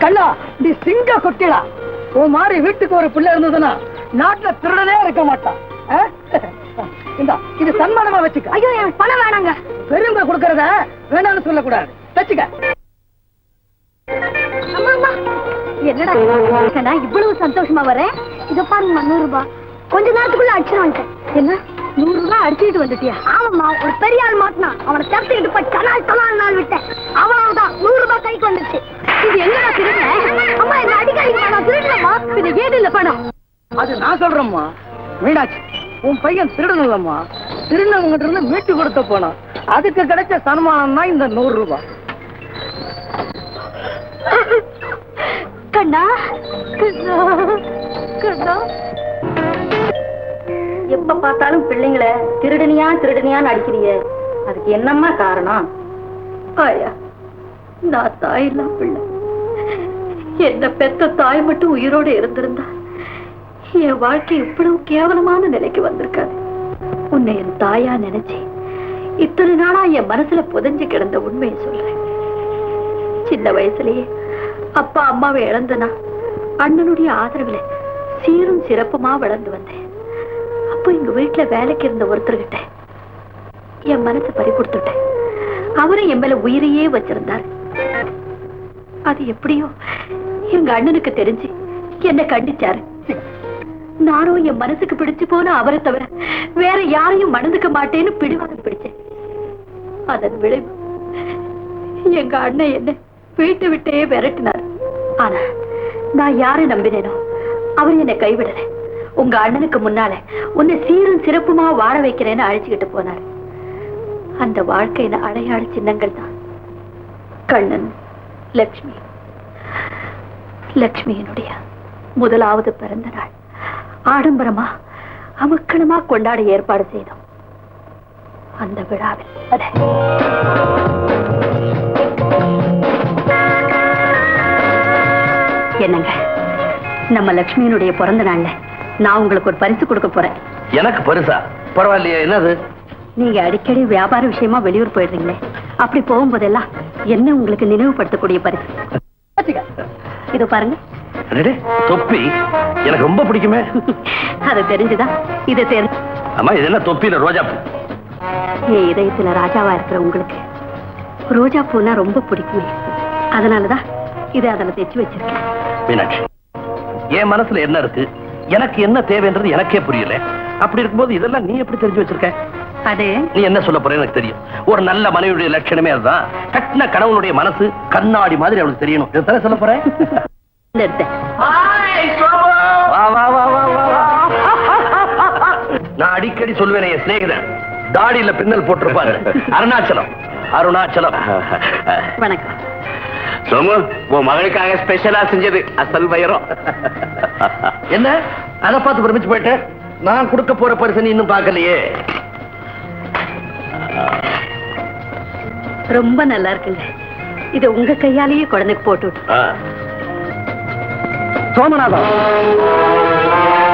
கள்ளா நீ சிங்க கொட்டிடா. உன் மாதிரி வீட்டுக்கு ஒரு பிள்ளை இருந்ததுன்னா நாட்டுல திருடனே இருக்க மாட்டான். இது சன்மானமா வச்சுக்க. ஐயோ எனக்கு பணம் வேணாங்க. பெருமை கொடுக்கறத வேணாம்னு சொல்லக்கூடாது. வச்சுக்க. என்னடா இவ்வளவு சந்தோஷமா வரேன். இத பாருங்க 100 ரூபாய். கொஞ்ச நேரத்துக்குள்ள அடிச்சு வந்துட்டேன். என்ன 100 ரூபாய் அடிச்சுட்டு வந்துட்டியா? ஆமாம்மா, ஒரு பெரிய ஆள் மாட்டினா அவனை தடுத்துக்கிட்டு போய் தலால் நாள் விட்டேன். அவ்வளவுதான் 100 ரூபாய் கைக்கு வந்துச்சு. இது எங்கடா திருடுறேன்? அம்மா என்ன அடிக்காதீங்க, நான் திருடுறேம்மா. இது ஏது இல்ல பணம். அது நான் சொல்றேம்மா. மீனாட்சி, உன் பையன் திருடனல்லம்மா. திருநவங்கிட்ட இருந்து மீட்டு கொடுத்த போனோம். அதுக்கு கிடைச்ச சன்மானம் தான் இந்த 100 ரூபாய். கண்ணா கண்ணா கண்ணா, எப்ப பார்த்தாலும் பிள்ளைங்களை திருடனியான்னு அடிக்கிறீங்க. அதுக்கு என்னம்மா காரணம்? ஆயா, நான் தாயில்லா பிள்ளை. என்ன பெத்த தாய் மட்டும் உயிரோடு இருந்திருந்தா என் வாழ்க்கை இவ்வளவு கேவலமான நிலைக்கு வந்திருக்காது. உன்னை என் தாயா நினைச்சு இத்தனை நாளா என் மனசுல புதைஞ்சு கிடந்த உண்மையை சொல்றேன். சின்ன வயசுலயே அப்பா அம்மாவை இழந்தனா அண்ணனுடைய ஆதரவுல சீரும் சிறப்புமா வளர்ந்து வந்தேன். அப்போ எங்க வீட்டுல வேலைக்கு இருந்த ஒருத்தர்கிட்ட என் மனசை பறி கொடுத்துட்டேன். அவரும் என் மேல உயிரையே வச்சிருந்தார். அது எப்படியோ எங்க அண்ணனுக்கு தெரிஞ்சு என்ன கண்டிச்சாரு. நானும் என் மனசுக்கு பிடிச்சு போன அவரை தவிர வேற யாரையும் மணந்துக்க மாட்டேன்னு பிடிவாதம் பிடிச்சேன். அதன் விளைவு எங்க அண்ணன் என்ன வீட்டை விட்டே விரட்டினார். ஆனா நான் யாரை நம்பினேனோ அவர் என்னை கைவிடல. உங்க அண்ணனுக்கு முன்னால உன்னை சீரும் சிறப்புமா வாழ வைக்கிறேன்னு அழைச்சுக்கிட்டு போனார். அந்த வாழ்க்கையின அடையாள சின்னங்கள் தான் கண்ணன், லட்சுமி. லட்சுமியினுடைய முதலாவது பிறந்த நாள் ஆடம்பரமா அமக்களமா கொண்டாட ஏற்பாடு செய்தோம். அந்த விழாவில் என்னங்க, நம்ம லட்சுமியினுடைய பிறந்த நாள்ல நான் உங்களுக்கு ஒரு பரிசு கொடுக்க போறேன். எனக்கு பரிசா? பரவாயில்லையா, என்னது? நீங்க அடிக்கடி வியாபார விஷயமா வெளியூர் போயிடுறீங்களே, அப்படி போகும்போதெல்லாம் என்ன உங்களுக்கு நினைவுபடுத்தக்கூடிய பரிசு. இது பாருங்க. தொப்பி எனக்கு ரொம்ப பிடிக்குமே. அது தெரிஞ்சுதான் இதை தேர்ந்து. ஆமா, இது என்ன தொப்பியில ரோஜா பூ? என் இதயத்துல ராஜாவா இருக்கிற உங்களுக்கு ரோஜா பூனா ரொம்ப பிடிக்குமே, அதனாலதான் இதை அதில் தைச்சு வச்சிருக்கேன். மீனாட்சி, என் மனசுல என்ன இருக்கு, எனக்கு என்ன தேவைன்றது எனக்கே புரியல. அப்படி இருக்கும்போது இதெல்லாம் நீ எப்படி தெரிஞ்சு வச்சிருக்க? அது நீ என்ன சொல்ல போற எனக்கு தெரியும். ஒரு நல்ல மனைவியுடைய லட்சணமே அதுதான். கட்டின கணவனுடைய மனசு கண்ணாடி மாதிரி அவளுக்கு தெரியணும். இதை சொல்ல போறேன். நான் அடிக்கடி சொல்வேன், என் சிநேகிதன் தாடியில பின்னல் போட்டிருப்பாரு. அருணாச்சலம். அருணாச்சலம். வணக்கம். சோமு, உன் மகளுக்காக ஸ்பெஷலா செஞ்சது அசல் வயிறம். என்ன அதை பார்த்து பிரமிச்சு போயிட்டேன். நான் கொடுக்க போற பரிசு இன்னும் பார்க்கலையே. ரொம்ப நல்லா இருக்குங்க. இது உங்க கையாலேயே குழந்தைக்கு போட்டு. சோமநாதம்,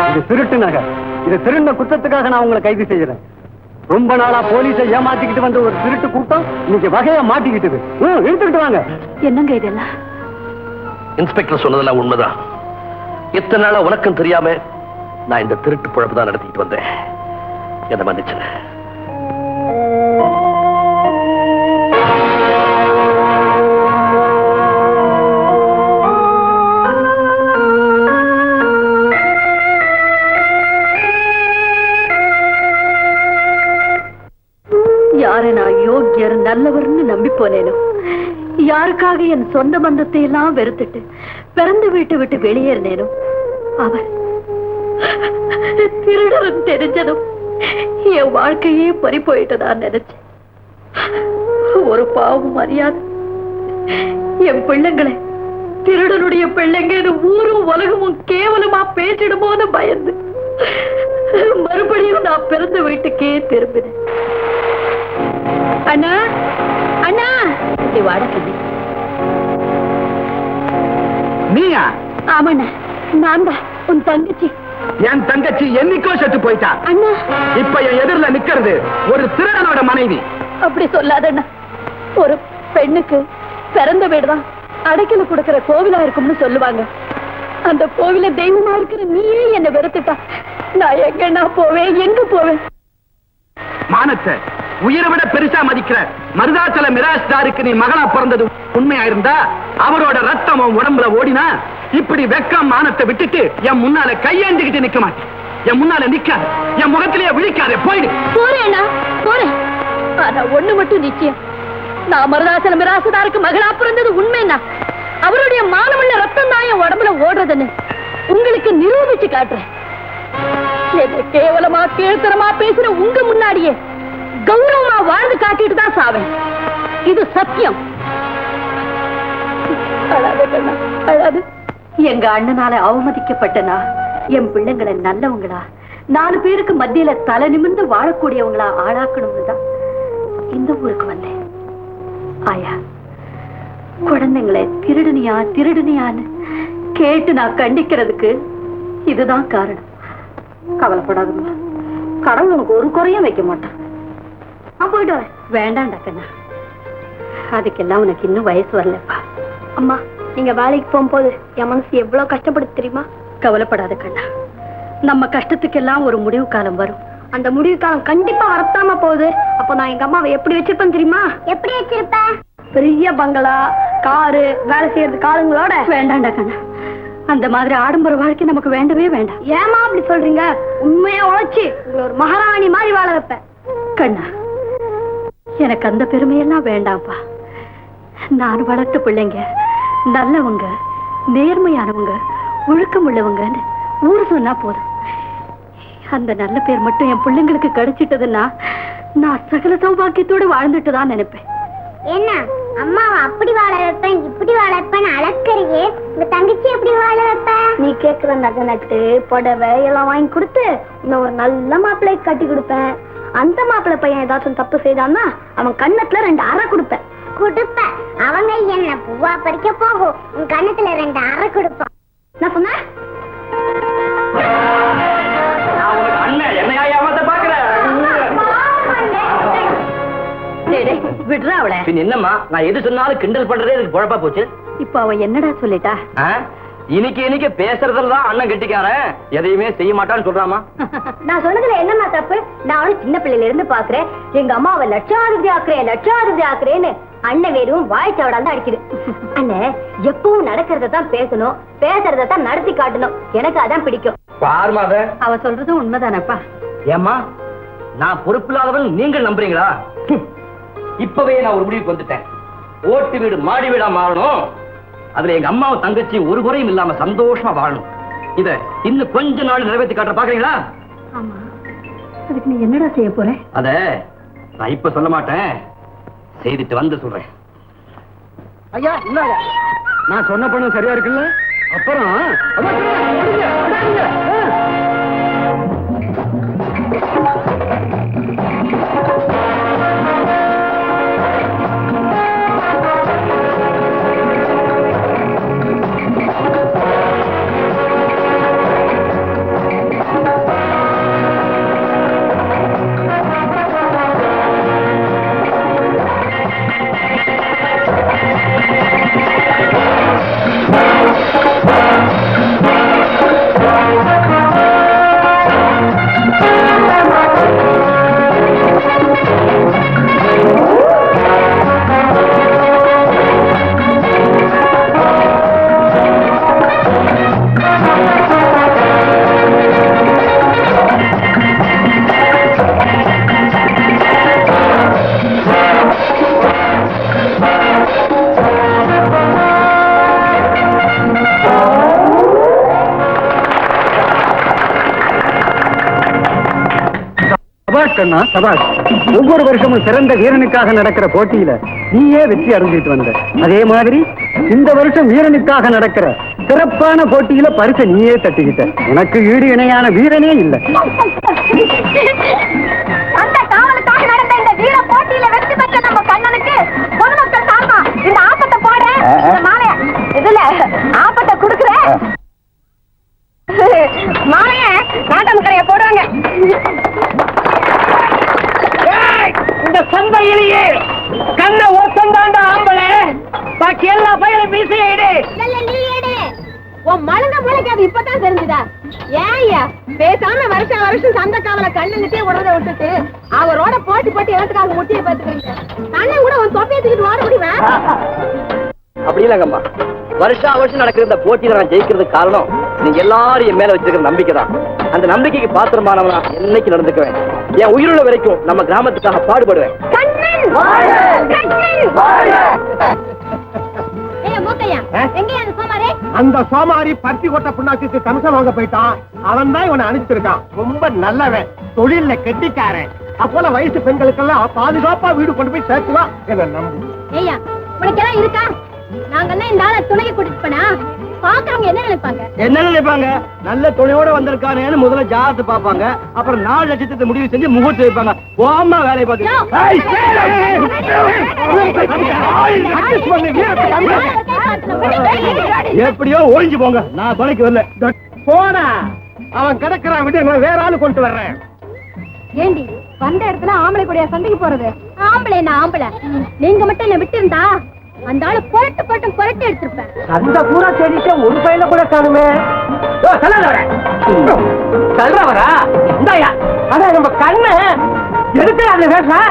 இது திருட்டு நகை. இது திருண்ட குற்றத்துக்காக நான் உங்களை கைது செய்யறேன். ரொம்ப நாளா போலீஸை ஏமாத்திக்கிட்டு வந்த ஒரு திருட்டு கூட்டம் இன்னைக்கு வகையா மாட்டிக்கிட்டு எடுத்துக்கிட்டு வாங்க. என்னங்க இதெல்லாம்? இன்ஸ்பெக்டர் சொன்னதெல்லாம் உண்மைதான். இத்தனை நாளா உனக்கும் தெரியாம நான் இந்த திருட்டு பொழப்பு தான் நடத்திட்டு வந்தேன். என்ன மன்னிச்சு. யாரை நான் யோகியர் நல்லவர்னு நம்பி போனேனோ, யாருக்காக என் சொந்த பந்தத்தை எல்லாம் வெறுத்துட்டு பிறந்து வீட்டை விட்டு வெளியேறினேனோ, அவர் திருடன் தெரிஞ்சதும் என் வாழ்க்கையே பறி போயிட்டதா நினைச்சேன். ஒரு பாவம் அறியாது என் பிள்ளைங்களை திருடனுடைய பிள்ளைங்க ஊரும் உலகமும் கேவலமா பேசிடுமோன்னு பயந்து மறுபடியும் நான் பிறந்த வீட்டுக்கே திரும்பினேன். அண்ணா, அண்ணா, இப்படி வாடகை. நீயா? ஆமாண்ணா, நான் தான் உன் தங்கச்சி. என் தங்கச்சி என்னைக்கோ செத்து போயிட்டா. அண்ணா, இப்ப என் எதிரில நிக்கிறது ஒரு திருடனோட மனைவி. அப்படி சொல்லாதண்ணா. ஒரு பெண்ணுக்கு பிறந்த வீடுதான் அடைக்கல கொடுக்கிற கோவிலா இருக்கும்னு சொல்லுவாங்க. அந்த கோவில தெய்வமா இருக்கிற நீயே என்ன வெறுத்துட்டா நான் எங்க போவேன், எங்க போவேன்? மானத்தை உயிரை விட பெருசா மதிக்கிற மருதாச்சல மிராஸ்தாருக்கு நீ மகளா பிறந்தது உண்மையா இருந்தா அவரோட ரத்தம் உடம்புல ஓடினா இப்படி வெக்கம் மானத்தை விட்டுட்டு என் முன்னால கையேந்திக்கிட்டு நிக்க மாட்டேன். என் முன்னால நிக்காது, என் முகத்திலேயே விழிக்காத, போயிடு. போறேன்னா போறேன். ஆனா ஒண்ணு மட்டும் நிச்சயம், நான் மருதாசல மிராசுதாருக்கு மகளா பிறந்தது உண்மைன்னா அவருடைய மானமுள்ள ரத்தம் தான் என் உடம்புல ஓடுறதுன்னு உங்களுக்கு நிரூபிச்சு காட்டுறேன். என்ன கேவலமா கீழ்த்தரமா பேசுற உங்க முன்னாடியே கௌரவமா வாழ்ந்து காட்டிட்டு தான் சாவேன். இது சத்தியம். அழாது கண்ணா, அழாது. எங்க அண்ணனால அவமதிக்கப்பட்டனா என் பிள்ளைங்களை நல்லவங்களா 4 பேருக்கு மத்தியில தலை நிமிர்ந்து வாழக்கூடியவங்களா ஆளாக்கணும்னு தான் இந்த ஊருக்கு வந்தேன். ஆயா, குழந்தைங்களை திருடுனியான்னு கேட்டு நான் கண்டிக்கிறதுக்கு இதுதான் காரணம். கவலைப்படாதுமா, கடவுள் உனக்கு ஒரு குறையும் வைக்க மாட்டான். நான் போயிட்டு வரேன். வேண்டாம்டா கண்ணா, அதுக்கெல்லாம் உனக்கு இன்னும் வயசு வரலப்பா. அம்மா, நீங்க வேலைக்கு போகும்போது என் மனசு எவ்வளவு கஷ்டப்படுது தெரியுமா? கவலைப்படாத கண்ணா, நம்ம கஷ்டத்துக்கெல்லாம் ஒரு முடிவு காலம் வரும். அந்த முடிவு காலம் கண்டிப்பா வரத்தாம போகுது. அப்போ நான் எங்க அம்மாவை எப்படி வச்சிருப்பேன் தெரியுமா? எப்படி வச்சிருப்பேன்? பெரிய பங்களா, காரு, வேலை செய்யறதுக்கு ஆளுங்களோட. வேண்டாம்டா கண்ணா, அந்த மாதிரி ஆடம்பர வாழ்க்கை நமக்கு வேண்டவே வேண்டாம். ஏமா அப்படி சொல்றீங்க? உண்மையா உழைச்சு உங்களை ஒரு மகாராணி மாதிரி வாழ வைப்பேன். கண்ணா, எனக்கு அந்த பெருமையெல்லாம் வேண்டாம்ப்பா. நான் வளர்த்த பிள்ளைங்க நல்லவங்க, நேர்மையானவங்க, ஒழுக்கம் உள்ளவங்கன்னு ஊர் சொன்னா போதும். அந்த நல்ல பேர் மட்டும் என் பிள்ளைங்களுக்கு கிடைச்சிட்டதுன்னா நான் சகல சௌபாக்கியத்தோட வாழ்ந்துட்டு தான் நினைப்பேன். என்ன அம்மாவை அப்படி வாழ வைப்பேன், இப்படி வாழ வைப்பேன் அழக்கறியே, இந்த தங்கச்சி எப்படி வாழ வைப்ப? நீ கேட்கிற நகை நட்டு புடவை எல்லாம் வாங்கி கொடுத்து இன்னும் ஒரு நல்ல மாப்பிள்ளை கட்டி கொடுப்பேன். அந்த மாப்பிள்ளை பையன் ஏதாச்சும் தப்பு செய்தான்னா அவன் கண்ணத்துல 2 அறை கொடுப்பேன். அவங்க என்ன பூவா பறிக்க போகும், உன் கண்ணத்துல 2 அறை கொடுப்பான். நான் சொன்னேன் விடுறா அவளை. என்னம்மா, நான் எது சொன்னாலும் கிண்டல் பண்றதே எனக்கு குழப்பா போச்சு. இப்ப அவன் என்னடா சொல்லிட்டா? இன்னைக்கு பேசுறதுலதான் அண்ணன் கெட்டிக்காரன், எதையுமே செய்ய மாட்டான்னு சொல்றாமா. நான் சொன்னதுல என்னமா தப்பு? நான் அவனும் சின்ன பிள்ளையில இருந்து பாக்குறேன். எங்க அம்மாவை லட்சாதிபதி ஆக்குறேன்னு அண்ணன் வெறும் வாய்ச்சாவடா தான் அடிக்குது. அண்ணன் எப்பவும் நடக்கிறதான் பேசணும், பேசுறதான் நடத்தி காட்டணும். எனக்கு அதான் பிடிக்கும். அவ சொல்றதும் உண்மைதானப்பா. ஏம்மா, நான் பொறுப்பில்லாதவன் நீங்கள் நம்புறீங்களா? இப்பவே நான் ஒரு முடிவுக்கு வந்துட்டேன். ஓட்டு வீடு மாடி வீடா மாறணும். அதுல எங்க அம்மாவும் தங்கச்சி ஒரு குறையும் இல்லாம சந்தோஷமா வாழணும். இத இன்னும் கொஞ்ச நாள் நிறைவேற்றி காட்ட பாக்குறீங்களா? ஆமா, அதுக்கு நீ என்னடா செய்ய போற? அத நான் இப்ப சொல்ல மாட்டேன், செய்துட்டு வந்து சொல்றேன். ஐயா இல்லாத, நான் சொன்ன பணம் சரியா இருக்குல்ல? அப்புறம் சபாஷ். ஒவ்வொரு வருஷமும் சிறந்த வீரனுக்காக நடக்கிற போட்டியில நீயே வெற்றி அடைஞ்சிட்டு வந்த, அதே மாதிரி இந்த வருஷம் வீரனுக்காக நடக்கிற சிறப்பான போட்டியில பரிசை நீயே தட்டிக்கிட்ட. உனக்கு ஈடு இணையான வீரனே இல்லை. அந்த காவலுக்காக நடந்த இந்த வீர போட்டியில வெற்றி பெற்ற நம்ம கண்ணனுக்கு பொதுமக்கள் சார்பா இந்த ஆப்பத்தை போட, இந்த மாலைய இதுல ஆப்பத்தை குடுக்குற மாலைய நாட்டமுக்கரைய போடுவாங்க. இந்த சந்தையிலேயே கண்ண ஒருத்தந்தாண்ட ஆம்பளை, பாக்கி பாக்கி எல்லா பையனும் மீசையை எடு. நீ எடு. உன் மழுங்க முளைக்கு அது இப்பதான் தெரிஞ்சுதா? ஏய்யா பேசாம வருஷம் சந்த காவல கண்ணுங்கிட்டே உடனே விட்டுட்டு அவரோட போட்டி எழுத்துக்காக முட்டியை பார்த்துக்கிறீங்க. அண்ணன் கூட உன் தொப்பையை தூக்கிட்டு ஓட முடியுமா? அப்படி இல்லங்கம்மா, வருஷம் நடக்கிற இந்த போட்டியில நான் ஜெயிக்கிறதுக்கு காரணம் நீங்க எல்லாரும் என் மேல வச்சிருக்கிற நம்பிக்கை தான். அந்த நம்பிக்கைக்கு பாத்திரமானவனா என்னைக்கு நடந்துக்குவேன். என் உயிருள்ள வரைக்கும் நம்ம கிராமத்துக்காக பாடுபடுவேன். அந்த சோமாரி பருத்தி கொட்ட புண்ணாக்கு கமிஷன் வாங்க போயிட்டான். அவன் தான் இவனை அனுப்பிச்சிருக்கான். ரொம்ப நல்லவன், தொழில கெட்டிக்காரன். அப்போல வயசு பெண்களுக்கெல்லாம் பாதுகாப்பா வீடு கொண்டு போய் சேர்த்துவான். என்ன நம்பு. ஏய்யா உனக்கு எல்லாம் இருக்கா? நாங்கெல்லாம் இந்த ஆளை துணைக்கு கூட்டிட்டு போனா பாக்குறவங்க என்ன நினைப்பாங்க? என்ன நினைப்பாங்க? நல்ல துணையோட வந்திருக்கானேன்னு முதல்ல ஜாதகத்தை பாப்பாங்க. அப்புறம் 4 லட்சத்தை முடிவு செஞ்சு முகூர்த்தம் வைப்பாங்க. போமா வேலையை பாத்து எப்படியோ ஒழிஞ்சு போங்க. நான் துணைக்கு வரல. போனா அவன் கிடக்குறான், விட்டு வேற ஆளு கொண்டு வர்றேன். ஏண்டி வந்த இடத்துல ஆம்பளை கூடிய சண்டைக்கு போறது? ஆம்பளை என்ன ஆம்பளை? நீங்க மட்டும் என்ன விட்டு இருந்தா அந்த ஆளு புரட்டு எடுத்திருப்பேன். அந்த பூரா தேடிட்டு ஒரு பையில கூட காணுமே. சொல்றவரா இந்தாயா? அதான் நம்ம கண்ணு எதுக்கு அந்த வேஷம்?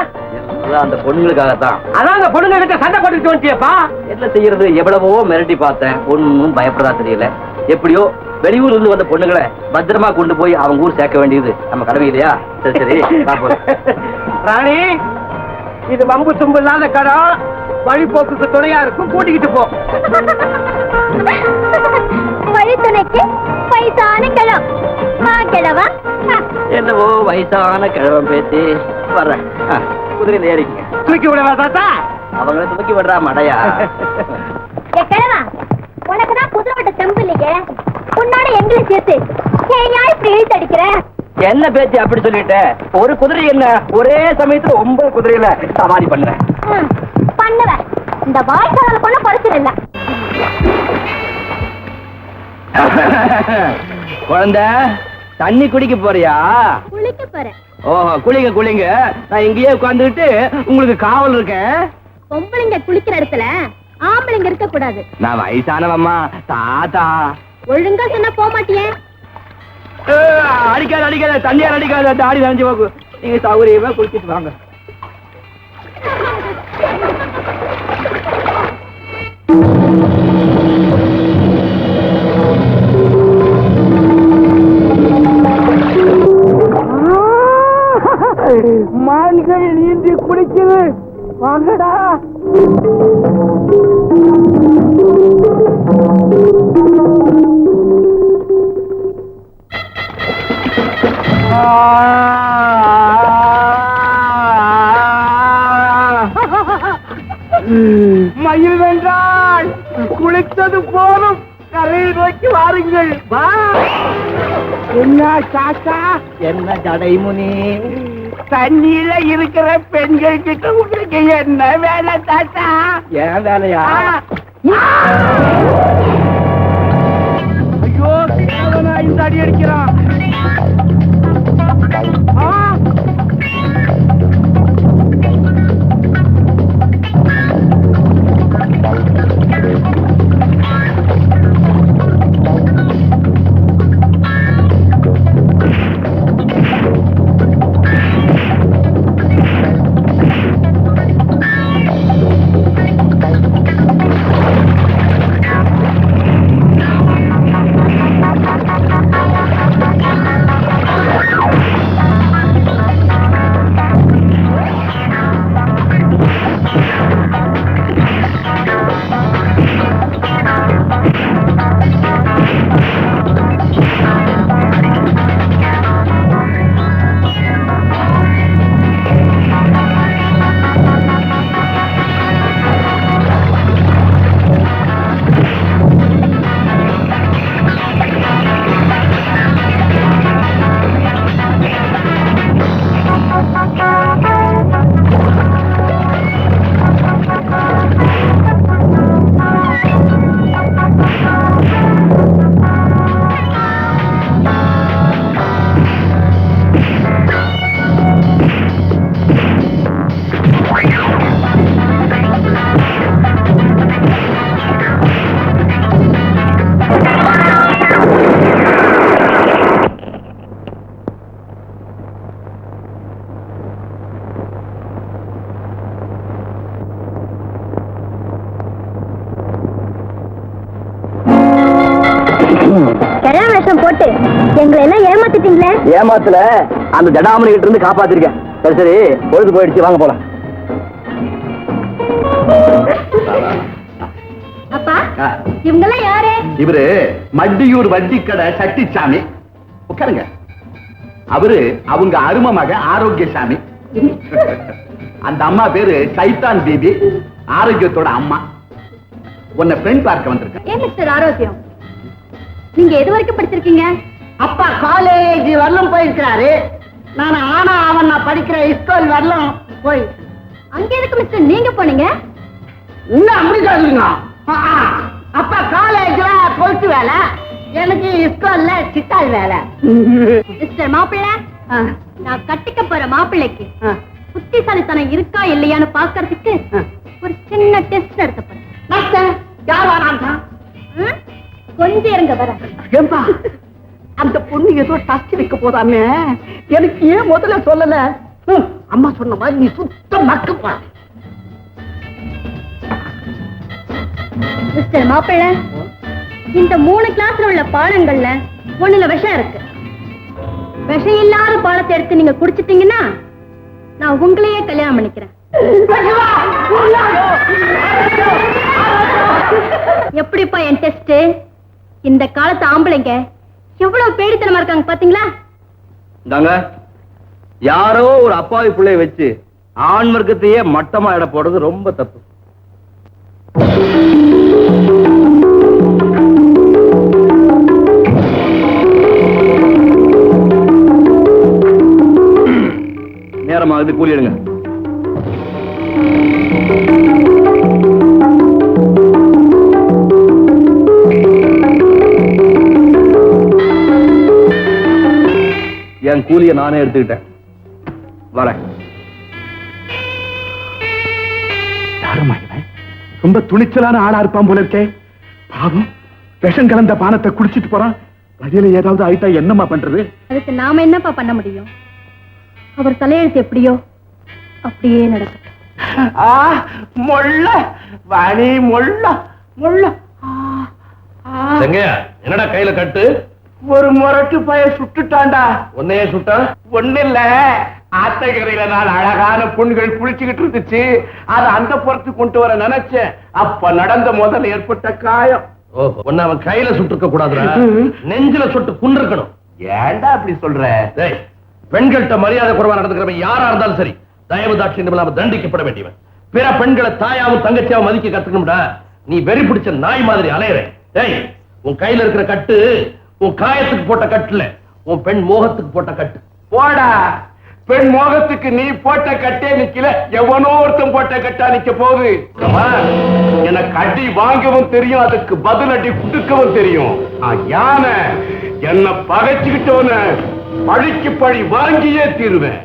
அந்த பொண்ணுங்களுக்காகத்தான். அதான் அந்த பொண்ணுங்க கிட்ட சண்டை போட்டுட்டு வந்துட்டியப்பா. என்ன செய்யறது? எவ்வளவோ மிரட்டி பார்த்தேன், ஒன்னும் பயப்படா தெரியல. எப்படியோ வெளியூர்ல இருந்து வந்த பொண்ணுங்களை பத்திரமா கொண்டு போய் அவங்க ஊர் சேர்க்க வேண்டியது நம்ம கடமை இல்லையா? சரி ராணி, இது வம்பு தும்பு இல்லாத கடம், வழிபோக்குக்கு துணையா இருக்கும். கூட்டிக்கிட்டு போ. வழித்துணைக்கு வயசான கிழம் கிழவா? என்னவோ வயசான கிழவன் பேசி வர்றேன். குதிரையில ஏறிக்கங்க. தூக்கி விடவா தாத்தா? அவங்கள தூக்கி விடுறா மடையா? கிழவா, உனக்குதான் குதிரை வட்ட தெம்பு இல்லையே, உன்னோட எங்களை சேர்த்து ஏன் இப்படி இழுத்து அடிக்கிற? என்ன பேச்சு அப்படி சொல்லிட்ட? ஒரு குதிரை என்ன ஒரே சமயத்துல 9 குதிரையில சவாரி பண்ண பண்ணுவ. இந்த வாய்க்கால கொள்ள குறைச்சல் இல்ல. குழந்தை தண்ணி குடிக்க போறியா? குளிக்க போறேன். ஓஹோ, குளிங்க. நான் இங்கேயே உட்கார்ந்துட்டு உங்களுக்கு காவல் இருக்கேன். பொம்பளைங்க குளிக்கிற இடத்துல ஆம்பளைங்க இருக்க கூடாது. நான் வயசானவம்மா தாத்தா. ஒழுங்கா சொன்னா போக மாட்டியே. அடிக்காத தண்ணியார் அடிக்காத, தாடி நனைஞ்சு போக்கு. நீங்க சௌகரியமா குளிச்சுட்டு வாங்க. மான்கள் நீந்தி குடிக்குது, வாங்கடா. மயில் வென்றால் குளித்தது போலும், கரையை நோக்கி வாருங்கள். வா. என்ன சாச்சா? என்ன ஜடைமுனி? தண்ணியில இருக்கிற பெண்கள் கிட்ட உங்களுக்கு என்ன வேலை தாத்தா? ஏன் வேலையா? ஐயோ, இந்த அடி அடிக்கிறான். ஏமாத்துல அந்த ஜடாமணி கிட்ட இருந்து காப்பாத்திருக்கேன். சரி சரி, பொழுது போயிடுச்சு, வாங்க போலாம். அப்பா இவங்கெல்லாம் யாரு? இவரு மட்டியூர் வட்டி கடை சட்டிச்சாமி. உட்காருங்க. அவரு அவங்க அருமை மக ஆரோக்கியசாமி. அந்த அம்மா பேரு சைத்தான் பேபி, ஆரோக்கியத்தோட அம்மா. உன்னை பெண் பார்க்க வந்திருக்க. ஏன் மிஸ்டர் ஆரோக்கியம், நீங்க எது வரைக்கும் படிச்சிருக்கீங்க? அப்பா காலேஜ் வரலும் போயிருக்கிறாரு. நான் ஆனா அவன் நான் படிக்கிற ஸ்கூல் வரலும் போய். அங்க எதுக்கு மிஸ்டர் நீங்க போனீங்க? இன்னும் அப்படி சொல்லுங்க. அப்பா காலேஜ்ல பொறுத்து வேலை, எனக்கு ஸ்கூல்ல சித்தாள் வேலை. மிஸ்டர் மாப்பிள்ளை, நான் கட்டிக்க போற மாப்பிள்ளைக்கு புத்திசாலித்தனம் இருக்கா இல்லையான்னு பாக்குறதுக்கு ஒரு சின்ன டெஸ்ட் நடத்த போறேன். யார் வராங்க? கொஞ்சம் இருங்க வர. ஏம்பா அந்த பொண்ணு ஏதோ டஸ்ட் வைக்க போதாமே, எனக்கு ஏன் முதல்ல சொல்லல? அம்மா சொன்ன மாதிரி நீ சுத்தம் மக்குப்பா. மிஸ்டர் மாப்பிள்ளை, இந்த 3 கிளாஸ்ல உள்ள பாடங்கள்ல ஒண்ணுல விஷம் இருக்கு. விஷம் இல்லாத பாடத்தை எடுத்து நீங்க குடிச்சிட்டீங்கன்னா நான் உங்களையே கல்யாணம் பண்ணிக்கிறேன். எப்படிப்பா என் டெஸ்ட்? இந்த காலத்து ஆம்பளைங்க எவ்வளவு பேடித்தனமா இருக்காங்க பாத்தீங்களா? யாரோ ஒரு அப்பாவி பிள்ளைய வச்சு ஆண் வர்க்கத்தையே மட்டமா இட போடுறது ரொம்ப தப்பு. நேரமாகுது, கூலி எடுங்க. என் கூலியை நானே எடுத்துக்கிட்டேன், வரேன். யாருமா இவன்? ரொம்ப துணிச்சலான ஆளா இருப்பான் போல இருக்கே. பாவம், விஷம் கலந்த பானத்தை குடிச்சிட்டு போறான். வழியில ஏதாவது ஆயிட்டா என்னமா பண்றது? அதுக்கு நாம என்னப்பா பண்ண முடியும்? அவர் தலையெழுத்து எப்படியோ அப்படியே நடக்கும். மொள்ள வாணி, மொள்ள மொள்ள. என்னடா கையில கட்டு? ஒரு முரட்டு பைய சுட்டுட்டான்டா. உன்னையே சுட்டா? ஒண்ணு இல்ல, ஆத்தகரையில நான் அழகான பொண்ணுகள் குளிச்சுக்கிட்டு இருந்துச்சு. அது அந்த புறத்து கொண்டு வர நினைச்சேன். அப்ப நடந்த முதல்ல ஏற்பட்ட காயம். ஓஹோ, ஒன்னு அவன் கையில சுட்டுக்க கூடாதுடா, நெஞ்சில சுட்டு குண்டிருக்கணும். ஏன்டா அப்படி சொல்ற? பெண்கள்கிட்ட மரியாதை குறைவா நடந்துக்கிறவன் யாரா இருந்தாலும் சரி, தயவு தாட்சியம் இல்லாம தண்டிக்கப்பட வேண்டியவன். பிற பெண்களை தாயாவும் தங்கச்சியாவும் மதிக்க கத்துக்கணும்டா. நீ வெறி பிடிச்ச நாய் மாதிரி அலையற. டேய், உன் கையில இருக்கிற கட்டு உன் காயத்துக்கு போட்ட கட்டுல, உன் பெண் மோகத்துக்கு போட்ட கட்டு. போடா, பெண் மோகத்துக்கு நீ போட்ட கட்டே நிக்கல, எவனோ ஒருத்தன் போட்ட கட்டா நிக்க போகுது. எனக்கு அடி வாங்கவும் தெரியும், அதுக்கு பதில் அடி குடுக்கவும் தெரியும். யானை என்ன பகைச்சுக்கிட்டவன பழிக்கு பழி வாங்கியே தீருவேன்.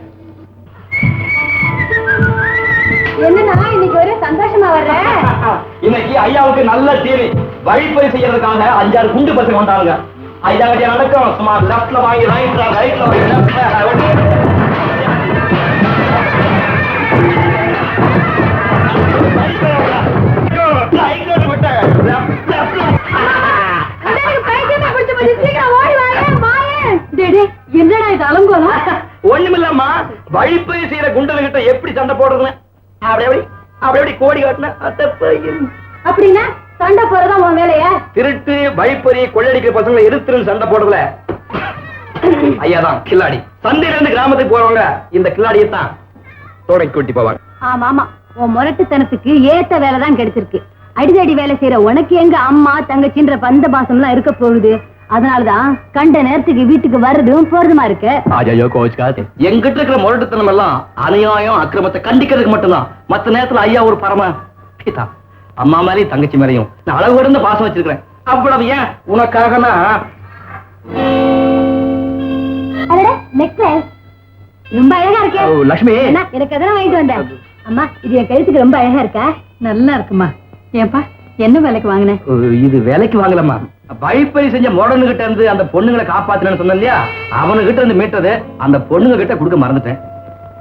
என்னன்னா இன்னைக்கு ஒரே சந்தோஷமா வர்ற? இன்னைக்கு ஐயாவுக்கு நல்ல டிவி வழிப்பறி செய்யறதுக்காக 5-6 குண்டு பசங்க வந்தாங்க. ஐயா கட்டியா நடக்கும். சும்மா லெப்ட்ல வாங்கி ரைட்ல வாங்கி என்னடா இது அலங்கோலம்? ஒண்ணுமில்லம்மா, வழிப்பறி செய்யற குண்டல்கிட்ட எப்படி சண்டை போடுறதுன்னு அப்படி கோடி காட்டின. அப்படின்னா சண்டை போறதா உன் வேலையா? திருட்டு வழிப்பறி கொள்ளடிக்கிற பசங்களை எதிர்த்து சண்டை போடுறதுல ஐயாதான் கில்லாடி. சந்தையில இருந்து கிராமத்துக்கு போறவங்க இந்த கில்லாடியை தான் தோடை கொட்டி போவாங்க. ஆமா ஆமா, உன் முரட்டுத்தனத்துக்கு ஏத்த வேலைதான் கிடைச்சிருக்கு. அடிதடி வேலை செய்யற உனக்கு எங்க அம்மா தங்கச்சின்ற பந்த பாசம் எல்லாம் இருக்க போகுது. அதனாலதான் கண்ட நேரத்துக்கு வீட்டுக்கு வர்றதும் போறதுமா இருக்கு. எங்கிட்ட இருக்கிற முரட்டுத்தனம் எல்லாம் அநியாயம் அக்கிரமத்தை கண்டிக்கிறதுக்கு மட்டும்தான். மத்த நேரத்துல ஐயா ஒரு பரம பிதா. அம்மா மேலையும் தங்கச்சி மேலையும் நான் அளவு இருந்து பாசம் வச்சிருக்கிறேன். அவ்வளவு ஏன் உனக்காக ரொம்ப அழகா இருக்கே லட்சுமி. எனக்கு அதெல்லாம் வாங்கிட்டு வந்தேன். அம்மா, இது என் கழுத்துக்கு ரொம்ப அழகா இருக்கா? நல்லா இருக்குமா. ஏன்பா, என்ன வேலைக்கு வாங்கினேன்? இது வேலைக்கு வாங்கலாமா? வழிப்பறி செஞ்ச மோடனு கிட்ட இருந்து அந்த பொண்ணுங்களை காப்பாத்தினு சொன்ன இல்லையா, அவனுகிட்ட இருந்து மீட்டது அந்த பொண்ணுங்க கிட்ட கொடுக்க மறந்துட்டேன்.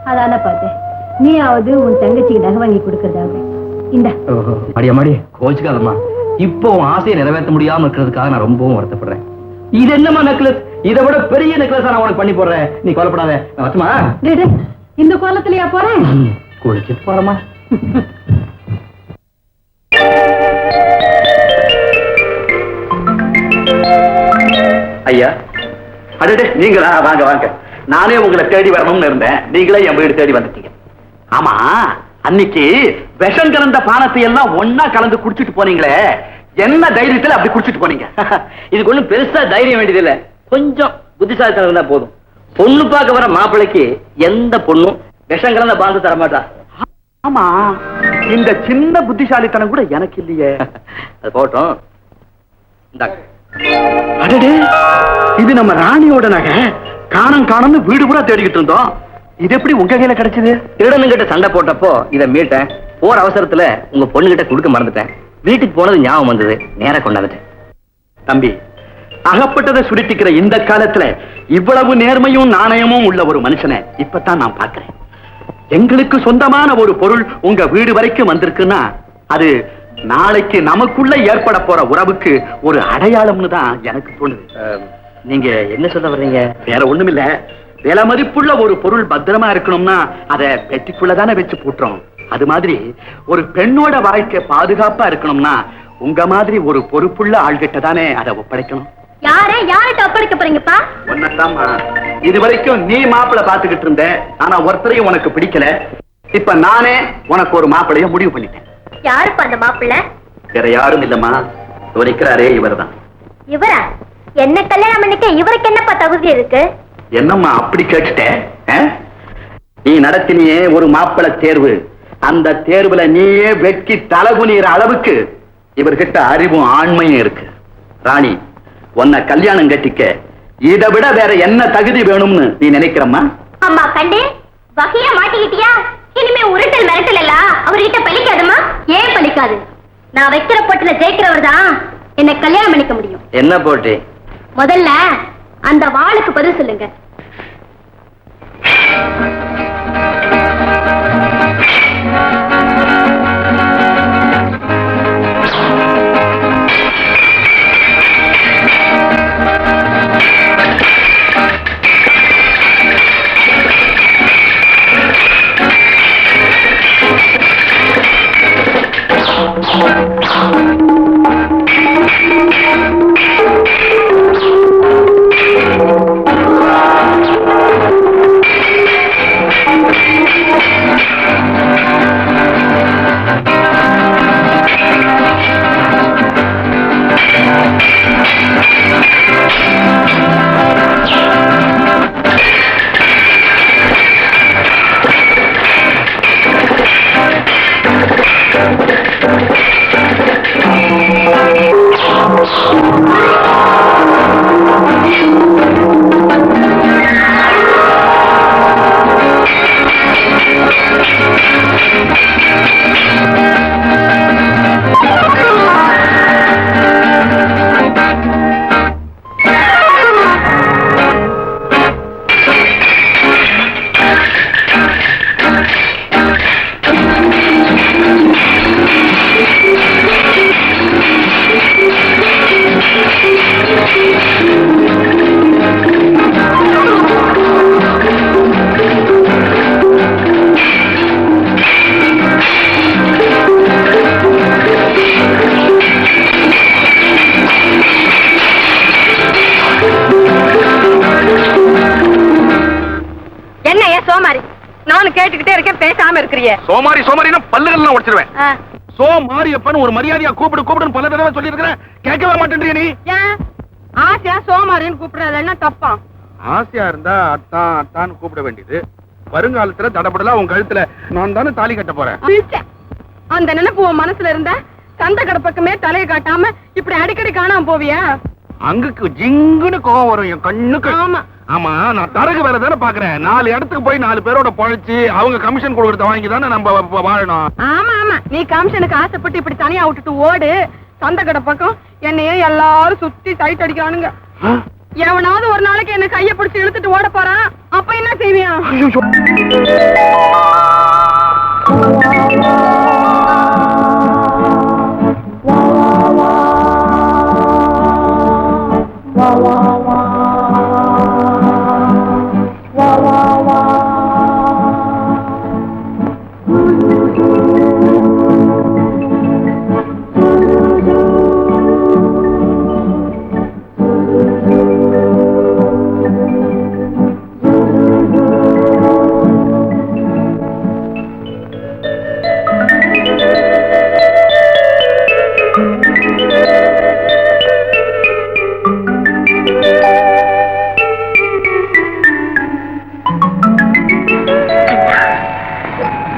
அதான பார்த்தேன். நீயாவது உன் தங்கச்சிக்கு நகை வாங்கி கொடுக்கறதாவது. இந்த அடியாமாடி கோச்சுக்காதம்மா. இப்போ உன் ஆசையை நிறைவேற்ற முடியாம இருக்கிறதுக்காக நான் ரொம்பவும் வருத்தப்படுறேன். இது என்னமா நெக்லஸ்? இதை விட பெரிய நெக்லஸ் நான் உனக்கு பண்ணி போடுறேன், நீ கவலைப்படாத. வச்சுமா இந்த கோலத்திலயா போறேன்? குளிச்சிட்டு போறமா. ஐயா, அடடே நீங்களா? வாங்க வாங்க. நானே உங்களை தேடி வரணும்னு இருந்தேன், நீங்களே என் வீடு தேடி வந்துட்டீங்க. ஆமா, அன்னைக்கு விஷம் கலந்த பானத்தை எல்லாம் ஒன்னா கலந்து குடிச்சிட்டு போனீங்களே, என்ன தைரியத்துல அப்படி குடிச்சிட்டு போனீங்க? இதுக்கு ஒண்ணும் பெருசா தைரியம் வேண்டியதில்ல, கொஞ்சம் புத்திசாலித்தனம் இருந்தா போதும். பொண்ணு பார்க்க வர மாப்பிள்ளைக்கு எந்த பொண்ணும் விஷம் கலந்த பானத்தை தரமாட்டா. ஆமா, இந்த சின்ன புத்திசாலித்தனம் கூட எனக்கு இல்லையே. அது போட்டோம். இந்தாங்க. அடடே, இது நம்ம ராணியோட நகை. காணம் காணம்னு வீடு பூரா தேடிக்கிட்டு இருந்தோம், இது எப்படி உங்க கையில கிடைச்சது? திருடனுங்கிட்ட சண்டை போட்டப்போ இதை மீட்டேன். போற அவசரத்துல உங்க பொண்ணுகிட்ட கொடுக்க மறந்துட்டேன். வீட்டுக்கு போனது ஞாபகம் வந்தது, நேரா கொண்டாந்துட்டேன். தம்பி, அகப்பட்டதை சுருட்டிக்கிற இந்த காலத்துல இவ்வளவு நேர்மையும் நாணயமும் உள்ள ஒரு மனுஷனை இப்பதான் நான் பார்க்கிறேன். எங்களுக்கு சொந்தமான ஒரு பொருள் உங்க வீடு வரைக்கும் வந்திருக்குன்னா அது நாளைக்கு நமக்குள்ள ஏற்பட போற உறவுக்கு ஒரு அடையாளம்னு தான் எனக்கு தோணுது. நீங்க என்ன சொல்ல வர்றீங்க? வேற ஒண்ணுமில்ல, விலை மதிப்புள்ள ஒரு பொருள் பத்திரமா இருக்கணும்னா அதை பெட்டிக்குள்ளதானே வச்சு பூட்டுறோம். அது மாதிரி ஒரு பெண்ணோட வாழ்க்கை பாதுகாப்பா இருக்கணும்னா உங்க மாதிரி ஒரு பொறுப்புள்ள ஆள்கிட்ட தானே அதை ஒப்படைக்கணும். யார்கிட்ட ஒப்படைக்க போறீங்கப்பா? ஒன்னதாம்மா, இது வரைக்கும் நீ மாப்பிள்ளை பாத்துக்கிட்டு இருந்த, ஆனா ஒருத்தரையும் உனக்கு பிடிக்கல. இப்ப நானே உனக்கு ஒரு மாப்பிள்ளைய முடிவு பண்ணிட்டேன். யாருப்பா அந்த மாப்பிள்ளை? வேற யாரும் இல்லம்மா, இவர் இருக்கிறாரே இவர்தான். இவரா? என்ன கல்யாணம் பண்ணிக்க இவருக்கு என்னப்பா தகுதி இருக்கு? என்னம்மா அப்படி கேட்டுட்ட? நீ நடத்தினியே ஒரு மாப்பிள்ளை தேர்வு, அந்த தேர்வுல நீயே வெட்கி தலகுனிற அளவுக்கு இவர்கிட்ட அறிவும் ஆண்மையும் இருக்கு. ராணி, உன்னை கல்யாணம் கட்டிக்க இதை விட வேற என்ன தகுதி வேணும்னு நீ நினைக்கிறம்மா? அம்மா கண்டு வகையா மாட்டிக்கிட்டியா? இனிமே உருட்டல் மிரட்டல் எல்லாம் அவர்கிட்ட பலிக்காதுமா? ஏன் பலிக்காது? நான் வைக்கிற போட்டுல ஜெயிக்கிறவர் தான் என்ன கல்யாணம் பண்ணிக்க முடியும். என்ன போட்டி? முதல்ல அந்த வாளுக்கு பதில் சொல்லுங்க. சோமாரி சோமாரினா பல்லுகள் உடைச்சிருவேன். சோமாரியப்பன் ஒரு மரியாதையா கூப்பிடுன்னு பல தடவை சொல்லி இருக்கிறேன், கேட்கவே மாட்டேன்றீ நீ. ஆசையா சோமாரின்னு கூப்பிடுறதுன்னா தப்பா? ஆசையா இருந்தா அத்தான் அத்தான்னு கூப்பிட வேண்டியது. வருங்காலத்துல தடப்படலாம் உன் கழுத்துல நான் தானே தாலி கட்ட போறேன். அந்த நினைப்பு உன் மனசுல இருந்த சந்த கடை பக்கமே தலையை காட்டாம இப்படி அடிக்கடி காணாம போவியா? அங்குக்கு ஜிங்குன்னு கோவம் வரும் என் கண்ணுக்கு. ஆமா ஆமா, நான் தரகு வேலை தானே பாக்குறேன். 4 இடத்துக்கு போய் 4 பேரோட பழைச்சு அவங்க கமிஷன் கொடுக்கறத வாங்கி தானே நம்ம வாழணும். ஆமா ஆமா, நீ கமிஷனுக்கு ஆசைப்பட்டு இப்படி தனியா விட்டுட்டு ஓடு. சந்த கடை பக்கம் என்னையே எல்லாரும் சுத்தி சைட் அடிக்கிறானுங்க. எவனாவது ஒரு நாளைக்கு என்ன கைய பிடிச்சு இழுத்துட்டு ஓட போறான், அப்ப என்ன செய்வியா?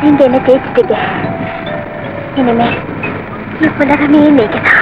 நீங்க என்ன ஜெயிச்சிட்டீங்க. இனிமே உலகமே நீங்கதான்.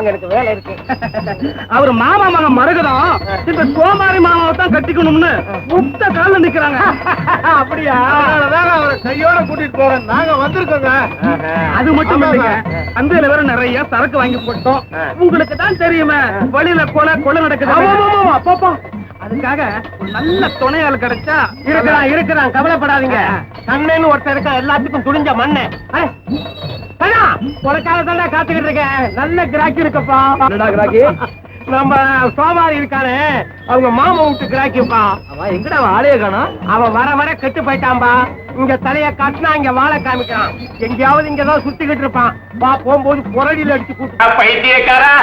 எனக்கு வேலை இருக்கு. அவர் மாமா மகன் மருகதம் இந்த சோமாரி மாமாவை தான் கட்டிக்கணும்னு முட்ட கால நிக்கிறாங்க. அப்படியா? அவரை கையோட கூட்டிட்டு போறேன். நாங்க வந்திருக்கோங்க. அது மட்டும் இல்லைங்க, சந்தையில வேற நிறைய சரக்கு வாங்கி போட்டோம். உங்களுக்கு தான் தெரியுமே, வழியில கொலை நடக்குது. அப்பப்பா, அதுக்காக ஒரு நல்ல துணையால் கிடைச்சா இருக்கிறான். கவலைப்படாதீங்க. கண்ணேன்னு ஒருத்தர் இருக்கா, எல்லாத்துக்கும் துணிஞ்ச மண்ணு. உனக்காக தான் காத்துக்கிட்டு இருக்கேன். நல்ல கிராக்கி இருக்கப்பா. கிராக்கி நம்ம சோமாரி இருக்கானே, அவங்க மாமா விட்டு கிராக்கிப்பா. அவன் எங்கடா ஆளைய காணோம்? அவன் வர வர கெட்டு போயிட்டான்பா. இங்க தலைய காட்டினா இங்க வாழை காமிக்கிறான். எங்கேயாவது இங்கதான் சுத்திக்கிட்டு இருப்பான். பா, போகும்போது புரடியில் அடிச்சு கூட்டு. பைத்தியக்காரா,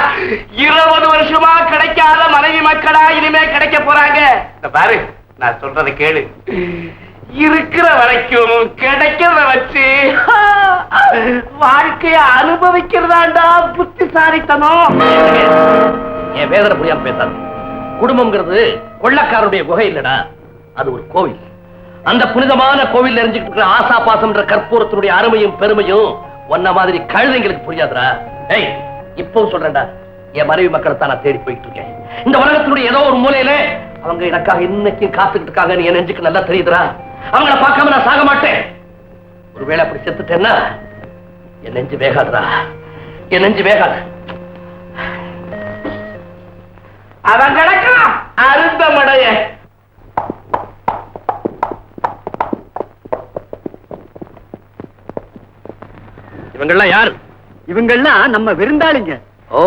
20 வருஷமா கிடைக்காத மனைவி மக்களா இனிமே கிடைக்க போறாங்க. பாரு, நான் சொல்றதை கேளு. இருக்கிற வரைக்கும் கிடைக்கிறத வச்சு வாழ்க்கைய அனுபவிக்கிறதாண்டா புத்திசாலித்தனம். என் வேதனை புரியாம பேசாது. குடும்பம்ங்கிறது கொள்ளக்காரருடைய குகை இல்லடா, அது ஒரு கோவில். அந்த புனிதமான கோவில் எரிஞ்சுட்டு இருக்கிற ஆசா பாசம்ன்ற கற்பூரத்தினுடைய அருமையும் பெருமையும் ஒன்ன மாதிரி கழுதைங்களுக்கு புரியாதுடா. ஏய், இப்பவும் சொல்றேன்டா, என் மனைவி மக்களை தான் நான் தேடி போயிட்டு இருக்கேன். இந்த உலகத்தினுடைய ஏதோ ஒரு மூலையில அவங்க எனக்காக இன்னைக்கு காத்துக்கிட்டு இருக்காங்க. என் நெஞ்சுக்கு நல்லா தெரியுதுடா. அவங்கள பார்க்காம நான் சாக மாட்டேன். ஒருவேளை அப்படி செத்துட்டேன்னா என் நெஞ்சு வேகாதுடா, என் நெஞ்சு வேகாது. அவன் கிடக்கலாம் அருந்த மடைய. இவங்கெல்லாம் யாரு? இவங்கெல்லாம் நம்ம விருந்தாளிங்க. ஓ,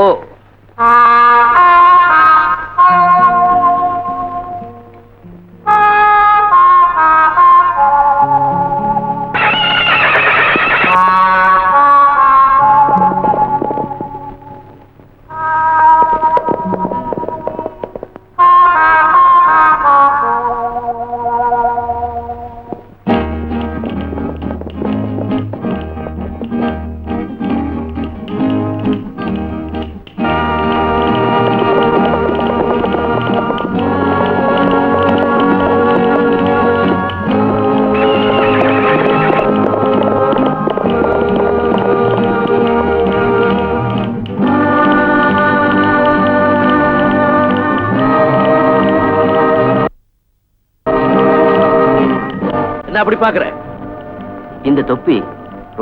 அப்படி பாக்குற? இந்த தொப்பி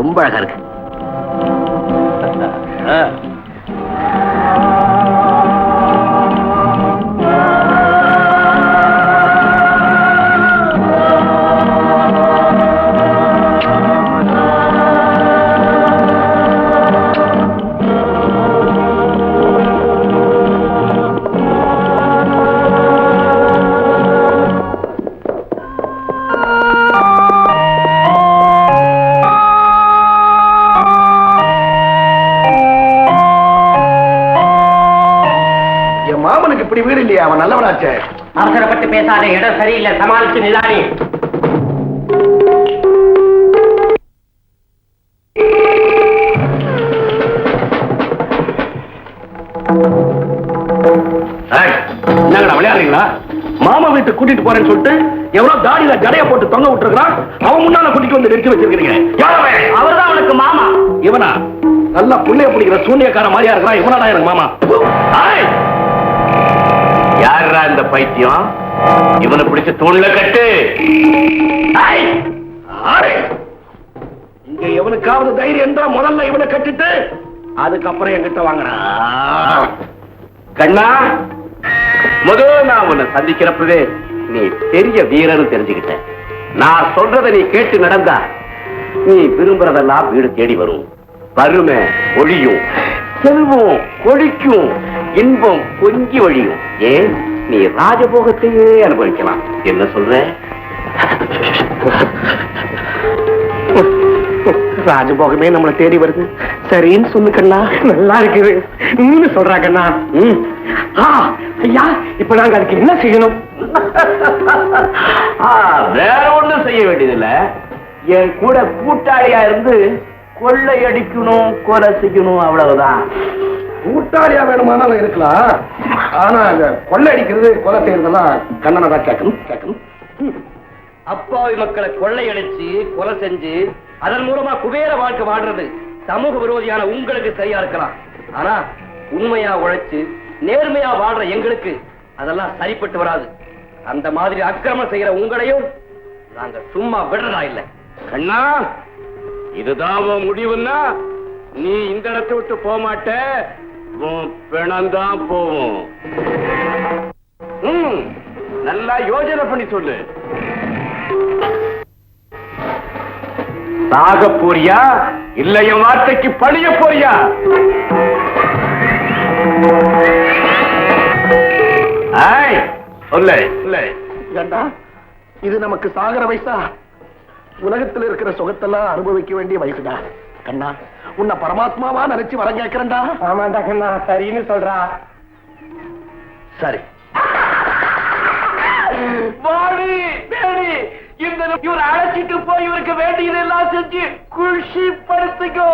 ரொம்ப அழகா இருக்கு. இப்படி வீடு இல்லையா? அவன் நல்லவனாச்சே. அவசரப்பட்டு பேசாத, இடம் சரியில்லை, சமாளிச்சு நிதானி. என்னங்கடா விளையாடுறீங்களா? மாமா வீட்டு கூட்டிட்டு போறேன்னு சொல்லிட்டு எவ்வளவு தாடியில ஜடைய போட்டு தொங்க விட்டுருக்கான். அவன் முன்னால கூட்டிட்டு வந்து நிறுத்தி வச்சிருக்கீங்க. அவர்தான் அவனுக்கு மாமா. இவனா? நல்லா புள்ளைய பிடிக்கிற சூனியக்கார மாதிரியா இருக்கிறான். இவனாடா எனக்கு மாமா? யாரா இந்த பைத்தியம்? இவனை பிடிச்ச தூண்ல கட்டு. இங்க எவனுக்காவது தைரியம் என்றா முதல்ல இவனை கட்டிட்டு அதுக்கப்புறம் என்கிட்ட வாங்குறான். கண்ணா, முதல் நான் உன்னை சந்திக்கிறப்பவே நீ பெரிய வீரன்னு தெரிஞ்சுக்கிட்ட. நான் சொல்றதை நீ கேட்டு நடந்தா நீ விரும்புறதெல்லாம் வீடு தேடி வரும். வறுமை ஒழியும், செல்வம் கொழிக்கும், இன்பம் கொஞ்சி வழியும். ஏன் நீ ராஜபோகத்தையே அனுபவிக்கலாம். என்ன சொல்ற? ராஜபோகமே நம்மளை தேடி வருது. சரின்னு சொல்லு கண்ணா. நல்லா இருக்குது நீன்னு சொல்றா கண்ணா. ஐயா, இப்ப நாங்க அதுக்கு என்ன செய்யணும்? வேற ஒண்ணும் செய்ய வேண்டியதில்ல. என் கூட கூட்டாளியா இருந்து கொள்ளை அடிக்கணும், கொலை செய்யணும், அவ்வளவுதான். கூட்டாளியா வேணுமானாலும் இருக்கலாம். ஆனா அந்த கொள்ளை அடிக்கிறது, கொலை செய்யறதெல்லாம் கண்ணனை தான் கேட்கணும். அப்பாவி மக்களை கொள்ளையடிச்சு கொலை செஞ்சு அதன் மூலமா குபேர வாழ்க்கை வாழ்றது சமூக விரோதியான உங்களுக்கு சரியா இருக்கலாம். ஆனா உண்மையா உழைச்சு நேர்மையா வாழ்ற எங்களுக்கு அதெல்லாம் சரிப்பட்டு வராது. அந்த மாதிரி அக்கிரமம் செய்யற உங்களையும் நாங்க சும்மா விடுறதா இல்ல. கண்ணா, இதுதான் முடிவுன்னா நீ இந்த இடத்தை விட்டு போக மாட்ட. பிணந்தான் போவோம். நல்லா யோசனை பண்ணி சொல்லு. சாக போறியா இல்ல என் வார்த்தைக்கு பழிய போறியா? இது நமக்கு சாகர வயசா? உலகத்தில் இருக்கிற சுகத்தெல்லாம் அனுபவிக்க வேண்டிய வயசுடா. கண்ணா, உன்னை பரமாத்மாவா நினைச்சு வர கேட்கிறேன்டா. ஆமாண்டா கண்ணா, சரின்னு சொல்றா. சரி, இவர் அழைச்சிட்டு போய் இவருக்கு வேண்டியதெல்லாம் செஞ்சு குஷி படுத்துக்கோ.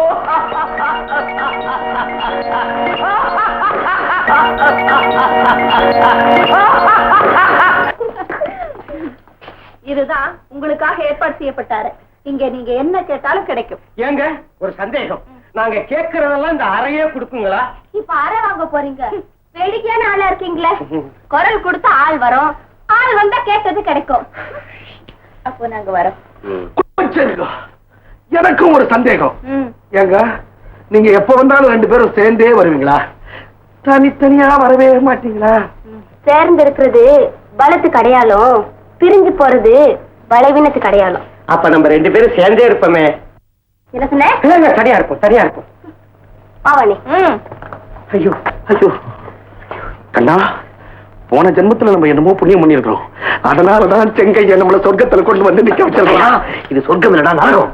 இதுதான் உங்களுக்காக ஏற்பாடு செய்யப்பட்டாரு. இங்க நீங்க என்ன கேட்டாலும் கிடைக்கும். ஏங்க ஒரு சந்தேகம், நாங்க கேட்கறதெல்லாம் இந்த அறையே கொடுக்குங்களா? இப்ப அறை வாங்க போறீங்க, வேடிக்கையான ஆளா இருக்கீங்களே. குரல் கொடுத்தா ஆள் வரும், ஆள் வந்தா கேட்டது கிடைக்கும். அப்போ நாங்க வரோம். எனக்கும் ஒரு சந்தேகம். ஏங்க நீங்க எப்ப வந்தாலும் 2 பேரும் சேர்ந்தே வருவீங்களா? தனித்தனியா வரவே மாட்டீங்களா? சேர்ந்து இருக்கிறது பலத்துக்கு அடையாளம், பிரிஞ்சு போறது பலவீனத்துக்கு அடையாளம். அப்ப நம்ம 2 பேரும் சேர்ந்தே இருப்போமே. என்ன சொன்ன? சரியா இருப்போம், சரியா இருப்போம். பாவனி. ஐயோ ஐயோ கண்ணா, போன ஜென்மத்துல நம்ம என்னமோ புண்ணியம் பண்ணிருக்கிறோம். அதனாலதான் செங்கைய நம்மள சொர்க்கத்துல கொண்டு வந்து நிக்க வச்சிருக்கலாம். இது சொர்க்கம் இல்லடா நரகம்.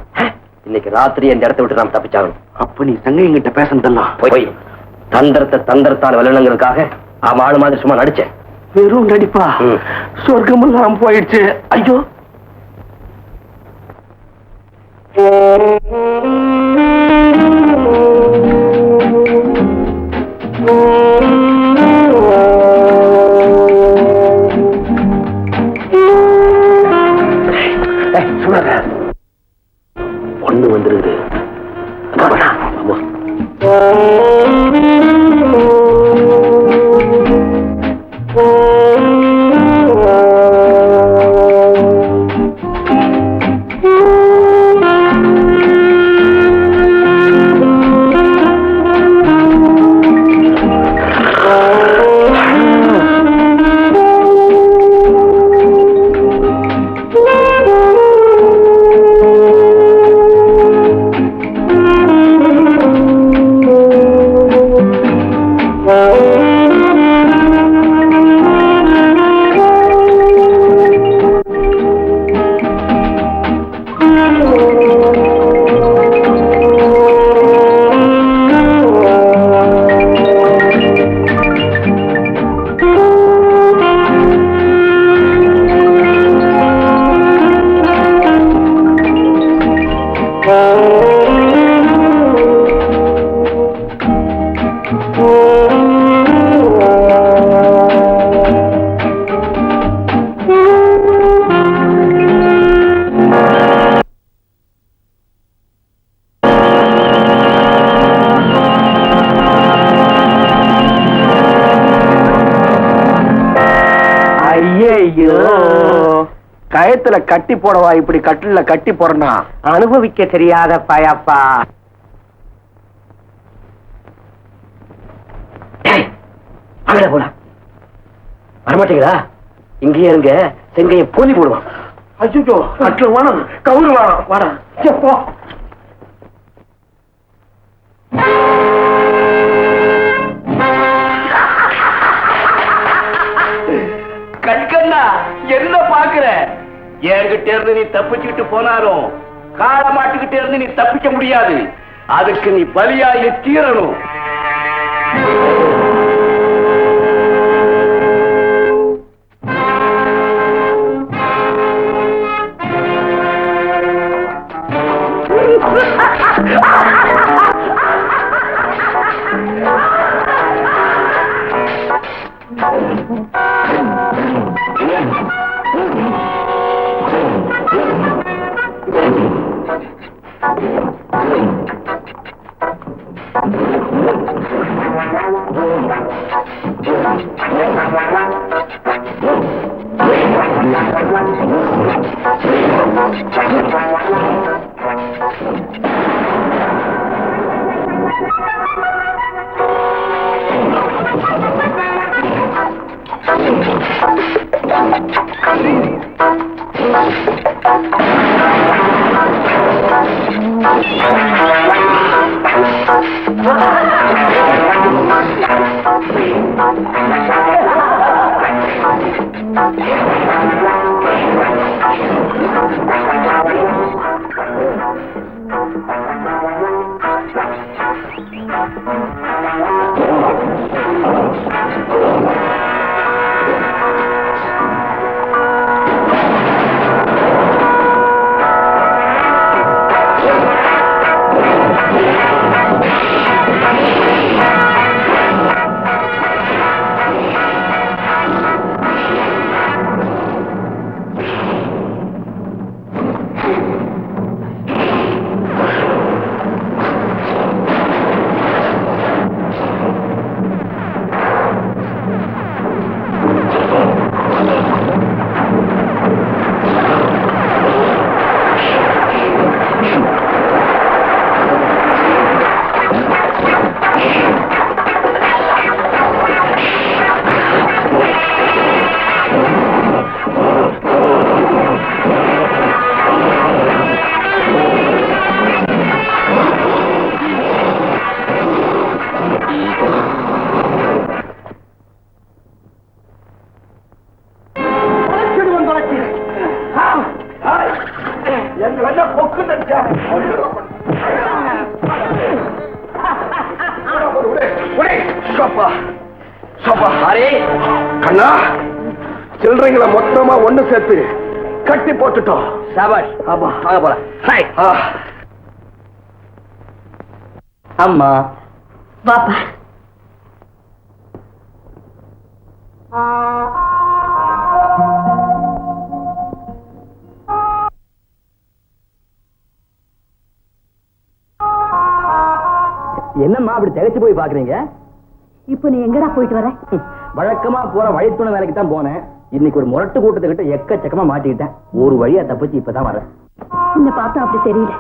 இன்னைக்கு ராத்திரி இந்த இடத்தை விட்டு நாம் தப்பிச்சாகணும். அப்ப நீ செங்கையங்கிட்ட பேசுனதெல்லாம் போய் தந்திரத்தால் விளையாடுங்கிறதுக்காக அவன் ஆளு மாதிரி சும்மா நடிச்சேன். வெறும் நடிப்பா? சொர்க்கமெல்லாம் போயிடுச்சு. ஐயோ பொண்ணு வந்துருது. கயத்துல கட்டி போடவா இப்படி கட்டில கட்டி போறனா? அனுபவிக்க தெரியாத பாயாப்பா. அங்கே போலாம். வரமாட்டீங்களா? இங்கேயே இருங்க, செங்கைய போலி போடுவான். ஐயோ கட்டில வேணும், கவுரு வேணும். வாடா போ. கண்கண்ணா என்ன பாக்குற? என்கிட்ட இருந்து நீ தப்பிச்சுட்டு போனாலும் கால மாட்டுக்கிட்டே இருந்து நீ தப்பிக்க முடியாது. அதுக்கு நீ பலியாகி தீரணும். கண்ணா, சில்லறைங்களை மொத்தமா ஒண்ணு சேர்த்து கட்டி போட்டுட்டோம். சாபாஷ். ஆமா, ஆக போல. அம்மா வாப்பா. என்னம்மா அப்படி திகைச்சு போய் பாக்குறீங்க? இப்போ நீ எங்கடா போயிட்டு வர? வழக்கமா போற வழித்துணை வேலைக்கு தான் போனேன். இன்னைக்கு ஒரு முரட்டு கூட்டத்துக்கிட்ட எக்கச்சக்கமா மாட்டிக்கிட்டேன். ஒரு வழியா தப்பிச்சு இப்பதான் வரேன். உன்னை பார்த்தா அப்படி தெரியல,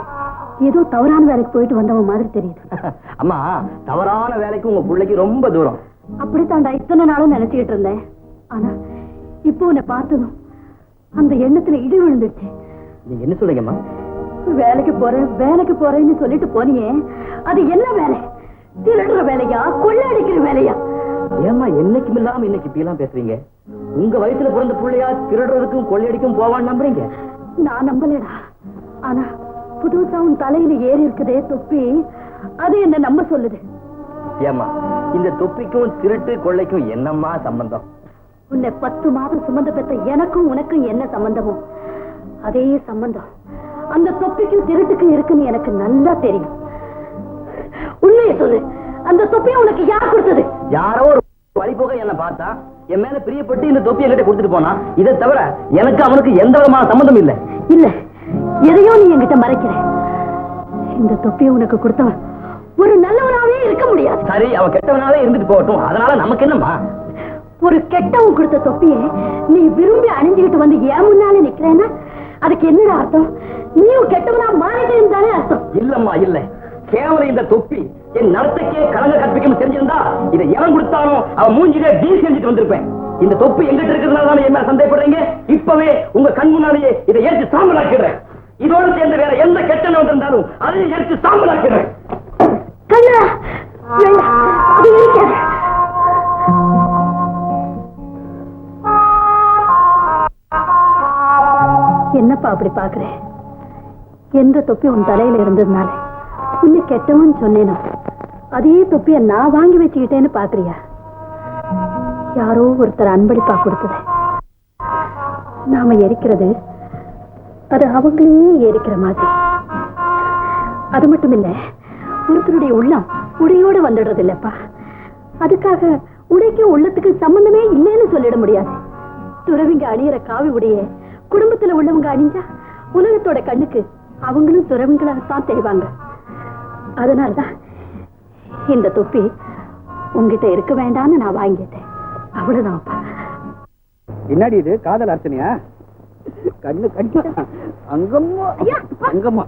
ஏதோ தவறான வேலைக்கு போயிட்டு வந்தவன் மாதிரி தெரியுது. அம்மா, தவறான வேலைக்கு உங்க பிள்ளைக்கு ரொம்ப தூரம். அப்படித்தாண்டா இத்தனை நாளும் நினைச்சுக்கிட்டு இருந்தேன். ஆனா இப்போ உன்னை பார்த்ததும் அந்த எண்ணத்துல இடி விழுந்துச்சு. நீங்க என்ன சொல்றீங்கம்மா? வேலைக்கு போறேன்னு சொல்லிட்டு போனியே, அது என்ன வேலை? திருடுற வேலையா, கொள்ளையடிக்கிற வேலையா? ஏம்மா என்னைக்கும் இல்லாம இன்னைக்கு இப்படியெல்லாம் பேசுறீங்க? உங்க வயசுல பிறந்த பிள்ளையா திருடுறதுக்கும் கொள்ளையடிக்கும் போவான்னு நம்புறீங்க? நான் நம்பலடா. ஆனா புதுசா உன் தலையில ஏறி இருக்குதே தொப்பி, அது என்ன நம்ப சொல்லுது. ஏம்மா, இந்த தொப்பிக்கும் திருட்டு கொள்ளைக்கும் என்னம்மா சம்பந்தம்? உன்னை 10 மாதம் சுமந்த பெற்ற எனக்கும் உனக்கும் என்ன சம்பந்தமோ அதே சம்பந்தம் அந்த தொப்பிக்கும் திருட்டுக்கும் இருக்குன்னு எனக்கு நல்லா தெரியும். உண்மையை சொல்லு, அந்த தொப்பியை உனக்கு யார் கொடுத்தது? யாரோ ஒரு வழி போக என்ன பார்த்தா என் மேல பிரியப்பட்டு இந்த தொப்பி என்கிட்ட கொடுத்துட்டு போனா. இதை தவிர எனக்கு அவனுக்கு எந்த விதமான சம்பந்தம் இல்ல. இல்ல, எதையோ நீ என்கிட்ட மறைக்கிற. இந்த தொப்பியை உனக்கு கொடுத்தவன் ஒரு நல்லவனாவே இருக்க முடியாது. சரி, அவன் கெட்டவனாவே இருந்துட்டு போகட்டும். அதனால நமக்கு என்னம்மா? ஒரு கெட்டவன் கொடுத்த தொப்பியை நீ விரும்பி அணிஞ்சுக்கிட்டு வந்து ஏன் முன்னால நிக்கிறேன்னா அதுக்கு என்னடா அர்த்தம்? நீயும் கெட்டவனா மாறிட்டேன்னு தானே அர்த்தம். இல்லம்மா, இல்ல. கேவலம் இந்த தொப்பி என் நடத்தைக்கே கலங்க கற்பிக்கும் தெரிஞ்சிருந்தா இதை எவன் கொடுத்தானோ அவன் மூஞ்சிலே டீ செஞ்சுட்டு வந்திருப்பேன். இந்த தொப்பி எங்கிட்ட இருக்கிறதுனால தானே என்ன சந்தேகப்படுறீங்க? இப்பவே உங்க கண் முன்னாலேயே இதை எரிச்சு சாம்பலாக்கிடுறேன். இதோடு சேர்ந்து வேற எந்த கெட்டன வந்திருந்தாலும் அதையும் எரிச்சு சாம்பலாக்கிடுறேன். கண்ணா, அது இருக்காது. என்னப்பா அப்படி பாக்குறேன்? எந்த தொப்பி உன் தலையில இருந்ததுனால உன்னை கெட்டவன் சொன்னேனோ அதே தொப்பிய நான் வாங்கி வச்சுக்கிட்டேன்னு பாக்குறியா? யாரோ ஒருத்தர் அன்பளிப்பா கொடுத்தது நாம எரிக்கிறது அது அவங்களையே எரிக்கிற மாதிரி. அது மட்டும் இல்ல, ஒருத்தருடைய உள்ளம் உடையோட வந்துடுறது இல்லப்பா. அதுக்காக உடைக்கும் உள்ளத்துக்கு சம்பந்தமே இல்லைன்னு சொல்லிட முடியாது. துறவிங்க அணியிற காவி உடைய குடும்பத்துல உள்ளவங்க அணிஞ்சா உலகத்தோட கண்ணுக்கு அவங்களும் துறவிங்களாகத்தான் தெரிவாங்க. அதனால்தான் இந்த தொப்பி உங்ககிட்ட இருக்க வேண்டாம்னு நான் வாங்கிட்டேன். அவ்வளவுதான்ப்பா. என்னடி இது காதல் அர்ச்சனையா? கண்ணு கண்ணு அங்கம்மா அங்கம்மா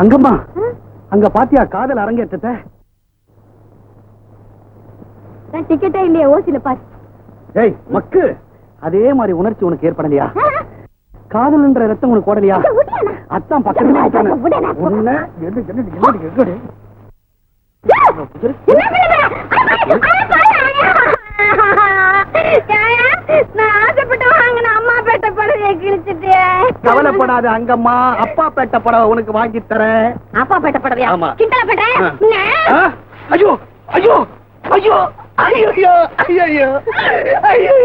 அங்கம்மா அங்க பாத்தியா காதல் அரங்கேற்றத்தை? டிக்கெட்டே இல்லையா? ஓசில பாரு. ஏய் மக்கு, அதே மாதிரி உணர்ச்சி உனக்கு ஏற்படலையா? காதல்ன்ற ரத்தம் உனக்கு ஓடலையா? அத்தான் பக்கத்துல கவலைப்படாத அங்கம்மா, அப்பா பேட்ட படவை உனக்கு வாங்கி தரேன். அப்பா பேட்ட படவையா? ஆமா. கிண்டல பண்ற? ஐயோ ஐயோ ஐயோ ஐயோ ஐயோ ஐயோ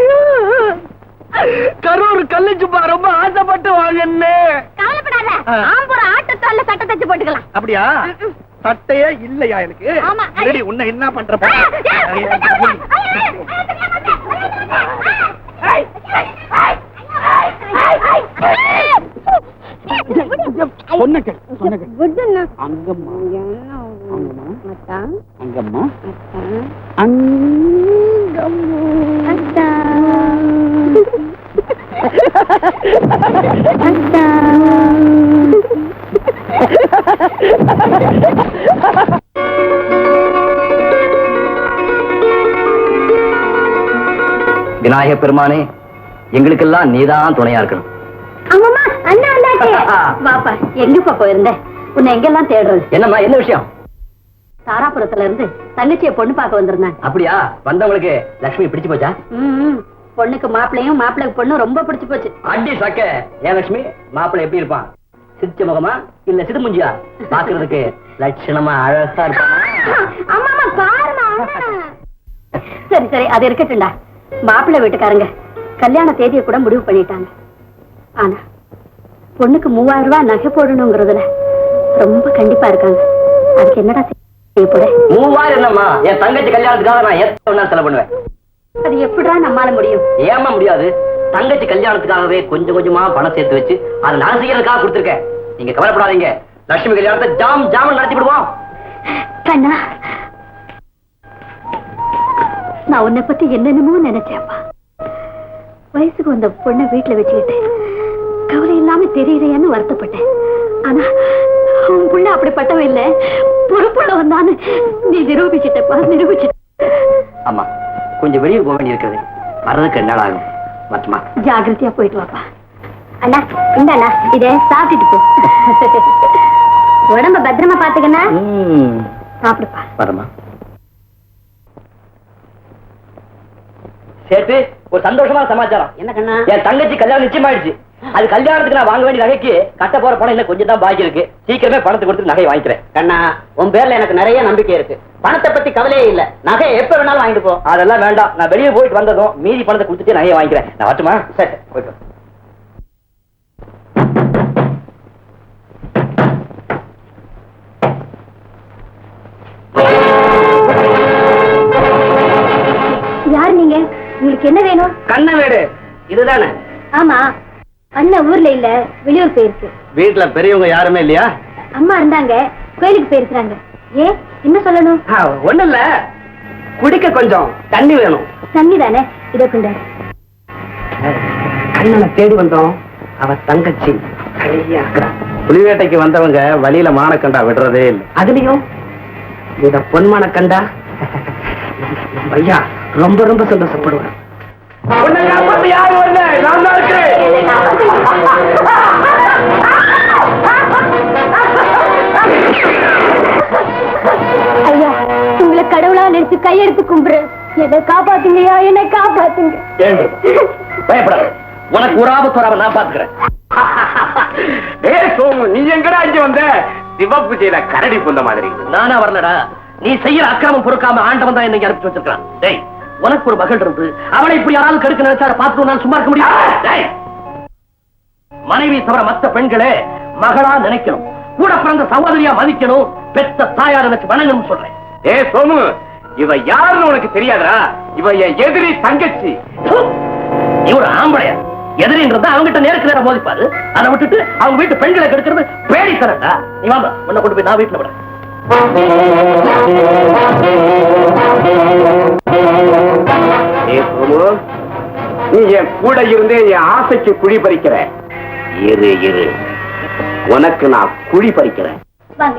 கரூர் கல்லுச்சுப்பா ரொம்ப ஆசைப்பட்டு வாங்கன்னு. கவலைப்படாத, ஆம்பூர் ஆட்டத்தால சட்டை தச்சு போட்டுக்கலாம். அப்படியா? சட்டையே இல்லையா எனக்கு? ஆமா. ரெடி, உன்னை என்ன பண்ற? அங்கம்மா அங்கம்மா விநாயக பெருமானே, எங்களுக்கெல்லாம் நீதான் துணையா இருக்கணும். ஆமாமா, அண்ணா அண்ணாச்சே. பாப்பா, எங்கப்பா போயிருந்த? உன்னை எங்கெல்லாம் தேடுறது? என்னம்மா, என்ன விஷயம்? தாராபுரத்துல இருந்து தங்கச்சிய பொண்ணு பார்க்க வந்திருந்தாங்க. அப்படியா? வந்தவங்களுக்கு லட்சுமி பிடிச்சு போச்சா? பொண்ணுக்கு மாப்பிள்ளையும் மாப்பிள்ளைக்கு பொண்ணு ரொம்ப பிடிச்சு போச்சு. அடி சக்க. ஏன் லட்சுமி, மாப்பிள்ளை எப்படி இருப்பான்? சிரிச்ச முகமா இல்ல சிடுமுஞ்சியா? பாக்குறதுக்கு லட்சணமா அழகா இருப்பானா? சரி சரி, அது இருக்கட்டும்டா. மாப்பிள்ளை வீட்டுக்காரங்க கல்யாண தேதியை கூட முடிவு பண்ணிட்டாங்க. ஆனா பொண்ணுக்கு 3000 ரூபாய் நகை போடணுங்கிறதுல ரொம்ப கண்டிப்பா இருக்காங்க. அதுக்கு என்னடா செய்ய போற? 3000 என்னம்மா? என் தங்கச்சி கல்யாணத்துக்காக நான் எத்தனை செலவு பண்ணுவேன். அது எப்படிடா நம்மால முடியும்? ஏமா முடியாது? தங்கச்சி கல்யாணத்துக்காகவே கொஞ்சம் கொஞ்சமா பணம் சேர்த்து வச்சு அதை நான் செய்யறதுக்காக கொடுத்துருக்கேன். நீங்க கவலைப்படாதீங்க. லட்சுமி கல்யாணத்தை ஜாம் நடத்தி விடுவோம். கண்ணா, நான் உன்னை பத்தி என்னென்னமோ நினைச்சேன்ப்பா. வயசுக்கு வந்த பொண்ணை வீட்டுல வச்சுக்கிட்டு கவலை இல்லாம தெரியலையான்னு வருத்தப்பட்டேன். ஆனா உன் புள்ள அப்படிப்பட்டவன் இல்ல, பொறுப்புள்ள வந்தான்னு நீ நிரூபிச்சிட்டப்பா, நிரூபிச்சிட்ட. ஆமா, கொஞ்சம் வெளியூர் போக வேண்டி இருக்குது. வர்றதுக்கு 2 நாள் ஆகும். மட்டுமா ஜாகிரதையா போயிட்டு வாப்பா. அண்ணா இந்தண்ணா, இத சாப்பிட்டுட்டு போ. உடம்ப பத்திரமா பாத்துக்கண்ணா. சாப்பிடுப்பா. வரமா சேர்த்து ஒரு சந்தோஷமான சமாச்சாரம். என்ன கண்ணா? என் தங்கச்சி கல்யாணம் நிச்சயமாயிடுச்சு. அது கல்யாணத்துக்கு நான் வாங்க வேண்டிய நகைக்கு கட்ட போற பணம் இன்னும் கொஞ்சம் தான் பாக்கி இருக்கு. சீக்கிரமே பணத்தை கொடுத்து நகை வாங்கிக்கிறேன். கண்ணா, உன் பேர்ல எனக்கு நிறைய நம்பிக்கை இருக்கு. பணத்தை பத்தி கவலையே இல்ல. நகை எப்ப வேணாலும் வாங்கிட்டு போ. அதெல்லாம் வேண்டாம். நான் வெளியே போயிட்டு வந்ததும் மீதி பணத்தை கொடுத்துட்டு நகையை வாங்கிக்கிறேன். நான் வரட்டுமா? சரி, போயிட்டு வா. யார் நீங்க? உங்களுக்கு என்ன வேணும்? கண்ண வீடு இதுதானே? ஆமா, அண்ணன் ஊர்ல இல்ல, வெளியூர் போயிருக்கு. வீட்டுல பெரியவங்க யாருமே இல்லையா? அம்மா இருந்தாங்க, கோயிலுக்கு போயிருக்காங்க. ஏன், என்ன சொல்லணும்? ஒண்ணு இல்ல, குடிக்க கொஞ்சம் தண்ணி வேணும். தண்ணி தானே, இதை கொண்டு. அண்ணனை தேடி வந்தோம். அவ தங்கச்சி புலிவேட்டைக்கு வந்தவங்க வழியில மானக்கண்டா விடுறதே இல்லை. அதுலயும் இந்த பொன்மான கண்டா ஐயா ரொம்ப ரொம்ப சந்தோஷப்படுவேன். யாரு வரல? நான் தான் இருக்கேன். ஐயா, உங்களை கடவுளா நினைச்சு கையெடுத்து கும்பிடுறேன். என்னை காப்பாத்துங்கய்யா, என்னை காப்பாத்துங்க. பயப்படாத, உனக்கு ஒரு ஆபத்து வராம நான் பாத்துக்கிறேன். சோமு, நீ எங்கடா இங்க வந்த? சிவப்பு செய்த கரடி புந்த மாதிரி. நானா வரலடா, நீ செய்யற அக்கிரமம் பொறுக்காம ஆண்டவன் தான் என்னை அனுப்பிச்சு வச்சிருக்கான். டேய், உனக்கு ஒரு மகள் இருந்து அவளை இப்படி யாராவது கெடுக்க நினைச்சா பார்த்து நான் சும்மா இருக்க முடியும்? மனைவி தவிர மற்ற பெண்களே மகளா நினைக்கணும், கூட பிறந்த சகோதரியா மதிக்கணும், பெத்த தாயார் நினைச்சு வணங்கணும் சொல்றேன். சோமு, இவ யாருன்னு உனக்கு தெரியாதா? இவ என் எதிரி தங்கச்சி. நீ ஒரு ஆம்பளையா? எதிரின்றத அவங்கிட்ட நேருக்கு நேரம் மோதிப்பாரு. அதை விட்டுட்டு அவங்க வீட்டு பெண்களை கெடுக்கிறது பேடி தரட்டா? நீ வாங்க, உன்னை கொண்டு போய் நான் வீட்டுல விட. நீ என் கூட இருந்து என் ஆசைக்கு குழி பறிக்கிற. இரு, உனக்கு நான் குழி பறிக்கிறேன். வாங்க,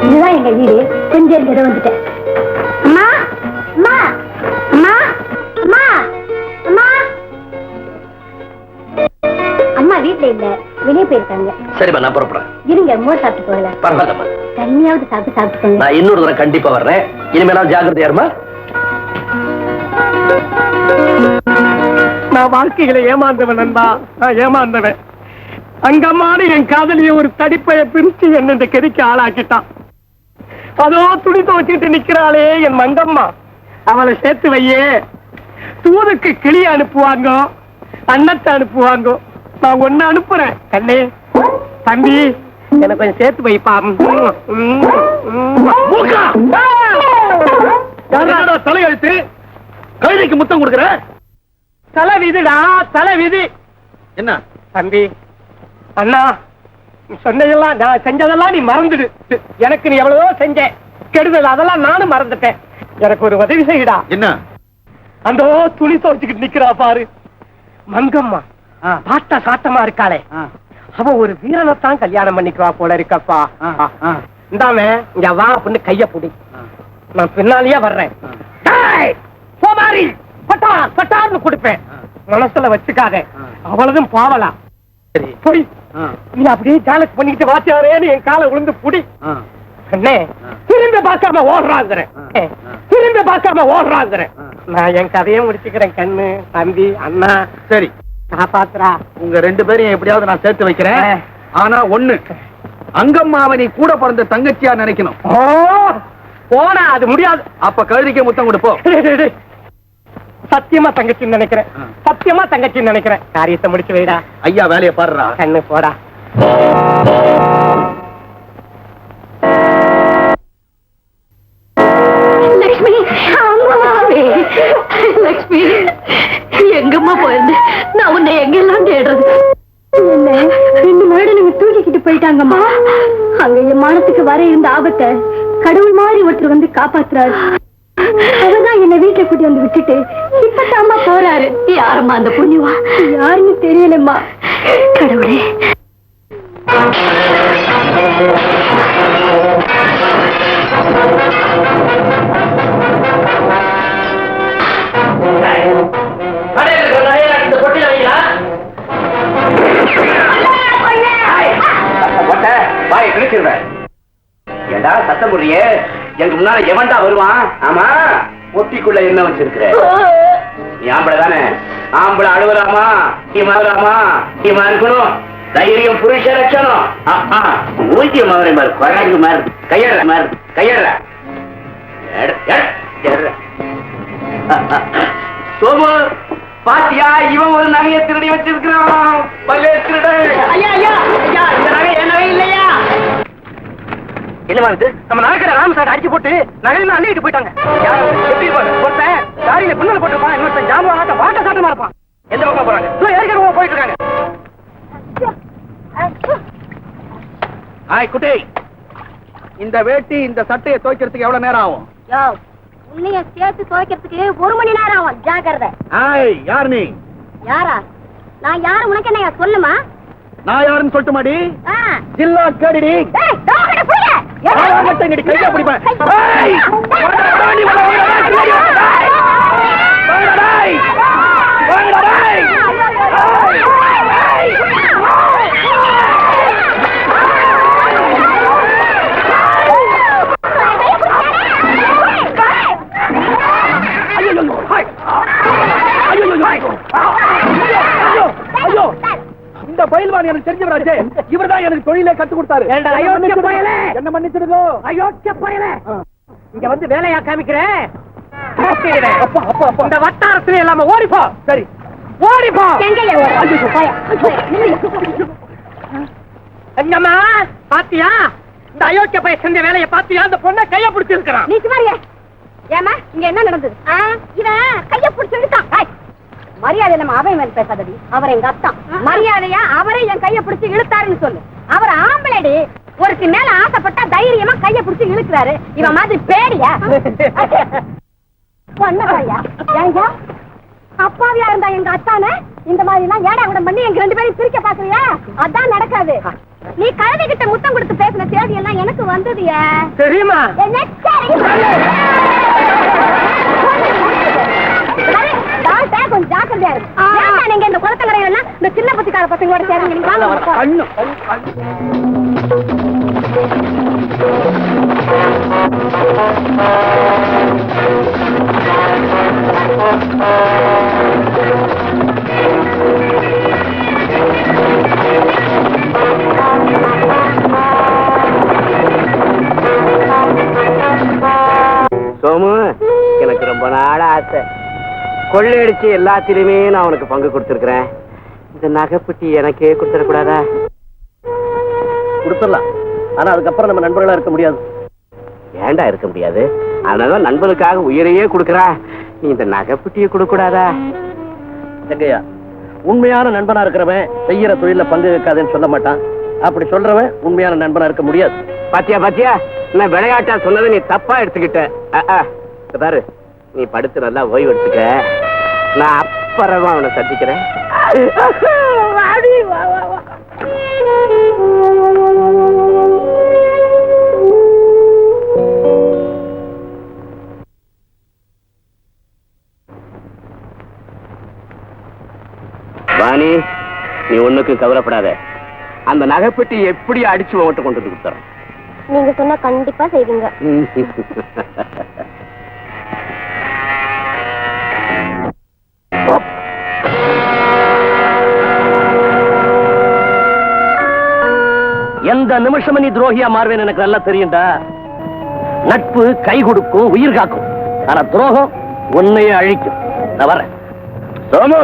இதுதான் எங்க வீடு. கொஞ்சம் இடம் வந்துட்டேன். அம்மா, அம்மா, அம்மா, அம்மா, அம்மா. அம்மா வீட்டுல இல்ல, வெளியே போயிருக்காங்க. சரிம்மா, நான் புறப்படுறேன். இருங்க, மோர் சாப்பிட்டு போகல. பரவாயில்லம்மா, தண்ணியாவது சாப்பிட்டு போங்க. நான் இன்னொரு தடவை கண்டிப்பா வர்றேன். இனிமேலாம் ஜாக்கிரதையா இருமா. நான் வாழ்க்கையில ஏமாந்தவன் நண்பா, நான் ஏமாந்தவன். அங்கம்மானு என் காதலிய ஒரு தடிப்பைய பிரிச்சு என்ன இந்த கெதிக்கு ஆளாக்கிட்டான். அதோ துணி துவச்சிட்டு நிக்கிறாளே என் மங்கம்மா, அவளை சேர்த்து வையே. தூதுக்கு கிளி அனுப்புவாங்க, அன்னத்தை அனுப்புவாங்க. நான் ஒண்ணு அனுப்புறேன். கண்ணே, தம்பி, எனக்கு கொஞ்சம் சேர்த்து வைப்பா. தலையெழுத்து கழுதைக்கு முத்தம் கொடுக்குற? தலை விதிடா, தலை விதி. என்ன தம்பி, அண்ணா, நீ சொன்னதெல்லாம், நான் செஞ்சதெல்லாம் நீ மறந்துடு. எனக்கு நீ எவ்வளவோ செஞ்ச கெடுதல், அதெல்லாம் நானும் மறந்துட்டேன். எனக்கு ஒரு உதவி செய்யடா. என்ன? அந்த துணி துவைச்சுக்கிட்டு நிக்கிறா பாரு மங்கம்மா, பாட்டா சாட்டமா இருக்காளே, அவ ஒரு வீரனைத்தான் கல்யாணம் பண்ணிக்குவா போல இருக்கப்பா. இந்தாம இங்க வா அப்படின்னு கைய புடி, நான் பின்னாலேயே வர்றேன். போமாரி பட்டா பட்டான்னு கொடுப்பேன், மனசுல வச்சுக்காத. அவ்வளவுதான் பாவலா. போய் நீ அப்படியே ஜாலக் பண்ணிக்கிட்டு வாத்தியாரேன்னு என் காலை விழுந்து புடி. அண்ணே, திரும்பி பார்க்காம ஓடுறாங்கிறேன், திரும்பி பார்க்காம ஓடுறாங்கிறேன். நான் என் கதையை முடிச்சுக்கிறேன். கண்ணு, தம்பி, அண்ணா. சரி, காப்பாத்துறா. உங்க 2 பேரையும் எப்படியாவது நான் சேர்த்து வைக்கிறேன். ஆனா ஒண்ணு, அங்கம்மாவை நீ கூட பிறந்த தங்கச்சியா நினைக்கணும். போனா அது முடியாது. அப்ப கழுதிக்க முத்தம் கொடுப்போம். சத்தியமா தங்கச்சின்னு நினைக்கிறேன். சத்தியமா தங்கச்சின்னு நினைக்கிறேன். காரியத்தை முடிச்சு வைடா. ஐயா வேலையை பாடுறா. கண்ணு போடா. லட்சுமி, லட்சுமி, எங்கம்மா போயிருந்து? நான் உன்னை எங்கெல்லாம் தேடுறது? என்ன 2 மாடுங்க தூக்கிக்கிட்டு போயிட்டாங்கம்மா. அங்க என் மானத்துக்கு வர இருந்த ஆபத்தை கடவுள் மாதிரி ஒருத்தர் வந்து காப்பாத்துறாரு. அவர்தான் என்ன வீட்டுல கூட்டி வந்து விட்டுட்டு இப்பதாம்மா போறாரு. யாரம்மா அந்த புண்ணியவா? யாருன்னு தெரியலம்மா. கடவுளே. ஏண்டா சத்தம் போடுறியே? எனக்கு முன்னால எவன்டா வருவான்? ஆமா, ஒட்டிக்குள்ள என்ன வச்சிருக்கிற? நீ ஆம்பளை தானே? ஆம்பளை அழுவலாமா? அழுவலாமா? இருக்கணும். தைரியம் புருஷ லட்சணம். ஊதிய மாதிரி மாறு, குரங்கு மாறு, கையற மாறு, கையற. சோமு பாத்தியா, இவன் ஒரு நகையை திருடி வச்சிருக்கிறான். ஐயா ஐயா ஐயா, இந்த நகை என் நகை இல்லையா? என்னமா இது? நம்ம நகைக்கிற ராமசாட்டை அடிச்சு போட்டு நகையெல்லாம் அள்ளிட்டு போயிட்டாங்க. எப்படி இருப்பாங்க? ஒருத்தன் தாரியில பின்னல் போட்டிருப்பான், இன்னொருத்தன் ஜாம்பவாட்ட வாட்ட சாட்டமா இருப்பான். எந்த பக்கம் போறாங்க? ஏற்கனவே போயிட்டு இருக்காங்க. ஹாய் குட்டி, இந்த வேட்டி இந்த சட்டையை துவைக்கிறதுக்கு எவ்வளவு நேரம் ஆகும்? உன்னைய சேர்த்து துவைக்கிறதுக்கு 1 மணி நேரம் ஆகும். ஜாக்கிரதை. ஹாய், யார் நீ? யாரா? நான் யாரு உனக்கு என்ன சொல்லுமா? நான் யாருன்னு சொல்லட்டுமாடி? ஜில்லா கேடிடி. கையா பிடிப்பேன். இந்த பயில்வான் எனக்கு தெரிஞ்சவராச்சே. இவர்தான் எனக்கு தொழிலை கத்து கொடுத்தாரு. என்ன மன்னிச்சிடுங்க. அயோக்கிய பயலே, இங்க வந்து வேலையா காமிக்கிறேன். இந்த வட்டாரத்துல இல்லாம ஓடிப்போ. சரி, ஓடிப்போ. எங்கம்மா பாத்தியா? இந்த அயோக்கிய பையன் செஞ்ச வேலையை பாத்தியா? அந்த பொண்ணை கைய பிடிச்சி இருக்கிறான். நீ சுமாரியா? ஏமா இங்க என்ன நடந்தது? இவன் கைய பிடிச்சி இழுத்தான். மரியாதை நம்ம அவன் மேல பேசாதடி. அவர் எங்க அத்தான். மரியாதையா அவரே என் கைய பிடிச்சி இழுத்தாருன்னு சொல்லு. அவர் ஆம்பளடி. ஒருத்தி மேல ஆசைப்பட்டா தைரியமா கைய பிடிச்சி இழுக்கிறாரு. இவன் மாதிரி பேடியா? ஏங்க அப்பாவியா இருந்தா எங்க அத்தானே இந்த மாதிரி எல்லாம் ஏடா கூட பண்ணி எங்க 2 பேரும் பிரிக்க பாக்குறியா? அதான் நடக்காது. நீ கழுதை கிட்ட முத்தம் கொடுத்து பேசின தேதி எல்லாம் எனக்கு வந்ததுயா. தெரியுமா? கொஞ்சம் ஜாக்கிரதையா இருக்கு. நீங்க இந்த குளத்தங்கரையில இந்த சின்ன பத்திக்கார பசங்களோட சேர்ந்து நீங்க வாங்க. சோமு, எனக்கு ரொம்ப நாள் ஆசை. கொள்ளையடிச்சு எல்லாத்திலுமே நான் உனக்கு பங்கு கொடுத்திருக்கிறேன். இந்த நகைப்பட்டி எனக்கே கொடுத்துடக்கூடாதா? கொடுத்துடலாம். ஆனா அதுக்கப்புறம் நம்ம நண்பர்களா இருக்க முடியாது. ஏண்டா இருக்க முடியாது? அதனால நண்பனுக்காக உயிரையே கொடுக்கறா. நீ இந்த நகைப்பட்டியை கொடுக்க கூடாதா? எங்கய்யா, உண்மையான நண்பனா இருக்கிறவன் செய்யற தொழில பங்கு வைக்காதுன்னு சொல்ல மாட்டான். அப்படி சொல்றவன் உண்மையான நண்பனா இருக்க முடியாது. பாத்தியா பாத்தியா, நான் விளையாட்டா சொன்னதை நீ தப்பா எடுத்துக்கிட்ட. பாரு, நீ படுத்து நல்லா ஓய்வு எடுத்துக்க. நான் அப்புறமா அவனை சந்திக்கிறேன். வாணி, நீ ஒண்ணுக்கு கவலைப்படாத. அந்த நகைப்பெட்டி எப்படி அடிச்சு உன்கிட்ட கொண்டு வந்து கொடுத்துறேன். நீங்க சொன்னா கண்டிப்பா செய்வீங்க. எந்த நிமிஷமும் நீ துரோகியா மாறுவேன்னு எனக்கு நல்லா தெரியும்டா. நட்பு கை கொடுக்கும், உயிர் காக்கும். ஆனா துரோகம் உன்னையே அழிக்கும். நான் வரேன். சோமு,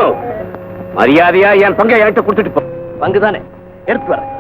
மரியாதையா என் பங்கை என்கிட்ட கொடுத்துட்டு போ. பங்குதானே, எடுத்து வரேன்.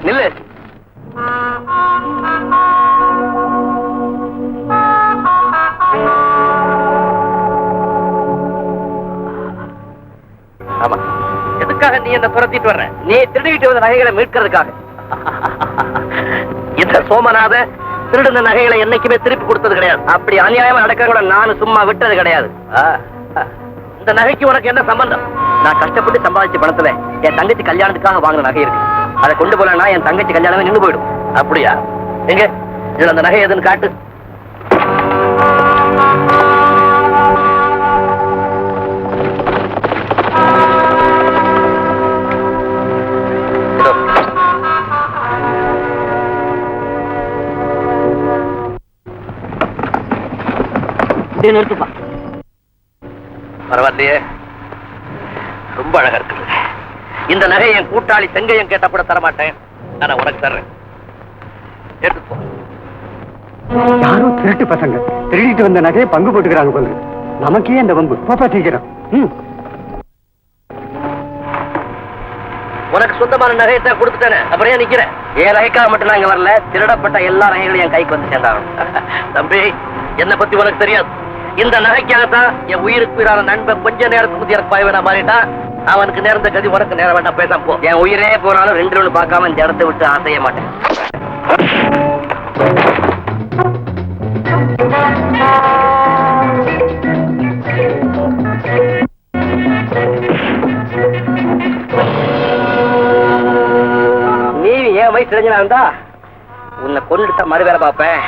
நில்லு. ஆமா, எதுக்காக நீ என்ன துரத்திட்டு வர்ற? நீ திருடிட்டு வந்த நகைகளை மீட்கிறதுக்காக. இந்த சோமநாத திருடின நகைகளை என்னைக்குமே திருப்பி கொடுத்தது கிடையாது. அப்படி அநியாயமா நடக்கிறவங்கள நானும் சும்மா விட்டது கிடையாது. இந்த நகைக்கு உனக்கு என்ன சம்பந்தம்? நான் கஷ்டப்பட்டு சம்பாதிச்ச பணத்துல என் தங்கச்சி கல்யாணத்துக்காக வாங்கின நகை இருக்கு. அதை கொண்டு போலன்னா என் தங்கச்சி கல்யாணமே நின்று போயிடும். அப்படியா? எங்க இதுல அந்த நகை எதுன்னு காட்டு. நிறுத்துப்பா. பரவாயில்லையே, ரொம்ப அழகா இருக்கு. இந்த நகை என் கூட்டாளி செங்கையன் கேட்டப்பட தரமாட்டேன். நான் உனக்கு தர்றேன். எடுத்துப்போ. யாரோ திருட்டு பசங்க திருடிட்டு வந்த நகையை பங்கு போட்டுக்கிறாங்க போல. நமக்கே அந்த வம்பு. பாப்பா தீக்கிறோம். உனக்கு சொந்தமான நகையத்தை கொடுத்துட்டேன். அப்புறம் ஏன் நிக்கிறேன்? என் நகைக்காக மட்டும் நான் இங்க வரல. திருடப்பட்ட எல்லா நகைகளையும் என் கைக்கு வந்து சேர்ந்தாங்க. தம்பி, என்னை பத்தி உனக்கு தெரியாது. இந்த நகைக்காகத்தான் என் உயிருக்கு உயிரான நண்பன் கொஞ்ச நேரத்துக்கு முந்தைய எனக்கு பயவேனா மாறிட்டான். அவனுக்கு நேர்ந்த கதி உனக்கு நேரம் வேண்டாம். பேசாம போ. என் உயிரே போனாலும் 2 ஒன்று பார்க்காம இந்த இடத்தை விட்டு ஆசைய மாட்டேன். நீ என் வயசு தெரிஞ்சனா இருந்தா உன்னை கொண்டுட்டா மறு வேலை பார்ப்பேன்.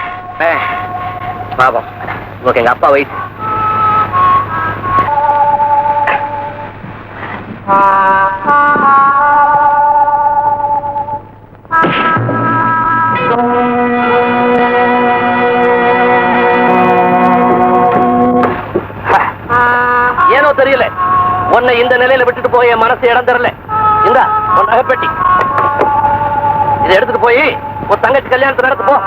பாப்போம். ஓகே, எங்க அப்பா வயசு. ஏனோ தெரியல, உன்னை இந்த நிலையில விட்டுட்டு போய் என் மனசு இடம் தரல. இந்த உன் நகைப்பெட்டி இதை எடுத்துட்டு போய் உன் தங்கச்சி கல்யாணத்தை நடத்து போ.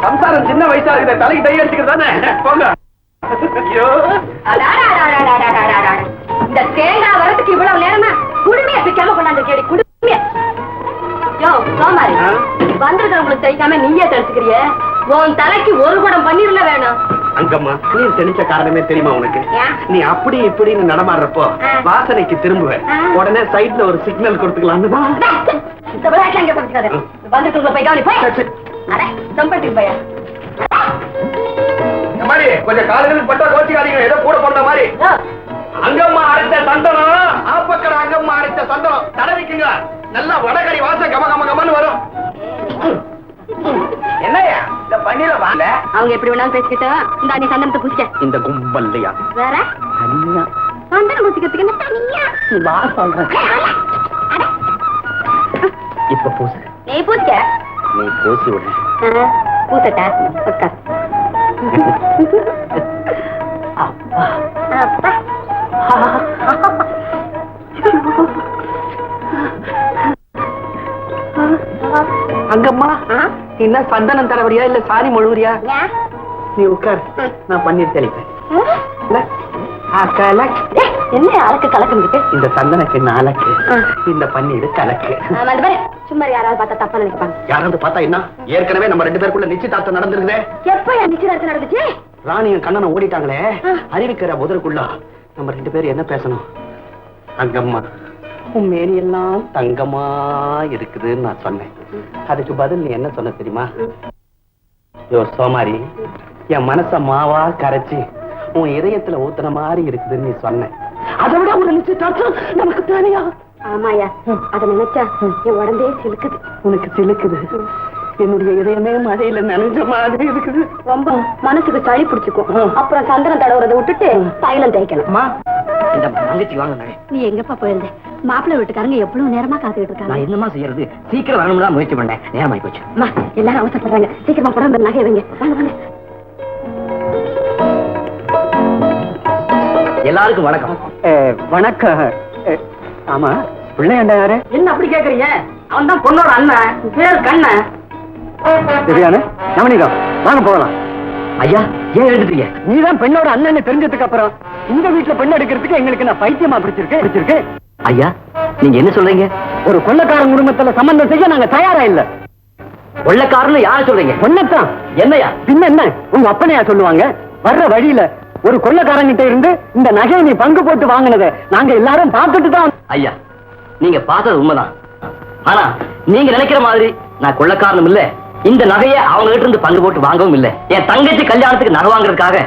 சம்சாரம் சின்ன வயசா இருக்குது, தலைக்கு டை அடிச்சுக்கிறது தானே. போங்க. ஐயோ, இந்த தேங்காய் வரதுக்கு இவ்வளவு நேரமா குடுமையை பிக்காம கொண்டாந்து கேடி குடுமைய. யோ சோமாரி, வந்திருக்கிறவங்களுக்கு தைக்காம நீயே தடுத்துக்கிறிய. உன் தலைக்கு ஒரு குடம் பன்னீர்ல வேணும். அங்கம்மா, நீ தெளிச்ச காரணமே தெரியுமா உனக்கு? நீ அப்படி இப்படின்னு நடமாடுறப்போ வாசனைக்கு திரும்புவேன். உடனே சைட்ல ஒரு சிக்னல் கொடுத்துக்கலாம். இந்த விளையாட்டுல எங்க படிச்சுக்காது. வந்துட்டு போய் கவனி போய். அட தம்பட்டுக்கு பையா. மாதிரி கொஞ்சம் காலங்களுக்கு பட்டா கோச்சிக்காதீங்க. ஏதோ கூட போட்ட மாதிரி. அங்கம்மா அரைத்த சந்தனம், ஆப்பக்கடை அங்கம்மா அரைத்த சந்தனம் தடவிக்குங்க. நல்லா வடகறி வாசம் கம கம கமன்னு வரும். என்னையா இந்த பண்ணிட வாங்க. அவங்க எப்படி வேணாலும் பேசிக்கிட்டோம். இந்த நீ சந்தனத்தை பூசிக்க. இந்த கும்பல்லையா வேற தனியா சந்தனம் பூசிக்கிறதுக்கு என்ன தனியா? நீ வா சொல்றேன். இப்ப பூசு. நீ பூசிக்க. நீ பூசி விடு. பூசட்டா உட்கார். அப்பா அப்பா. அங்கம்மா என்ன சந்தனம் தடவரியா இல்ல சாரி மொழுவரியா? நீ உட்கார், நான் பன்னீர் தெளிப்பேன். என்ன அலக்கு கலக்குங்கிட்டு? இந்த சந்தனக்கு நாளக்கு, இந்த பன்னீர் கலக்கு. சும்மா யாராவது பார்த்தா தப்பா நினைப்பாங்க. யாராவது பார்த்தா என்ன? ஏற்கனவே நம்ம 2 பேருக்குள்ள நிச்சயதார்த்தம் நடந்திருக்குதே. எப்ப நிச்சயதார்த்தம் நடந்துச்சு? ராணியும் கண்ணனும் ஓடிட்டாங்களே, அறிவிக்கிற முதலுக்குள்ள நம்ம 2 பேரும் என்ன பேசணும்? அங்கம்மா உன் மேனி எல்லாம் தங்கமா இருக்குதுன்னு நான் சொன்னேன். அதுக்கு பதில் நீ என்ன சொன்ன தெரியுமா? யோ சோமாரி, என் மனச மாவா கரைச்சி உன் இதயத்துல ஊத்துன மாதிரி இருக்குதுன்னு நீ சொன்ன. அதை விட ஒரு நிச்சயதார்த்தம் நமக்கு தேவையா? ஆமாயா, அத நினைச்சா என் உடம்பே சிலுக்குது. உனக்கு சிலுக்குது, என்னுடைய இதயமே மழையில நனைஞ்ச மாதிரி இருக்குது. ரொம்ப மனசுக்கு சளி பிடிச்சுக்கும். அப்புறம் சந்தனம் தடவுறதை விட்டுட்டு தைலம் தேய்க்கணும். இந்த தங்கச்சி வாங்க. நீ எங்கப்பா போயிருந்த? மாப்பிள்ளை வீட்டுக்காரங்க எவ்வளவு நேரமா காத்துக்கிட்டு இருக்காங்க. நான் என்னமா செய்யறது? சீக்கிரம் வரணும்னு தான் முயற்சி பண்ணேன். நேரமாயி போச்சு. எல்லாரும் அவசரப்படுறாங்க. சீக்கிரமா கூட அந்த நகை வைங்க. வாங்க வாங்க. எல்லாருக்கும் வணக்கம். வணக்கம். ஆமா, பிள்ளையாண்டா யாரு? என்ன அப்படி கேக்குறீங்க? அவன் தான் பொண்ணோட அண்ணன், பேர் கண்ணன். சரியான நவனிதம், வாங்க போகலாம். ஐயா, ஏன் எழுதுறீங்க? நீதான் பெண்ணோட அண்ணன் தெரிஞ்சதுக்கு அப்புறம் இந்த வீட்டுல பெண் எடுக்கிறதுக்கு எங்களுக்கு நான் பைத்தியமா பிடிச்சிருக்கு. ஐயா, நீங்க என்ன சொல்றீங்க? ஒரு கொள்ளக்காரன் குடும்பத்துல சம்பந்தம் செய்ய நாங்க தயாரா இல்ல. கொள்ளக்காரன்னு யார சொல்றீங்க? பொண்ணத்தான். என்னையா? பின்ன என்ன, உங்க அப்பனையா சொல்லுவாங்க? வர்ற வழியில ஒரு கொள்ளக்காரங்கிட்ட இருந்து இந்த நகையை நீ பங்கு போட்டு வாங்கினத நாங்க எல்லாரும் பார்த்துட்டு தான். ஐயா, நீங்க பார்த்தது உண்மைதான். ஆனா நீங்க நினைக்கிற மாதிரி நான் கொள்ளக்காரனும் இல்ல, இந்த நகையை அவங்க கிட்ட இருந்து பங்கு போட்டு வாங்கவும் இல்ல. என் தங்கச்சி கல்யாணத்துக்கு நகை வாங்குறதுக்காக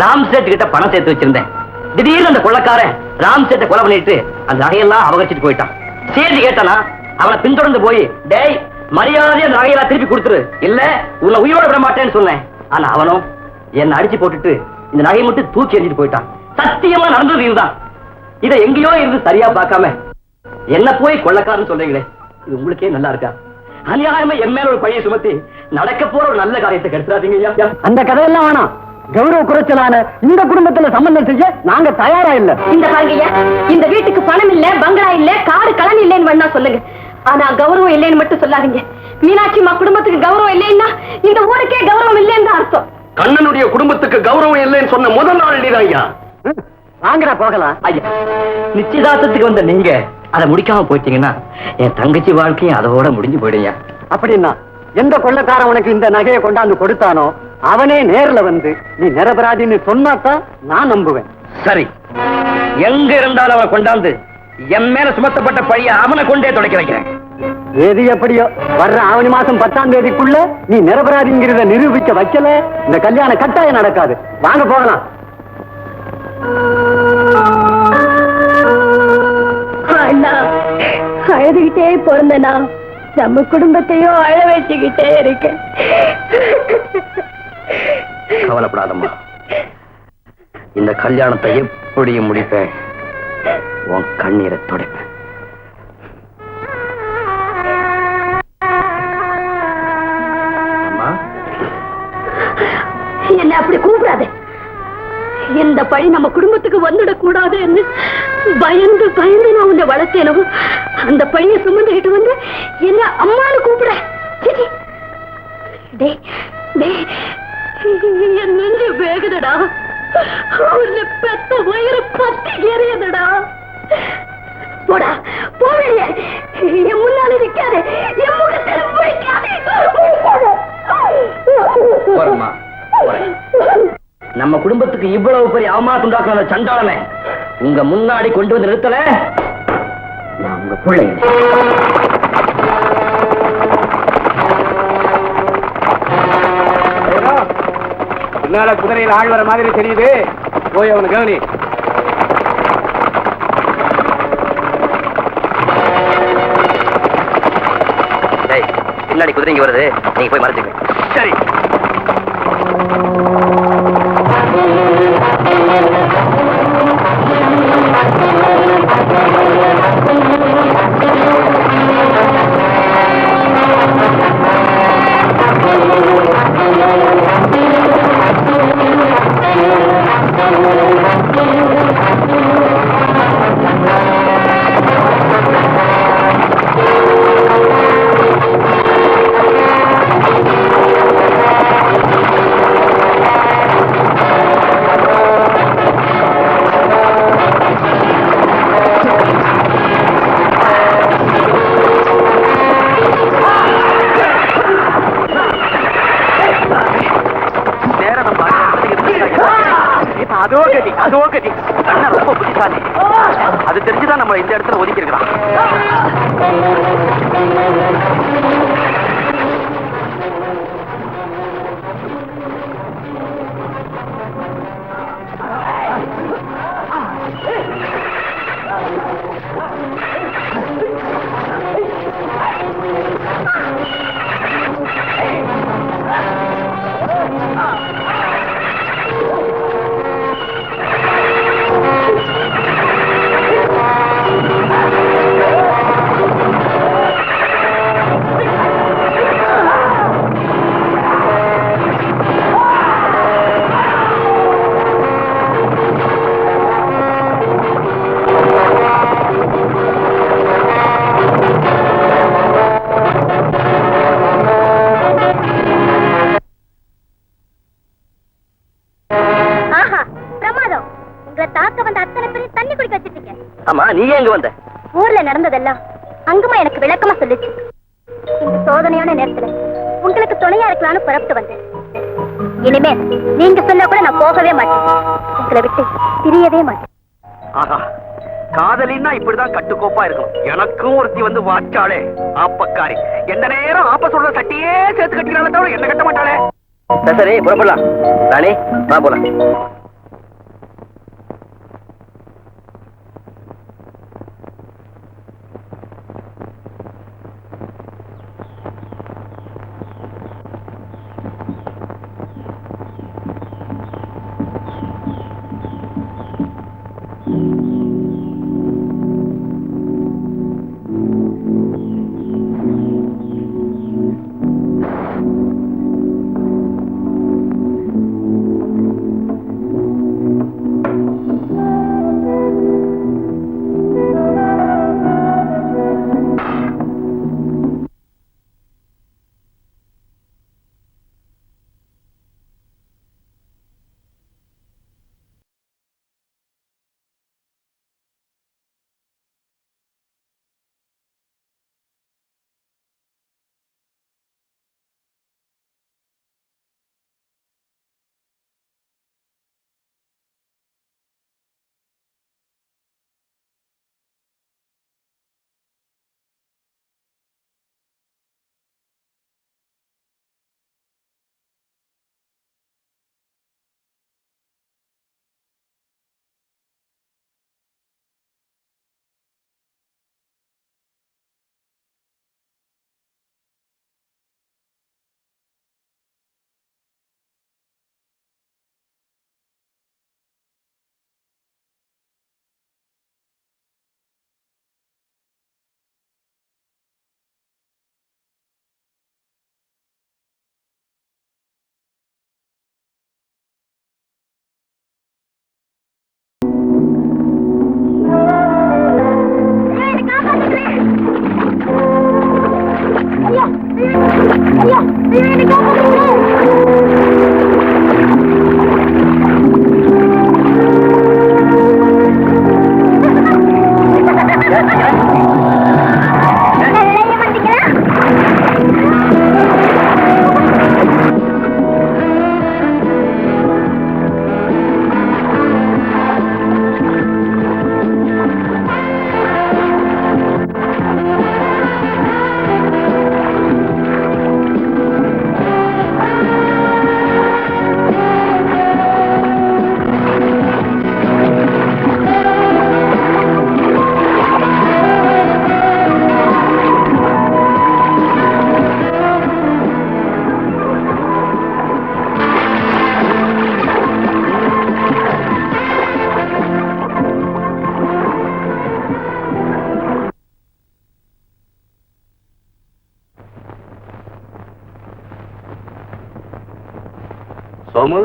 ராம் சேட் கிட்ட பணம் சேர்த்து வச்சிருந்தேன். திடீர்னு அந்த கொள்ளக்காரன் ராம் சேட்டை கொலை பண்ணிட்டு அந்த நகையெல்லாம் அபகரிச்சுட்டு போயிட்டான். சேர்த்து கேட்டானா அவனை பின்தொடர்ந்து போய், டேய் மரியாதையா அந்த நகையெல்லாம் திருப்பி கொடுத்துரு, இல்ல உன்னை உயிரோட விட மாட்டேன்னு சொன்னேன். ஆனா அவனும் என்ன அடிச்சு போட்டுட்டு இந்த நகையை மட்டும் தூக்கி எறிஞ்சிட்டு போயிட்டான். சத்தியமா நடந்தது இதுதான். இதை எங்கேயோ இருந்து சரியா பார்க்காம என்ன போய் கொள்ளக்காரன்னு சொல்றீங்களே, இது உங்களுக்கே நல்லா இருக்கா? அநியாயமா என் மேல ஒரு பழியை சுமத்தி நடக்க போற ஒரு நல்ல காரியத்தை கெடுத்துறாதீங்க. அந்த கதையெல்லாம் வேணாம். கௌரவ குறைச்சலான இந்த குடும்பத்துல சம்பந்தம் செய்ய நாங்க தயாரா இல்ல. இந்த பாருங்கய்யா, இந்த வீட்டுக்கு பணம் இல்ல, பங்களா இல்ல, காடு கலன் இல்லைன்னு வேணா சொல்லுங்க. ஆனா கௌரவம் இல்லைன்னு மட்டும் சொல்லாதீங்க. மீனாட்சி அம்மா குடும்பத்துக்கு கௌரவம் இல்லைன்னா இந்த ஊருக்கே கௌரவம் இல்லைன்னு தான் அர்த்தம். கண்ணனுடைய குடும்பத்துக்கு கௌரவம் இல்லைன்னு சொன்ன முதல் நாள் நீதான் ஐயா. வாங்கடா போகலாம். ஐயா, நிச்சயதார்த்தத்துக்கு வந்த நீங்க அதை முடிக்காம போயிட்டீங்கன்னா என் தங்கச்சி வாழ்க்கையும் அதோட முடிஞ்சு போயிடுங்க. அப்படின்னா எந்த கொள்ளக்காரன் உனக்கு இந்த நகையை கொண்டாந்து கொடுத்தானோ அவனே நேர்ல வந்து நீ நிரபராதின்னு சொன்னாதான் நான் நம்புவேன். சரி, எங்க இருந்தாலும் அவனை கொண்டாந்து என் மேல சுமத்தப்பட்ட பழிய அவனை கொண்டே துடைக்க வைக்கிறேன். எது எப்படியோ வர்ற ஆவணி மாசம் 10ஆம் தேதிக்குள்ள நீ நிரபராதிங்கிறத நிரூபிக்க வைக்கல இந்த கல்யாணம் கட்டாயம் நடக்காது. வாங்க போகலாம். அண்ணா, அழுதுகிட்டே பிறந்தனா நம்ம குடும்பத்தையும் அழ வச்சுக்கிட்டே இருக்கேன். கவலைப்படாதம்மா, இந்த கல்யாணத்தை எப்படியும் முடிப்பேன். உன் கண்ணீரை துடைப்பேன். என்ன அப்படி கூப்பிடாதே. இந்த பழி நம்ம குடும்பத்துக்கு வந்துடக் கூடாதுன்னு பயந்து பயந்து நான் உன்னை வளர்த்தேனோ அந்த பழியை சுமந்துகிட்டு வந்து என்ன அம்மானு கூப்பிட. என் நெஞ்சு வேகுதடா. உன்னை பெத்த வயிறு பத்தி எறியதடா. போடா, போவியே. என் முன்னால நிக்காதே, என் முகத்தில் பிடிக்காதே. நம்ம குடும்பத்துக்கு இவ்வளவு பெரிய அவமானத்தை உண்டாக்குற சண்டாளனை உங்க முன்னாடி கொண்டு வந்து நிறுத்தல நான் உங்க பிள்ளைங்க. பின்னால குதிரையில் ஆள் வர மாதிரி தெரியுது, போய் அவனை கவனி. பின்னாடி குதிரைங்க வருது, நீங்க போய் மறைச்சுங்க. சரி. அதோ கதி அண்ணா ரொம்ப புத்திசாலி. அது தெரிஞ்சுதான் நம்ம இந்த இடத்துல ஒதுக்கி இருக்கிறான். ஆமா, நீ எங்க வந்த? ஊர்ல நடந்ததெல்லாம் அங்குமா எனக்கு விளக்கமா சொல்லுச்சு. இந்த சோதனையான நேரத்துல உங்களுக்கு துணையா இருக்கலாம்னு புறப்பட்டு வந்தேன். இனிமே நீங்க சொன்னா கூட நான் போகவே மாட்டேன். உங்களை விட்டு பிரியவே மாட்டேன். ஆஹா, காதலின்னா இப்படிதான் கட்டுக்கோப்பா இருக்கும். எனக்கும் ஒருத்தி வந்து வாச்சாளே ஆப்பக்காரி. எந்த நேரம் ஆப்ப சொல்ற சட்டியே சேர்த்து கட்டிக்கிறாளே தவிர என்ன கட்ட மாட்டாளே. சரி, புறப்படலாம். ராணி, வா போலாம். சோமு,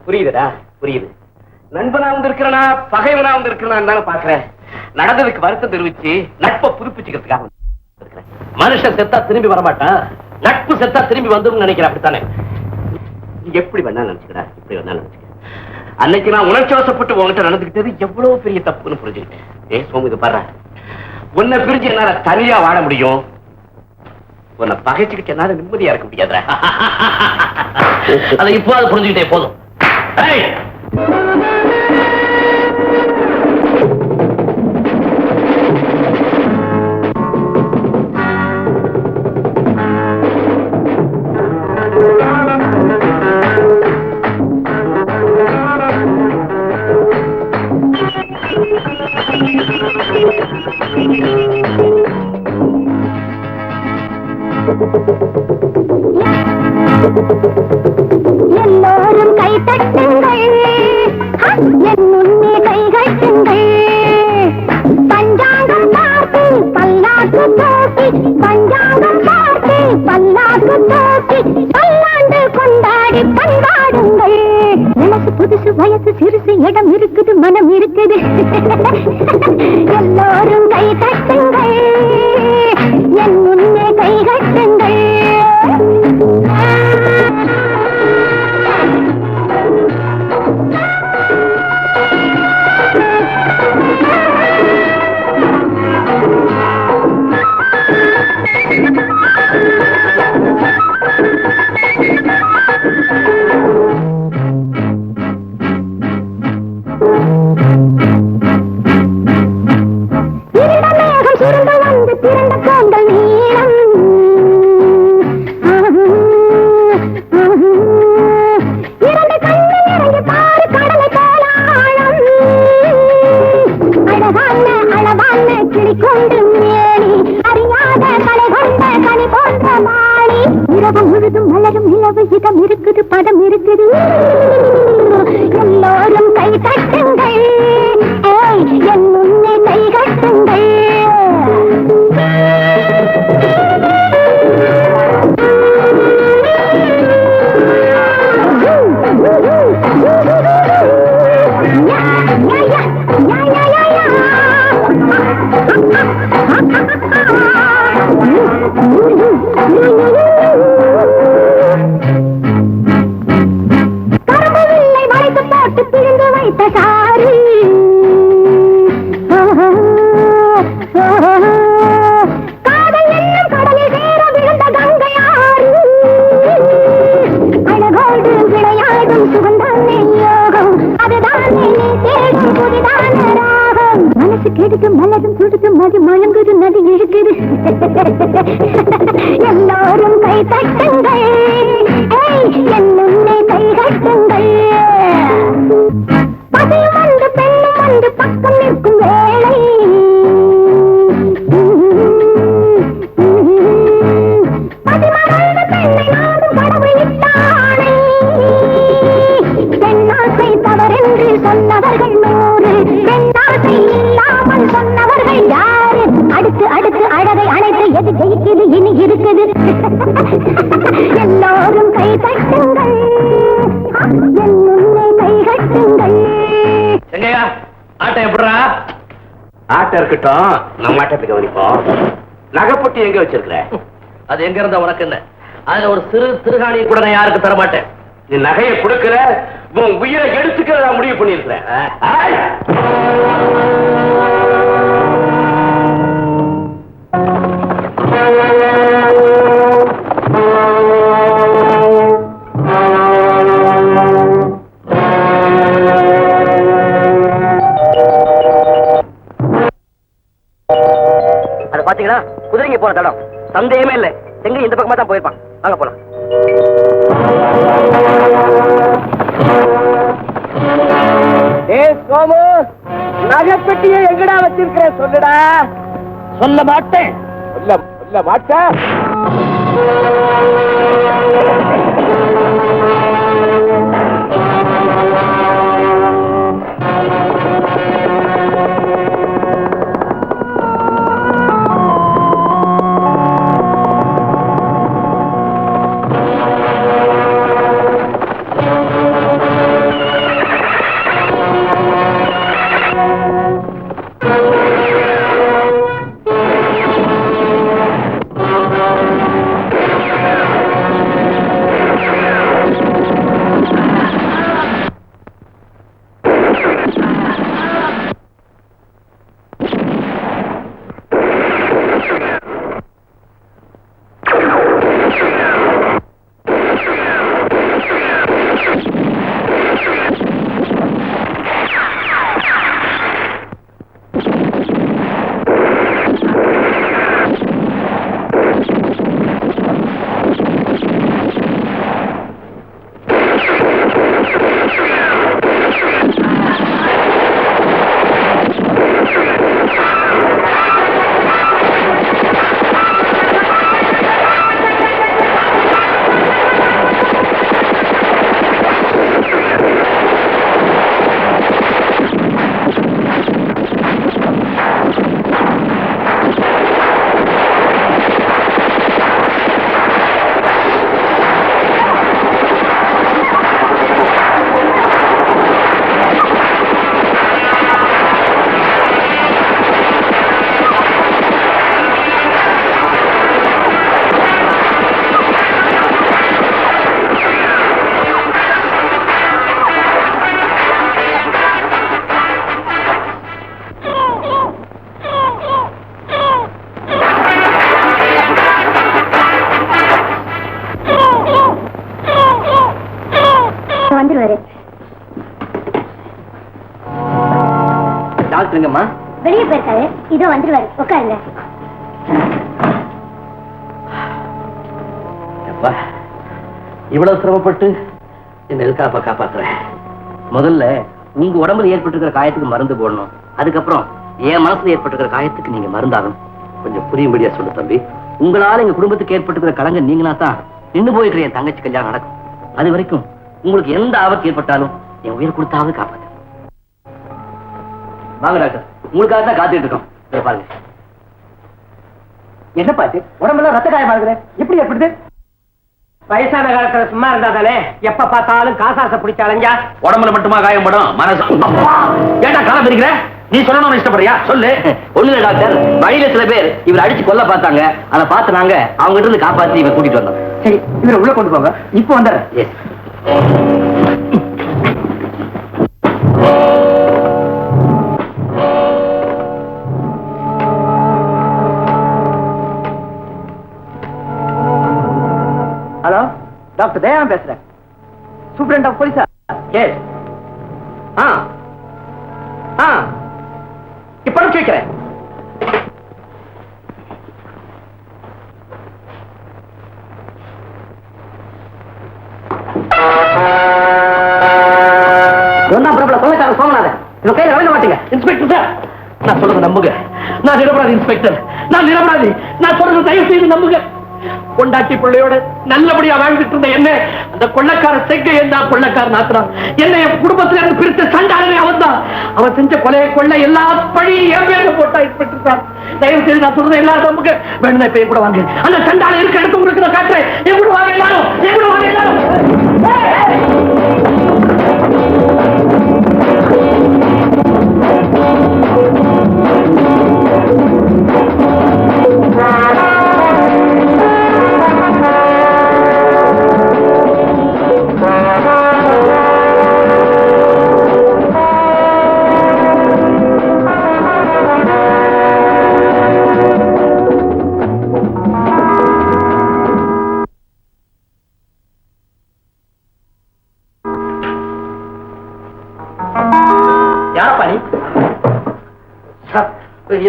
புரியுதுடா, புரியுது. நண்பனா வந்திருக்கிறனா பகைவனா வந்திருக்கிறான்னு பாக்குறேன். நடந்ததுக்கு வருத்தம் தெரிவிச்சு நட்பை புதுப்பிச்சுக்கிறதுக்காக வந்திருக்கிறேன். மனுஷன் செத்தா திரும்பி வரமாட்டான், நட்பு செத்தா திரும்பி வந்துடும் நினைக்கிறேன். அப்படித்தானே? நீ எப்படி வேணா நினைச்சுக்கடா, இப்படி வேணா நினைச்சுக்க. அன்னைக்கு நான் உணர்ச்சி வசப்பட்டு உங்ககிட்ட நடந்துக்கிட்டது எவ்வளவு பெரிய தப்புன்னு புரிஞ்சுக்கிட்டேன். சோமு, இது பாரு, உன்னை பிரிஞ்சு என்னால தனியா வாழ முடியும், உன்னை பகைச்சுக்கிட்டு என்னால நிம்மதியா இருக்க முடியாத. அதை இப்போ அது புரிஞ்சுக்கிட்டே போதும். எல்லோரும் கை தட்டுங்கள், என் முன்னே கை கட்டுங்கள். பஞ்சாங்கம் பார்த்து பல்லாக்கு தூக்கி, பஞ்சாங்கம் பார்த்து பல்லாக்கு தூக்கி, பல்லாண்டு கொண்டாடி பண்பாடுங்கள். மனசு புதுசு, வயசு சிறுசு, இடம் இருக்குது, மனம் இருக்குது. எல்லோரும் கை தட்டுங்கள், என் முன்னே கை கட்டுங்கள். எல்லோரும் கை தட்டுங்கள், என் முன்னே கை கட்டுங்கள். கரும்புவில்லை வளைத்து போட்டு பிழிந்து வைத்த சாரி, காதல் என்னும் கடலில் சேர விழுந்த கங்கையாறு, அழகோடு விளையாடும் சுகந்தானே யோகம், அதுதானே நீ தேடும் புதிதான ராகம். மனசு கெடுது, மலரும் சுடுது, மது மழங்குது, நதி இழுக்குது. எல்லோரும் கை தட்டுங்கள், என் முன்னே கை கட்டுங்கள். பசியும் வந்து பெண்ணும் வந்து பக்கம் நிற்கும் வேளை, பதிமறந்த பெண்ணை நாடும் கடவுள் இட்டானை. பெண்ணாசை தவறென்று சொன்னவர்கள் 100, பெண்ணாசை இல்லாமல் சொன்னவர்கள் யாரு? அடுத்து அடுத்து அழகை அழைத்து எது ஜெயிக்குது இனி இருக்குது. எல்லோரும் கை தட்டுங்கள், என் முன்னே கை கட்டுங்கள். செங்கையா, ஆட்டம் எப்படிரா? ஆட்டம் இருக்கட்டும், நம்ம ஆட்டத்தை கவனிப்போம். நகைப்பட்டி எங்க வச்சிருக்கிற? அது எங்க இருந்தா உனக்கு என்ன? அதுல ஒரு சிறு திருகாணியை கூட நான் யாருக்கு தர மாட்டேன். நீ நகையை கொடுக்கல, உன் உயிரை எடுத்துக்க நான் முடிவு பண்ணிருக்கிறேன். அது பாத்தீங்களா, குதிரைங்க போற தடம். சந்தேகமே இல்லை, செங்கை இந்த பக்கமா தான் போயிருப்பான். வாங்க போலாம். சோமு, நகைப்பெட்டியை எங்கடா வச்சிருக்கிற சொல்லுடா. சொல்ல மாட்டேன். சொல்ல மாட்டேன். வந்துருவாரு. டாக்டருங்கம்மா வெளியே போயிருக்காரு, இதோ வந்துருவாரு. உட்காருங்க. இவ்வளவு சிரமப்பட்டு இந்த எதுக்காப்ப காப்பாத்துறேன். முதல்ல உங்க உடம்புல ஏற்பட்டிருக்கிற காயத்துக்கு மருந்து போடணும். அதுக்கப்புறம் என் மனசுல ஏற்பட்டிருக்கிற காயத்துக்கு நீங்க மருந்தாகணும். கொஞ்சம் புரியும்படியா சொல்லு தம்பி. உங்களால எங்க குடும்பத்துக்கு ஏற்பட்டிருக்கிற கலங்க நீங்களா தான் நின்று போயிருக்கிற என் தங்கச்சி கல்யாணம் நடக்கும். அது வரைக்கும் உங்களுக்கு எந்த ஆபத்து ஏற்பட்டாலும் என் உயிர் கொடுத்தாவது காப்பாத்து. வாங்க டாக்டர், உங்களுக்காக தான் காத்துட்டு இருக்கோம். பாருங்க. என்ன பாத்து உடம்பெல்லாம் ரத்த காயமா இருக்கிற, எப்படி ஏற்படுது? வயசான காலத்துல சும்மா இருந்தா தானே எப்ப பார்த்தாலும் காசாசை பிடிச்சாலங்க. உடம்புல மட்டுமா காயப்படும், மனசு ஏட்டா காலம் இருக்கிற? நீ சொல்லணும்னு இஷ்டப்படுறியா? சொல்லு. ஒண்ணுல டாக்டர், வழியில சில பேர் இவர் அடிச்சு கொல்ல பார்த்தாங்க. அதை பார்த்து நாங்க அவங்க கிட்ட இருந்து காப்பாத்தி இவர் கூட்டிட்டு வந்தோம். சரி, இவரை உள்ள கொண்டு போங்க. இப்போ வந்துடுறேன். எஸ். ஹலோ, டாக்டர் தயாராம் பேசுறேன். சூப்பரண்ட் ஆஃப் போலீஸா? எஸ். இப்ப கேட்கிறேன். கொள்ளக்காரன் சோமநாதன் இவன் கையில விளங்க மாட்டீங்க. இன்ஸ்பெக்டர் சார், நான் சொல்றது நம்புங்க. நான் நிரபராதி இன்ஸ்பெக்டர், நான் நிரபராதி. நான் சொல்றது தயவு செய்து நம்புங்க. கொண்டாட்டி பிள்ளையோட நல்லபடியா வாழ்ந்துட்டு இருந்த என்ன அந்த கொள்ளக்கார செக்கை என்ன கொள்ளக்கார நாத்துறான். என்ன என் குடும்பத்துல இருந்து பிரித்த சண்டாளனே அவன் தான். அவன் செஞ்ச கொலையை கொள்ள எல்லா பழியும் என் பேர போட்டா இன்ஸ்பெக்டர். தயவு செய்து நான் சொல்றது எல்லாரும் நம்புங்க. வேணும்னா இப்ப கூட வாங்க. அந்த சண்டாளன் இருக்க இடத்து உங்களுக்கு நான் காட்டுறேன். என் கூட வாங்க எல்லாரும், என் கூட வாங்க எல்லாரும்.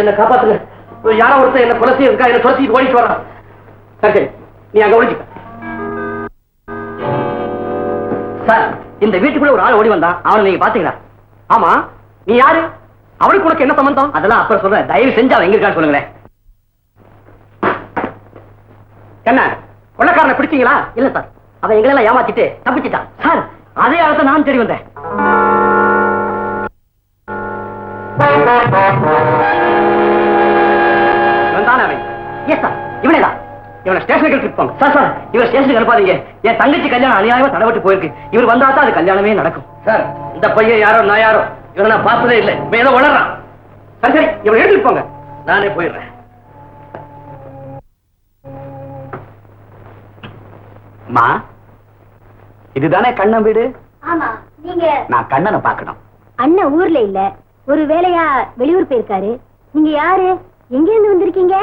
என்ன காப்பாத்துங்க. யாரோ ஒருத்தர் என்ன கொலை செய்ய என்ன துரத்திட்டு ஓடிட்டு வரான். சரி, நீ அங்க ஒழிச்சுக்க. சார், இந்த வீட்டுக்குள்ள ஒரு ஆள் ஓடி வந்தான். அவனை நீங்க பாத்தீங்களா? ஆமா. நீ யாரு? அவனுக்கு உனக்கு என்ன சம்பந்தம்? அதெல்லாம் அப்புறம் சொல்றேன். தயவு செஞ்சு அவன் எங்க இருக்கான்னு சொல்லுங்களேன். என்ன கொள்ளக்காரனை பிடிச்சீங்களா? இல்ல சார், அவன் எங்களெல்லாம் ஏமாத்திட்டு தப்பிச்சிட்டான். சார், அதே ஆளத்தை நான் தேடி வந்தேன். இவனை ஸ்டேஷனுக்கு இருப்பாங்க. சார் சார், இவர் ஸ்டேஷனுக்கு அனுப்பாதீங்க. என் தங்கச்சி கல்யாணம் அநியாயமா தடவட்டு போயிருக்கு. இவர் வந்தா தான் அது கல்யாணமே நடக்கும். சார், இந்த பையன் யாரோ நான் யாரோ இவனை நான் பார்த்ததே இல்லை. இவன் ஏதோ வளர்றான். சரி சரி, இவனை எடுத்துட்டு போங்க. நானே போயிடுறேன். மா, இதுதானே கண்ணன் வீடு? ஆமா. நீங்க? நான் கண்ணனை பார்க்கணும். அண்ணன் ஊர்ல இல்ல, ஒரு வேலையா வெளியூர் போயிருக்காரு. நீங்க யாரு? எங்க இருந்து வந்திருக்கீங்க?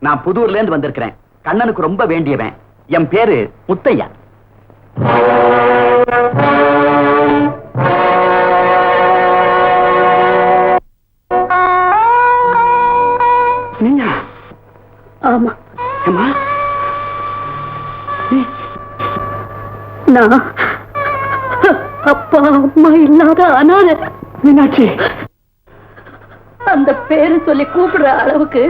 நான் புதூர்ல இருந்து வந்திருக்கிறேன். கண்ணனுக்கு ரொம்ப வேண்டியவன். என் பேரு முத்தையா. நீயா? ஆமா. அம்மா, நான் அப்பா அம்மா இல்லாத அனாதை. மீனாட்சி, அந்த பேரு சொல்லி கூப்பிடுற அளவுக்கு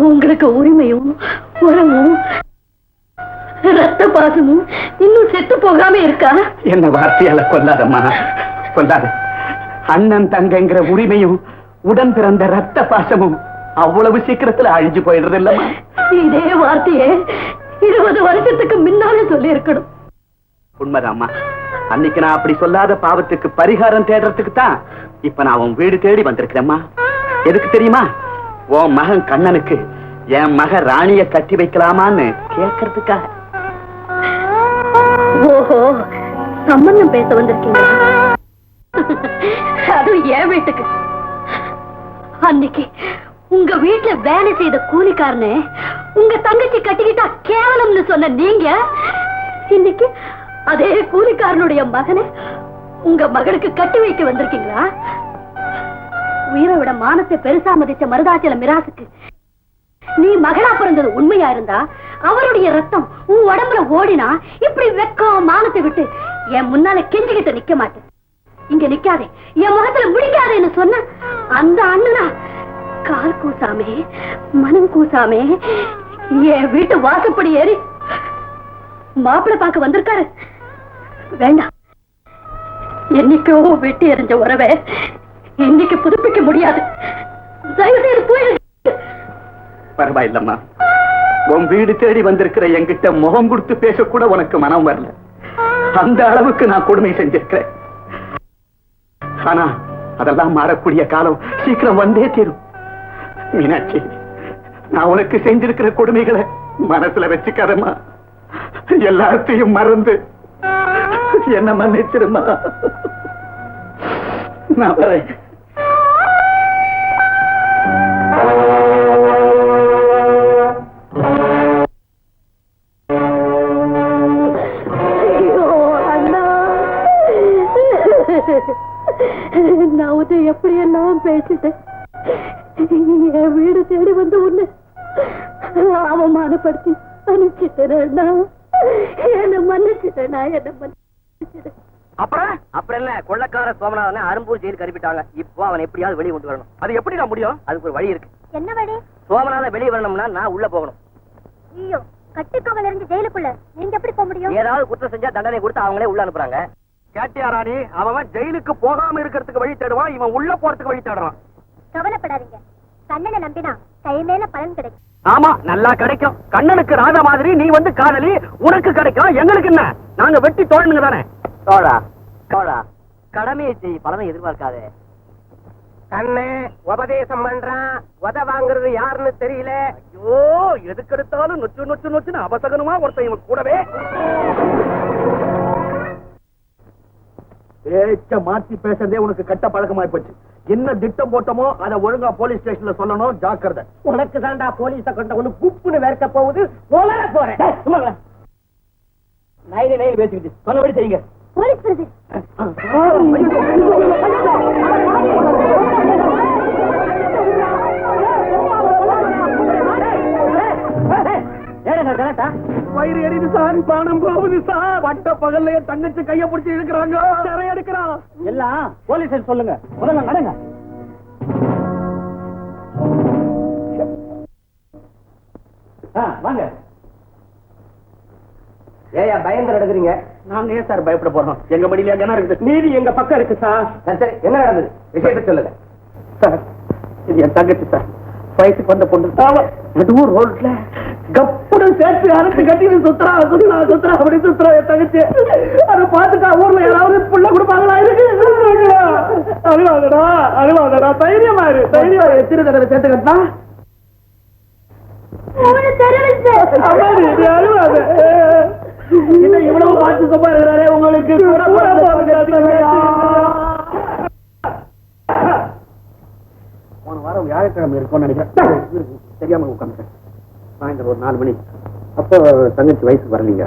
உங்களுக்கு உரிமையும் உறவும் ரத்த பாசமும் இன்னும் செத்து போகாம இருக்கா? என்ன வார்த்தையால கொல்லாதம்மா, கொல்லாத. அண்ணன் தங்கங்கிற உரிமையும் உடன் பிறந்த ரத்த பாசமும் அவ்வளவு சீக்கிரத்துல அழிஞ்சு போயிடுறது இல்லம்மா. இதே வார்த்தையே 20 வருஷத்துக்கு முன்னாலே சொல்லி இருக்கணும். உண்மைதாம்மா. அன்னைக்கு நான் அப்படி சொல்லாத பாவத்துக்கு பரிகாரம் தேடுறதுக்கு தான் இப்ப நான் உன் வீடு தேடி வந்திருக்கிறேம்மா. எதுக்கு தெரியுமா? உன் மகன் கண்ணனுக்கு என் மக ராணிய கட்டி வைக்கலாமான்னு கேட்கறதுக்காக. ஓஹோ, சம்பந்தம் பேச வந்திருக்கீங்க. அதுவும் என் வீட்டுக்கு. அன்னைக்கு உங்க வீட்டுல வேலை செய்த கூலிக்காரனு உங்க தங்கச்சி கட்டிக்கிட்டா கேவலம்னு சொன்ன நீங்க இன்னைக்கு அதே கூலிக்காரனுடைய மகனை உங்க மகளுக்கு கட்டி வைக்க வந்திருக்கீங்களா? உயிரை விட மானத்தை பெருசா மதிச்ச மருதாச்சலம் மிராசுக்கு நீ மகளா பிறந்தது உண்மையா இருந்தா அவருடைய ரத்தம் உன் உடம்புல ஓடினா இப்படி வெக்கம் மானத்தை விட்டு என் முன்னால கெஞ்சிக்கிட்டு நிக்க மாட்டேன். இங்க நிக்காதே, என் முகத்துல முடிக்காதேன்னு சொன்ன அந்த அண்ணனா கால் கூசாமே மனம் கூசாமே என் வீட்டு வாசப்படி ஏறி மாப்பிள்ளை பார்க்க வந்திருக்காரு. வேண்டாம், என்னைக்கோ வெட்டி எறிஞ்ச உறவை இன்னைக்கு புதுப்பிக்க முடியாது. தயவு செய்து போயிடு. பரவாயில்லம்மா, உன் வீடு தேடி வந்திருக்கிற என்கிட்ட முகம் கொடுத்து பேசக்கூட உனக்கு மனம் வரல. அந்த அளவுக்கு நான் கொடுமை செஞ்சிருக்கிறேன். ஆனா அதெல்லாம் மாறக்கூடிய காலம் சீக்கிரம் வந்தே தீரும். மீனாட்சி, நான் உனக்கு செஞ்சிருக்கிற கொடுமைகளை மனசுல வச்சுக்காதம்மா. எல்லாத்தையும் மறந்து என்ன மன்னிச்சிருமா. நான் வரேன். நான் உன்னை எப்படி எல்லாம் பேசிட்டேன். என் வீடு தேடி வந்து உன்னை அவமானப்படுத்தி அனுப்பிச்சிட்டேன். என்ன மன்னிச்சிட்டேன். அப்புறம் இல்ல, கொள்ளக்கார சோமநாதனை அரும்பூர் ஜெயிலுக்கு அனுப்பிட்டாங்க. இப்போ அவன் எப்படியாவது வெளியே கொண்டு வரணும். அது எப்படி நான் முடியும்? அதுக்கு ஒரு வழி இருக்கு. என்ன வழி? சோமநாதன் வெளியே வரணும்னா நான் உள்ள போகணும். ஐயோ, கட்டுக்கோவல இருந்து ஜெயிலுக்குள்ள நீங்க எப்படி போக முடியும்? ஏதாவது குற்றம் செஞ்சா தண்டனை கொடுத்து அவங்களே உள்ள அனுப்புறாங்க. கேட்டியா ராணி? அவன் ஜெயிலுக்கு போகாம இருக்கிறதுக்கு வழி தேடுவான், இவன் உள்ள போறதுக்கு வழி தேடுறான். கவலைப்படாதீங்க, கண்ணனை நம்பினா கை மேல பலன் கிடைக்கும். ஆமா, நல்லா கிடைக்கும். கண்ணனுக்கு ராஜா மாதிரி நீ வந்து காதலி, உனக்கு கிடைக்கும். எங்களுக்கு என்ன? நாங்க வெட்டி தோழனுங்க தானே. தோழா தோழா, கடமையை செய், பலனை எதிர்பார்க்காதே. கண்ணு உபதேசம் பண்றான், உத வாங்குறது யாருன்னு தெரியல. ஐயோ, எதுக்கு எடுத்தாலும் நொச்சு நொச்சு நொச்சுன்னு அபசகனமா ஒருத்தன் இவன் கூடவே. பேச்ச மாத்தி பேசுறதே உனக்கு கட்ட பழக்கமாய் போச்சு. என்ன திட்டம் போட்டோமோ அதை ஒழுங்கா போலீஸ் ஸ்டேஷன்ல சொல்லணும். ஜாக்கிரதை. உனக்கு தாண்டா போலீஸ கொண்ட ஒண்ணு குப்புன்னு வேர்க்க போகுது. போறேன். நைனு பேசிக்கிட்டு சொன்னபடி செய்யுங்க. போலீஸ் வருது. வயிறு எரியுது சார், பானம் போகுது சார். பட்ட பகல்ல தங்கச்சி கைய பிடிச்சி இழுக்கிறாங்க, சிறை எடுக்கிறான். எல்லாம் போலீஸ் சொல்லுங்க. முதல்ல நடங்க. வாங்க. ஏயா பயந்து எடுக்கிறீங்க? நாங்க ஏன் சார் பயப்பட போறோம்? எங்க மடியில எங்க இருக்குது, நீதி எங்க பக்கம் இருக்கு சார். சரி, என்ன நடந்தது? விஷயத்தை சொல்லுங்க சார். இது என் தங்கச்சி சார், வயசுக்கு வந்த பொண்ணு. நடுவூர் ரோட்ல கப்புடன் சேர்த்து அரைச்சு கட்டிட்டு சுத்துறா அப்படி சுத்துறா என் தங்கச்சி. அதை பார்த்துட்டா ஊர்ல யாராவது புள்ள கொடுப்பாங்களா? அழுவாதடா தைரியமா எத்தனை தடவை சேர்த்து கட்டினா அழுவாது. இன்னும் இவ்வளவு பார்த்து சும்மா இருக்கிறாரே உங்களுக்கு. போன வாரம் வியாழக்கிழமை இருக்கும்னு நினைக்கிறேன். தெரியாம உட்காந்துட்டேன். சாயந்தரம் ஒரு 4 மணி. அப்போ தங்கச்சி வயசுக்கு வரலீங்க.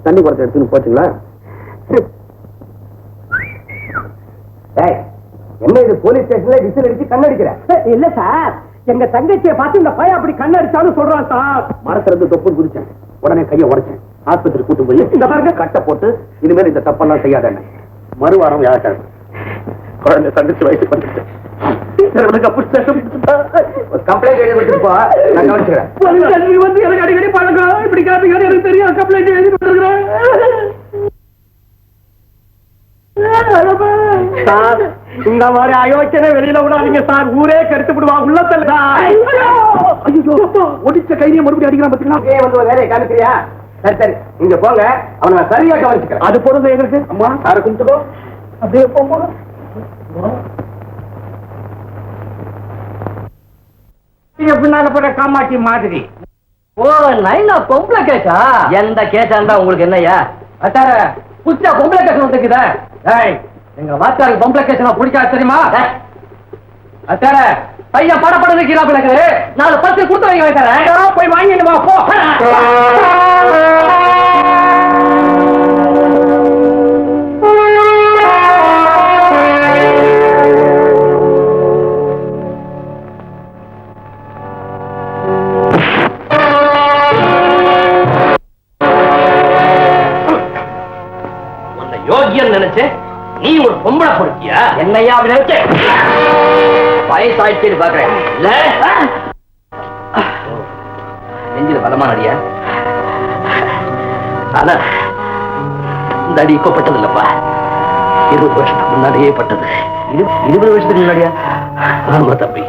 தண்ணி குடத்தை எடுத்துன்னு போச்சுங்களா? என்ன இது போலீஸ் ஸ்டேஷன்ல விசில் அடிச்சு கண்ணடிக்கிற? இல்ல சார், எங்க தங்கச்சியை பார்த்து இந்த பையன் அப்படி கண்ணடிச்சாலும் சொல்றான் சார். மரத்துல இருந்து தொப்பு குதிச்சேன், உடனே கையை உடைச்சேன். ஆஸ்பத்திரி கூட்டு போய் இந்த பாருங்க கட்டை போட்டு இனிமேல் இந்த தப்பெல்லாம் செய்யாத. மறுவாரம் வியாழக்கிழமை குழந்தை தங்கச்சி வயசுக்கு வந்துட்டேன். கம்ப்ளைண்ட் எழுதி வச்சிருப்பா, நான் கவனிச்சுக்கிறேன். வந்து எனக்கு அடிக்கடி பழக்கம், இப்படி காப்பீங்க எனக்கு தெரியும். கம்ப்ளைண்ட் எழுதி கொடுத்துருக்கிறேன் சார். இந்த மாதிரி அயோக்கியனை வெளியில விடாதீங்க சார், ஊரே கருத்து விடுவாங்க. உள்ளத்துல ஒடிச்ச கைதியை மறுபடியும் அடிக்கிறான் பாத்தீங்களா? வந்து ஒரு வேலையை காமிக்கிறியா? சரி, நீங்க போங்க, அவனை சரியா கவனிச்சுக்கிறேன். அது போறது எங்களுக்கு. அம்மா சாரை கும்பிட்டுக்கோ, அப்படியே போங்க. பின்னால போற காமாட்சி மாதிரி. ஓ, நைனா பொம்பளை கேஸா? எந்த கேஸா இருந்தா உங்களுக்கு என்னையா? அட்டார புதுசா பொம்பளை கேஸ் வந்துக்குதா? எங்க வாத்தாருக்கு பொம்பளை கேஸ் பிடிக்காது தெரியுமா? அட்டார பையன் படப்பட வைக்கிறாப்புல 4 10 கொடுத்து வைக்க வைக்கிறேன். போய் வாங்கிட்டு வா போ. பையன் நினைச்சேன், நீ ஒரு பொம்பளை பொறுக்கியா? என்னையா நினைச்ச? வயசாயிடுச்சு பாக்குறேன் இல்ல? நெஞ்சில பலமான அடியா? ஆனா இந்த அடி இப்ப பட்டது இல்லப்பா, 20 வருஷத்துக்கு முன்னாடியே பட்டது. 20 வருஷத்துக்கு முன்னாடியா? ஆமா தம்பி.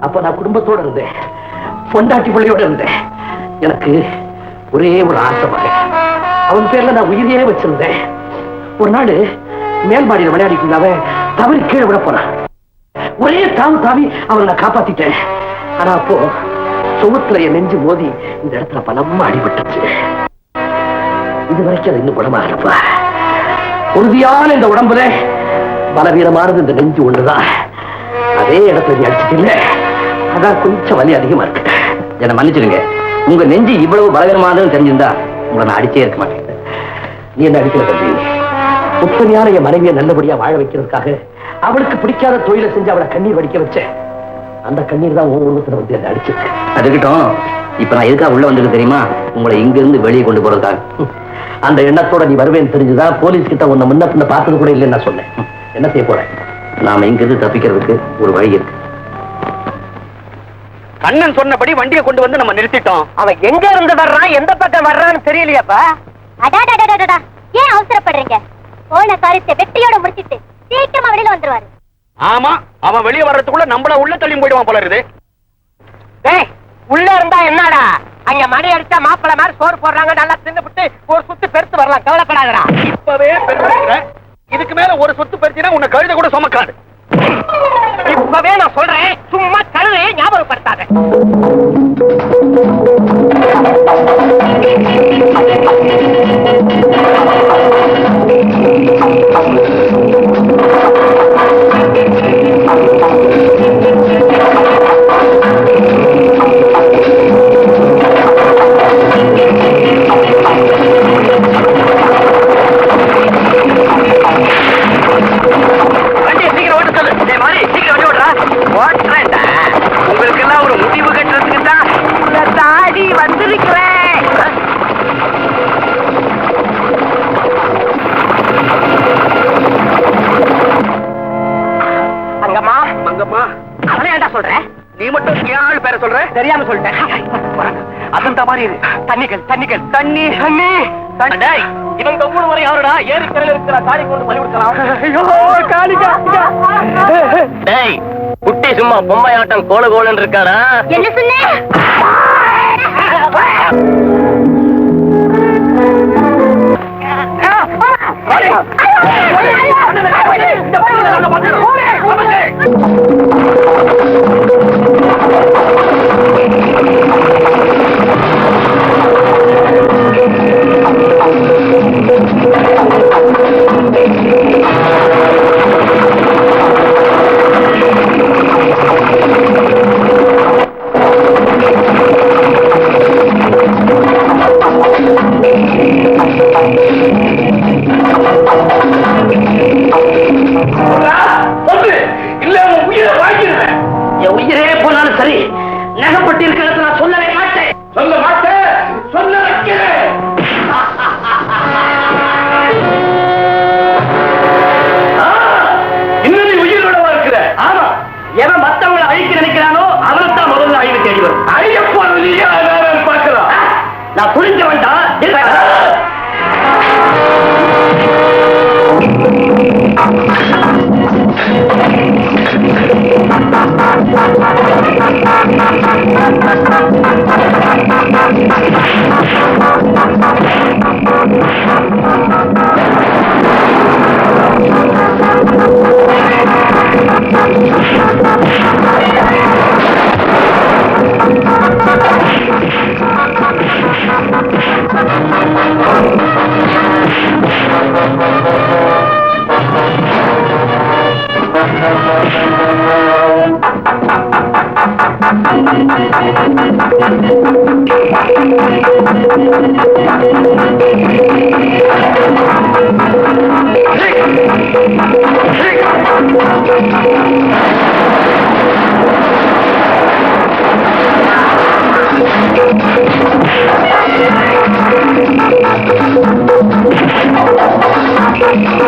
அப்ப நான் குடும்பத்தோட இருந்தேன், பொண்டாட்டி பிள்ளையோட இருந்தேன். எனக்கு ஒரே ஒரு ஆசை மகன், அவன் பேர்ல நான் உயிரையே வச்சிருந்தேன். ஒரு நாள் மேல்மாடியில் விளையாடிட்டு அவன் தவறி கீழே விட போறான். ஒரே தாவு தாவி அவனை நான் காப்பாத்திட்டேன். ஆனா அப்போ சுவத்துல என் நெஞ்சு மோதி இந்த இடத்துல பலமா அடிபட்டுச்சு. இது வரைக்கும் அது இன்னும் குணமாகலப்பா. உறுதியான இந்த உடம்புல பலவீனமானது இந்த நெஞ்சு ஒண்ணுதான். அதே இடத்துல நீ அடிச்சுட்டு, அதான் கொஞ்சம் வலி அதிகமா இருக்கு. என்ன மன்னிச்சிருங்க, உங்க நெஞ்சு இவ்வளவு பலவீனமானதுன்னு தெரிஞ்சிருந்தா உங்களை நான் அடிச்சே இருக்க மாட்டேன். நீ என்ன அடிக்கிற தம்பி? உத்தமையான என் மனைவியை நல்லபடியா வாழ வைக்கிறதுக்காக அவளுக்கு பிடிக்காத தொழிலை செஞ்சு அவளை கண்ணீர் வடிக்க வச்சேன். அந்த கண்ணீர் தான் உன் உருவத்துல வந்து என்ன அடிச்சிருக்கு. அதுக்கிட்டும் இப்ப நான் எதுக்காக உள்ள வந்திருக்கு தெரியுமா? உங்களை இங்க இருந்து வெளியே கொண்டு போறதுக்காக. அந்த எண்ணத்தோட நீ வருவேன்னு தெரிஞ்சுதான் போலீஸ் கிட்ட உன்னை முன்ன பின்ன பார்த்தது கூட இல்லைன்னு நான் சொன்னேன். என்ன செய்ய போறேன்? நாம இங்க இருந்து தப்பிக்கிறதுக்கு ஒரு வழி இருக்கு. கண்ணன் சொன்னபடி வண்டியை கொண்டு வந்து நம்ம நிறுத்திட்டோம். அவன் எங்க இருந்து வர்றான், எந்த பக்கம் வர்றான்னு தெரியலையாப்பா. அடாடாடாடாடா, ஏன் அவசரப்படுறீங்க? போன காரியத்தை வெற்றியோட முடிச்சிட்டு சீக்கிரமா வெளியில வந்துருவாரு. ஆமா, அவன் வெளியே வர்றதுக்குள்ள நம்மள உள்ள தள்ளி போயிடுவான் போல இருக்குது. டேய், உள்ள இருந்தா என்னடா? அங்க மணி அடிச்சா மாப்பிள மாதிரி சோறு போடுறாங்க, நல்லா தின்னுபிட்டு ஒரு சுத்து பெருத்து வரலாம், கவலைப்படாதடா. இப்பவே பெருசுறேன், இதுக்கு மேல ஒரு சொத்து பெருத்தினா உன்னை கழுத கூட சுமக்காது. இப்பவே நான் சொல்றேன், சும்மா கழுதையை ஞாபகப்படுத்தாத. உங்களுக்கு எல்லாம் ஒரு முடிவு கட்டுறதுக்கு தான் தாடி வந்திருக்கிறேன். அங்கம்மா மங்கம்மா, அவளை ஏன்டா சொல்ற? நீ மட்டும் ஏழு பேரை சொல்ற? தெரியாம சொல்லிட்டேன். அந்த மாதிரி இரு. தண்ணிகள் தண்ணிகள் தண்ணி தண்ணி. டேய், இவங்க ஊர் வரை யாருடா? ஏரிக்கரையில் இருக்கிற காளி கொண்டு பலி கொடுக்கலாம். ஐயோ காளிகா. டேய், குட்டி சும்மா பொம்மை ஆட்டம் கோல கோலன்னு இருக்காடா. என்ன சொன்ன? என் உயிரே போனாலும் சரி, நகப்பட்டு இருக்கிறது நான் சொல்லவே மாட்டேன். சொல்ல மாட்டேன், சொல்ல வைக்கிறேன். இன்னும் நீ உயிரோட இருக்கிற? ஆமா, எவன் மத்தவங்களை அழிக்க நினைக்கிறானோ அவனைத்தான் முதல்ல அழிவு தேடி வரும். ஐயப்பா, நீ பார்க்கலாம். நான் புரிஞ்ச வேண்டாம். Thank you.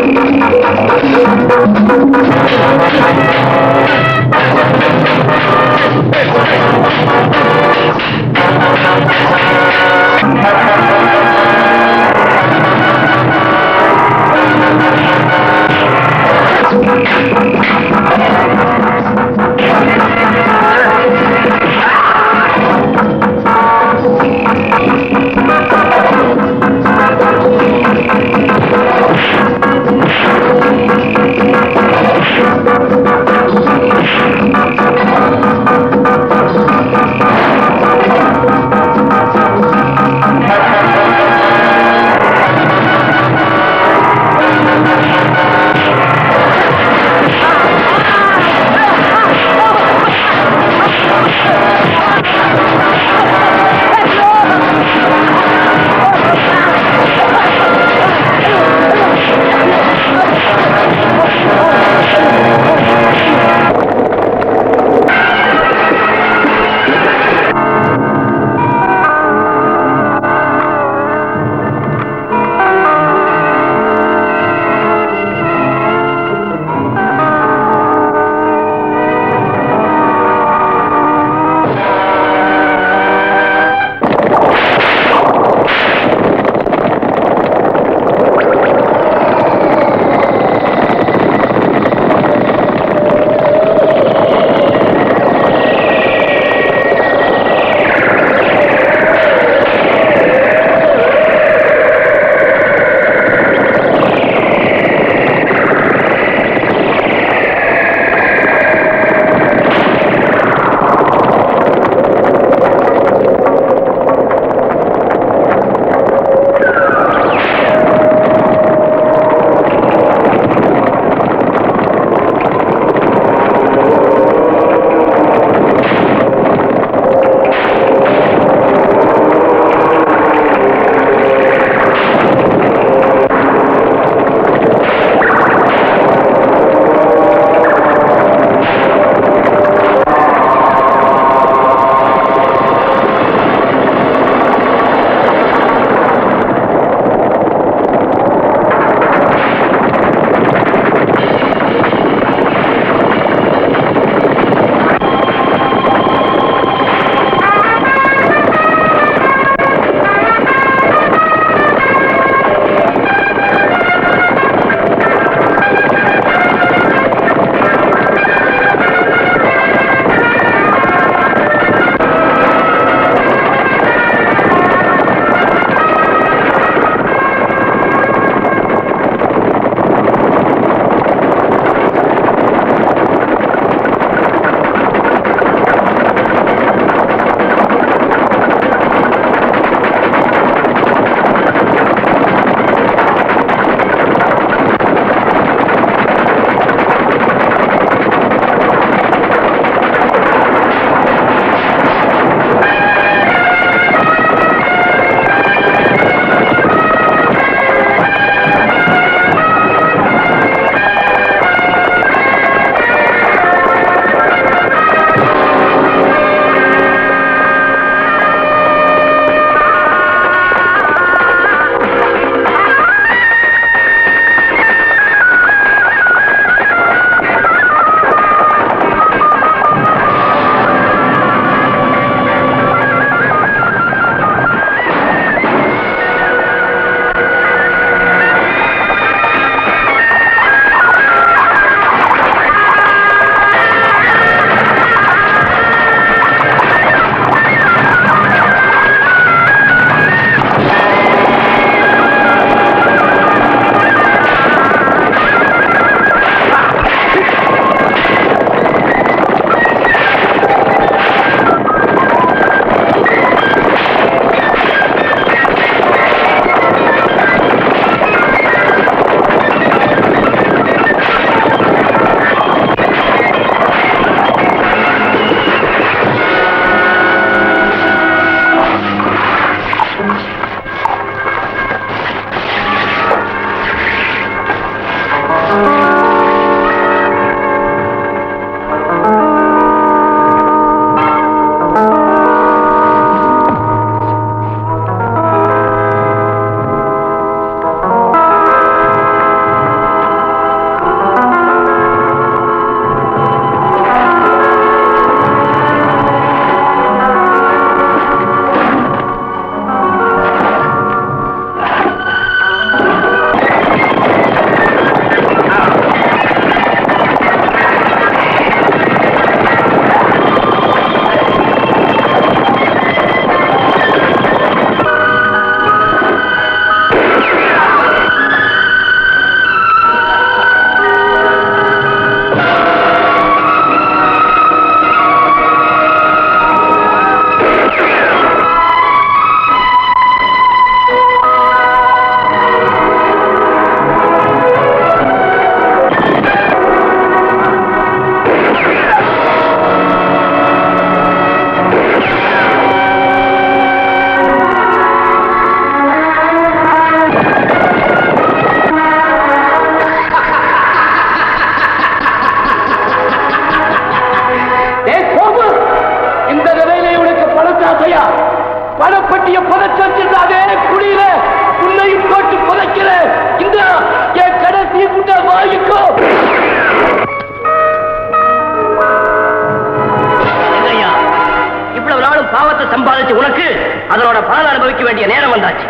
ஆள் அனுபவிக்க வேண்டிய நேரம் வந்தாச்சு.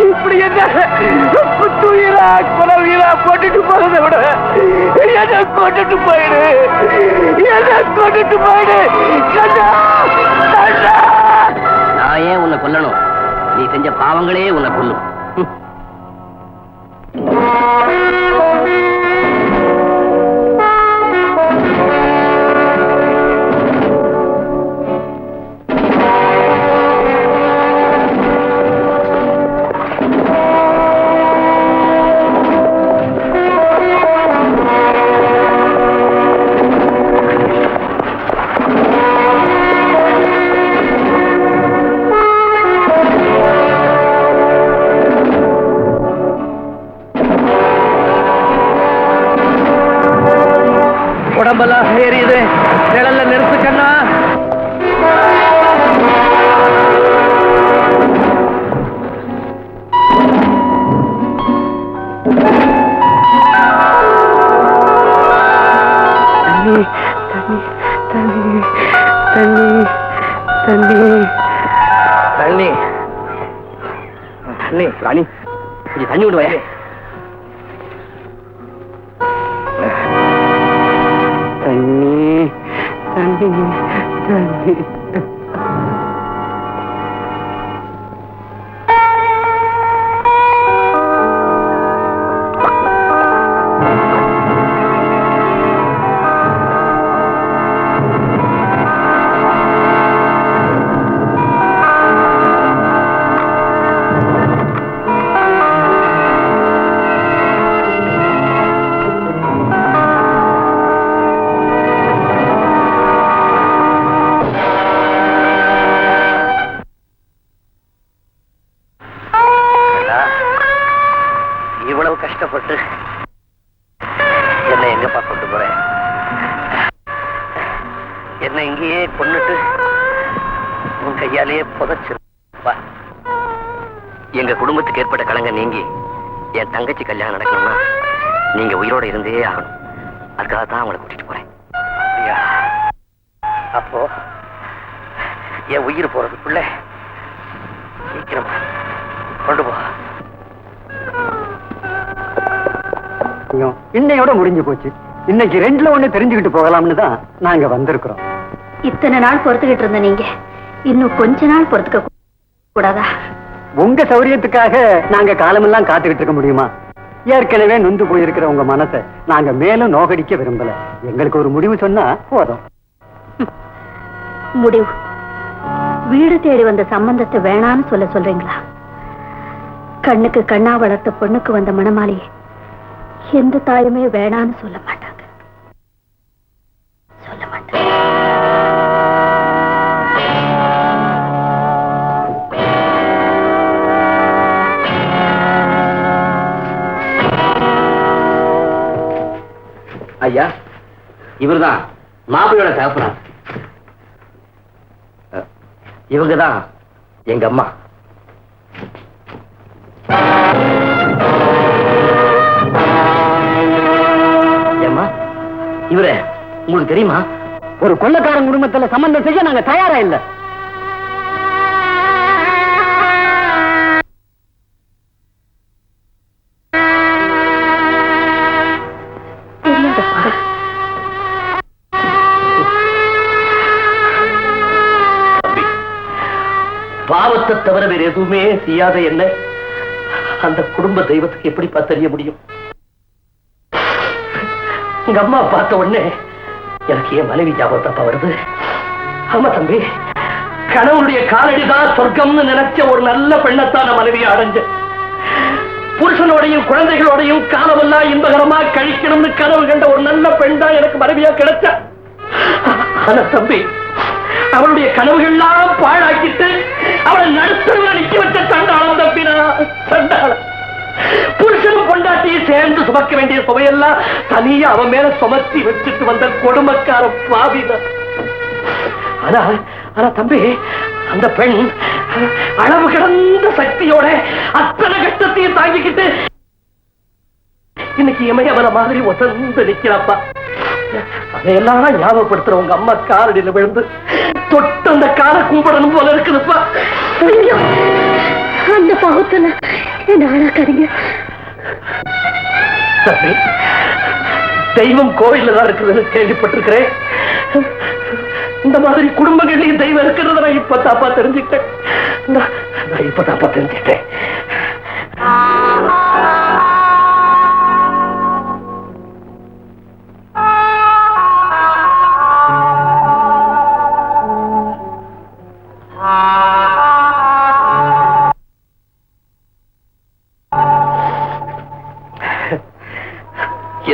இப்படி என்ன குத்துயிரா குலவீரா போட்டுட்டு போறதை விட என்ன கொண்டுட்டு போயிடு, என்ன கொண்டுட்டு போயிடு. நான் ஏன் உன்னை கொல்லணும்? நீ செஞ்ச பாவங்களே உன்னை கொல்லும். உடம்பெல்லாம் ஏறியுது, நிழல்ல நிறுத்து கண்ணா. தண்ணி தண்ணி தண்ணி தண்ணி தண்ணி தண்ணி தண்ணி ராணி, கொஞ்சம் தண்ணி விடுவாயே. தண்ணி தண்ணி தண்ணி. இவ்வளவு கஷ்டப்பட்டு என்னை எங்கப்பா கொண்டு போறேன்? என்னை இங்கேயே கொன்னுட்டு உன் கையாலேயே புதைச்சிருப்பா. எங்க குடும்பத்துக்கு ஏற்பட்ட கலங்க நீங்கி என் தங்கச்சி கல்யாணம் நடக்கணும்னா நீங்க உயிரோட இருந்தே ஆகணும். அதுக்காக தான் அவங்களை கூட்டிட்டு போறேன். அப்போ என் உயிர் போறதுக்குள்ள சீக்கிரமா கொண்டு போ. இன்னையோட முடிஞ்சு போச்சு. இன்னைக்கு 2ல 1 தெரிஞ்சுக்கிட்டு போகலாம்னு தான் நாங்க வந்திருக்கிறோம். இத்தனை நாள் பொறுத்துக்கிட்டு இருந்த நீங்க இன்னும் கொஞ்ச நாள் பொறுத்துக்க கூடாதா? உங்க சௌரியத்துக்காக நாங்க காலமெல்லாம் காத்துக்கிட்டு இருக்க முடியுமா? ஏற்கனவே நொந்து போயிருக்கிற உங்க மனசை நாங்க மேலும் நோகடிக்க விரும்பல. எங்களுக்கு ஒரு முடிவு சொன்னா போதும். முடிவு? வீடு தேடி வந்த சம்பந்தத்தை வேணான்னு சொல்றீங்களா? கண்ணுக்கு கண்ணா வளர்த்த பொண்ணுக்கு வந்த மணமாளியை எந்த தாயுமே வேணான்னு சொல்ல மாட்டாங்க. சொல்ல மாட்டாங்க. ஐயா, இவர்தான் மாப்பிள்ளையோட தகப்பனார். இவங்கதான் எங்க அம்மா. அம்மா, இவரே உங்களுக்கு தெரியுமா? ஒரு கொள்ளைக்காரன் குடும்பத்துல சம்பந்தம் செய்ய நாங்க தயாரா இல்ல. தவிர வேற எதுவுமே செய்யாத என்ன அந்த குடும்ப தெய்வத்துக்கு எப்படிப்பா தெரிய முடியும்? உங்க அம்மா பார்த்த உடனே எனக்கு என் மனைவி ஞாபகத்தப்பா வருது. ஆமா தம்பி, கணவனுடைய காலடிதான் சொர்க்கம்னு நினைச்ச ஒரு நல்ல பெண்ணத்தான் நான் மனைவியை அடைஞ்ச. புருஷனோடையும் குழந்தைகளோடையும் காலமெல்லாம் இன்பகரமா கழிக்கணும்னு கனவு கண்ட ஒரு நல்ல பெண் தான் எனக்கு மனைவியா கிடைச்ச. ஆனா தம்பி, அவளுடைய கனவுகள்லாம் பாழாக்கிட்டு அவளை நடுத்தரவ நிக்க வச்ச சண்டாளம் தம்பினா சண்டாளம். புருஷனும் பொண்டாட்டியும் சேர்ந்து சுமக்க வேண்டிய சுமையெல்லாம் தனியா அவன் மேல சுமத்தி வச்சுட்டு வந்த கொடுமைக்கார பாவிதான். ஆனா தம்பி, அந்த பெண் அளவு கிடந்த சக்தியோட அத்தனை கஷ்டத்தையும் தாங்கிக்கிட்டு இன்னைக்கு இமயமலை மாதிரி ஒசந்து நிக்கிறப்பா. அதையெல்லாம் ஞாபகப்படுத்துற உங்க அம்மா காலடியில விழுந்து தொட்டு அந்த கால கூப்பிடணும் போல இருக்குதுப்பா. அந்த பாவத்துல நாளாக்காதீங்க. தெய்வம் கோயில்ல தான் இருக்குதுன்னு கேள்விப்பட்டிருக்கிறேன். இந்த மாதிரி குடும்பங்களையும் தெய்வம் இருக்கிறத நான் இப்பதாப்பா தெரிஞ்சுக்கிட்டேன். நான் இப்பதாப்பா தெரிஞ்சுக்கிட்டேன்.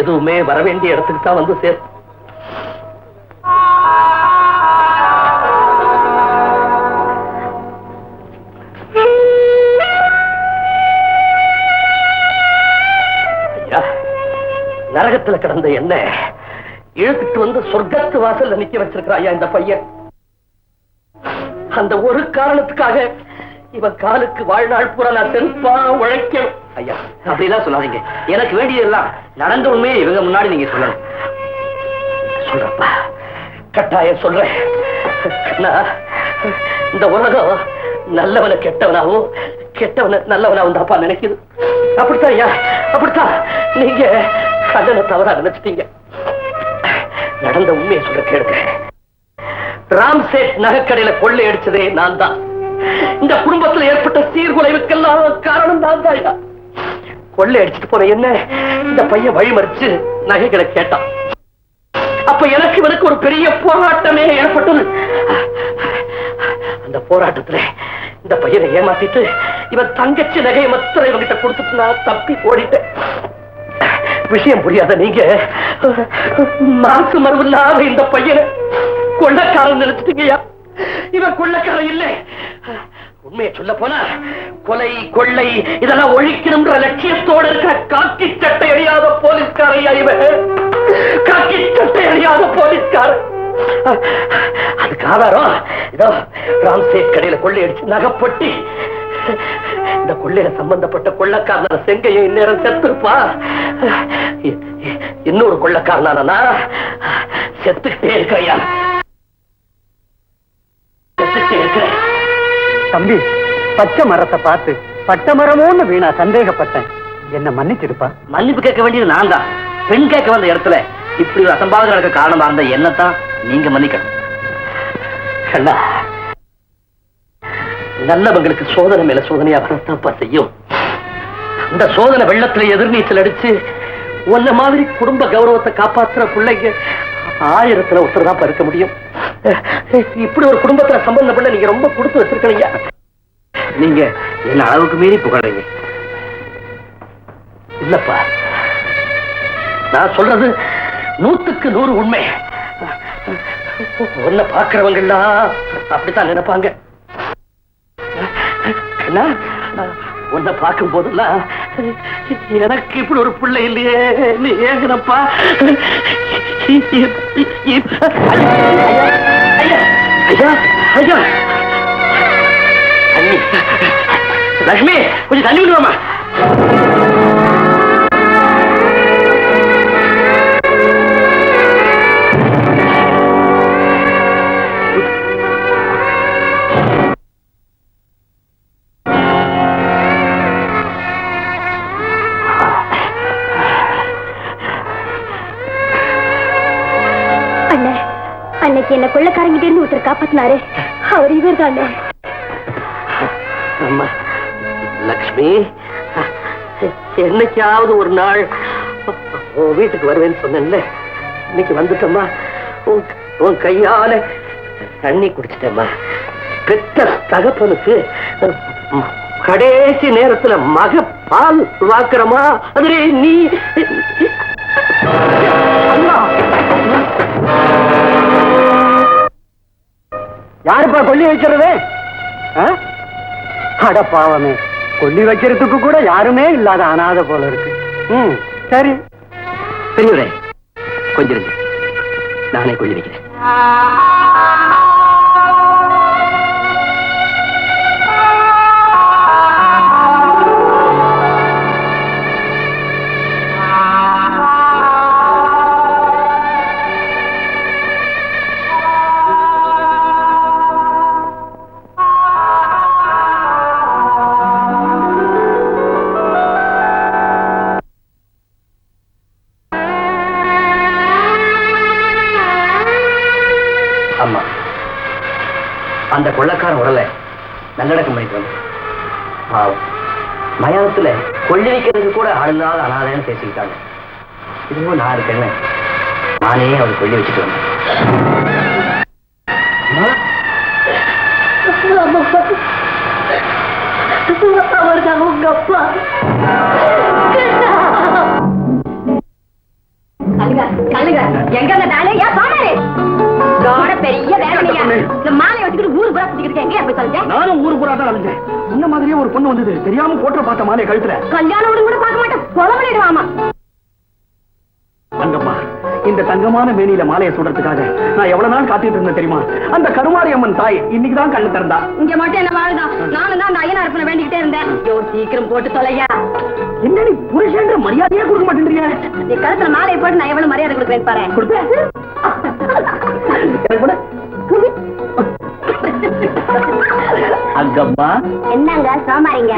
எதுவுமே வரவேண்டிய இடத்துக்கு தான் வந்து சேர். நரகத்துல கிடந்த என்ன இழுத்துட்டு வந்து சொர்க்கத்து வாசல்ல நிக்க வச்சிருக்கிறாயா இந்த பையன். அந்த ஒரு காரணத்துக்காக இவன் காலுக்கு வாழ்நாள் பூரா நான் செருப்பா உழைக்கணும். ஐயா, அப்படிலாம் சொல்லாதீங்க. எனக்கு வேண்டியதெல்லாம் நடந்த உண்மையை இவங்க முன்னாடி நீங்க சொல்லணும். சொல்றப்பா, கட்டாயம் சொல்றேன். இந்த உலகம் நல்லவனை கெட்டவனாவும் கெட்டவனை நல்லவனாவும் தாப்பா நினைக்குது. அப்படித்தான் ஐயா, அப்படித்தான். நீங்க கண்ணனை தவறா நினைச்சிட்டீங்க. நடந்த உண்மையை சொல்ல கேளுங்க. ராம்சேட் நகைக்கடையில கொள்ளை அடிச்சதே நான் தான். இந்த குடும்பத்தில் ஏற்பட்ட சீர்குலைவுக்கெல்லாம் காரணம் நான் தான். கொள்ளை அடிச்சுட்டு போன என்ன இந்த பையன் வழிமறிச்சு நகைகளை கேட்டான். அப்ப எனக்கு இவனுக்கு ஒரு பெரிய போராட்டமே ஏற்பட்டது. அந்த போராட்டத்துல இந்த பையனை ஏமாத்திட்டு இவன் தங்கச்சி நகையை மத்திர இவங்கிட்ட கொடுத்துட்டு நான் தப்பி ஓடிட்டேன். விஷயம் புரியாத நீங்க மாசு மரபில்லாத இந்த பையனை கொள்ளக்காரன் நினைச்சிட்டீங்கயா. இவன் கொள்ளக்காரன் இல்லை. உண்மையை சொல்ல போனா கொலை கொள்ளை இதெல்லாம் ஒழிக்கணும்ன்ற லட்சியத்தோடு இருக்கிற காக்கி சட்டை அணியாத போலீஸ்காரையா இவன். காக்கி சட்டை அணியாத போலீஸ்காரன். அதுக்கு ஆதாரம் இதோ ராம்சேட் கடையில கொள்ளையடிச்சு நகைப்பட்டி. இந்த கொள்ளையில சம்பந்தப்பட்ட கொள்ளக்காரன செங்கையும் இந்நேரம் செத்துருப்பா. இன்னொரு கொள்ளக்காரனா செத்துக்கிட்டே இருக்கிறையா. செத்துக்கிட்டே இருக்கிறேன். தம்பி, பச்சை மரத்தை பார்த்து பட்டை மரமோன்னு வீணா சந்தேகப்பட்டேன். என்ன மன்னிச்சிருப்பா. மன்னிப்பு கேட்க வேண்டியது நான் தான். பெண் கேட்க வந்த இடத்துல இப்படி ஒரு அசம்பாவிதம் நடக்க காரணமா இருந்த என்னத்தான் நீங்க மன்னிக்கணும். கண்ணா, நல்லவங்களுக்கு சோதனை மேல சோதனையா வரத்தப்பா செய்யும். இந்த சோதனை வெள்ளத்துல எதிர்நீச்சல் அடிச்சு உன்ன மாதிரி குடும்ப கௌரவத்தை காப்பாற்றுற பிள்ளைங்க 1000த்துல ஒருத்தர் தான் இருக்க முடியும். இப்படி ஒரு குடும்பத்துல சம்பந்தப்பட்ட நீங்க ரொம்ப கொடுத்து வச்சிருக்கீங்க. நீங்க என்ன அளவுக்கு மீறி புகழறீங்க. இல்லப்பா, நான் சொல்றது 100க்கு 100 உண்மை. உன்னை பார்க்கிறவங்க எல்லாம் அப்படித்தான் நினைப்பாங்க. உன்னை பார்க்கும் போதெல்லாம் எனக்கு இப்படி ஒரு பிள்ளை இல்லையே நீ ஏங்கனப்பா. லட்சுமி, கொஞ்சம் தண்ணி விடுவாமா. அன்னைக்கு என்ன கொள்ளக்காரங்கிட்ட இருந்து ஒருத்தர் காப்பாத்தினாரு. அவர் இவர் தானே? அம்மா லக்ஷ்மி, என்னைக்காவது ஒரு நாள் உன் வீட்டுக்கு வருவேன்னு சொன்னேன்ல, இன்னைக்கு வந்துட்டம்மா. உன் கையால தண்ணி குடிச்சிட்டம்மா. பெத்த தகப்பனுக்கு கடைசி நேரத்துல மக பால் வாக்குறமா, அதுல நீ யாருப்பா கொல்லி வைக்கிறது? அட பாவமே, கொல்லி வைக்கிறதுக்கு கூட யாருமே இல்லாத அனாதை போல இருக்கு. சரி பெரியவரே, கொஞ்சம் இருங்க, நானே கொல்லி வைக்கிறேன். அம்மா, அந்த கொள்ளக்காரன் உடலை நல்லடக்கம் பண்ணிட்டு வந்து மயானத்துல கொள்ளி வைக்கிறதுக்கு கூட ஆளுநாள் அனாதைன்னு பேசிக்கிட்டாங்க. இதுவும் நான் இருக்கேன்னு நானே அவர் கொள்ளி வச்சுட்டு வந்தேன். அவர்தான் உங்க அப்பா. எங்க பெரிய வேலையா இந்த மாலையை வச்சுக்கிட்டு ஊரு புறா சுத்திக்கிட்டு எங்க போய் சொல்லுங்க. நானும் ஊரு புறா தான் அலைஞ்சேன். இந்த மாதிரியே ஒரு பொண்ணு வந்தது, தெரியாம போட்டு பார்த்த மாலையை கழுத்துல. கல்யாணம் கூட பார்க்க மாட்டேன், கொலை பண்ணிடுவாமா. தங்கம்மா, இந்த தங்கமான மேனியில மாலையை சுடுறதுக்காக நான் எவ்வளவு நாள் காத்துட்டு இருந்தேன் தெரியுமா? அந்த கருமாரி அம்மன் தாய் இன்னைக்குதான் கண்ணு திறந்தா. இங்க மட்டும் என்ன வாழ்தான், நானும் தான் அந்த ஐயனா இருப்பேன் வேண்டிக்கிட்டே இருந்தேன். சீக்கிரம் போட்டு தொலையா. என்ன நீ புருஷன்ற மரியாதையே கொடுக்க மாட்டேன்றீங்க? நீ கழுத்துல மாலையை போட்டு நான் எவ்வளவு மரியாதை கொடுக்குறேன் பாரு. கொடுப்பேன். அங்கம்மா, என்னங்க சோமாரிங்க?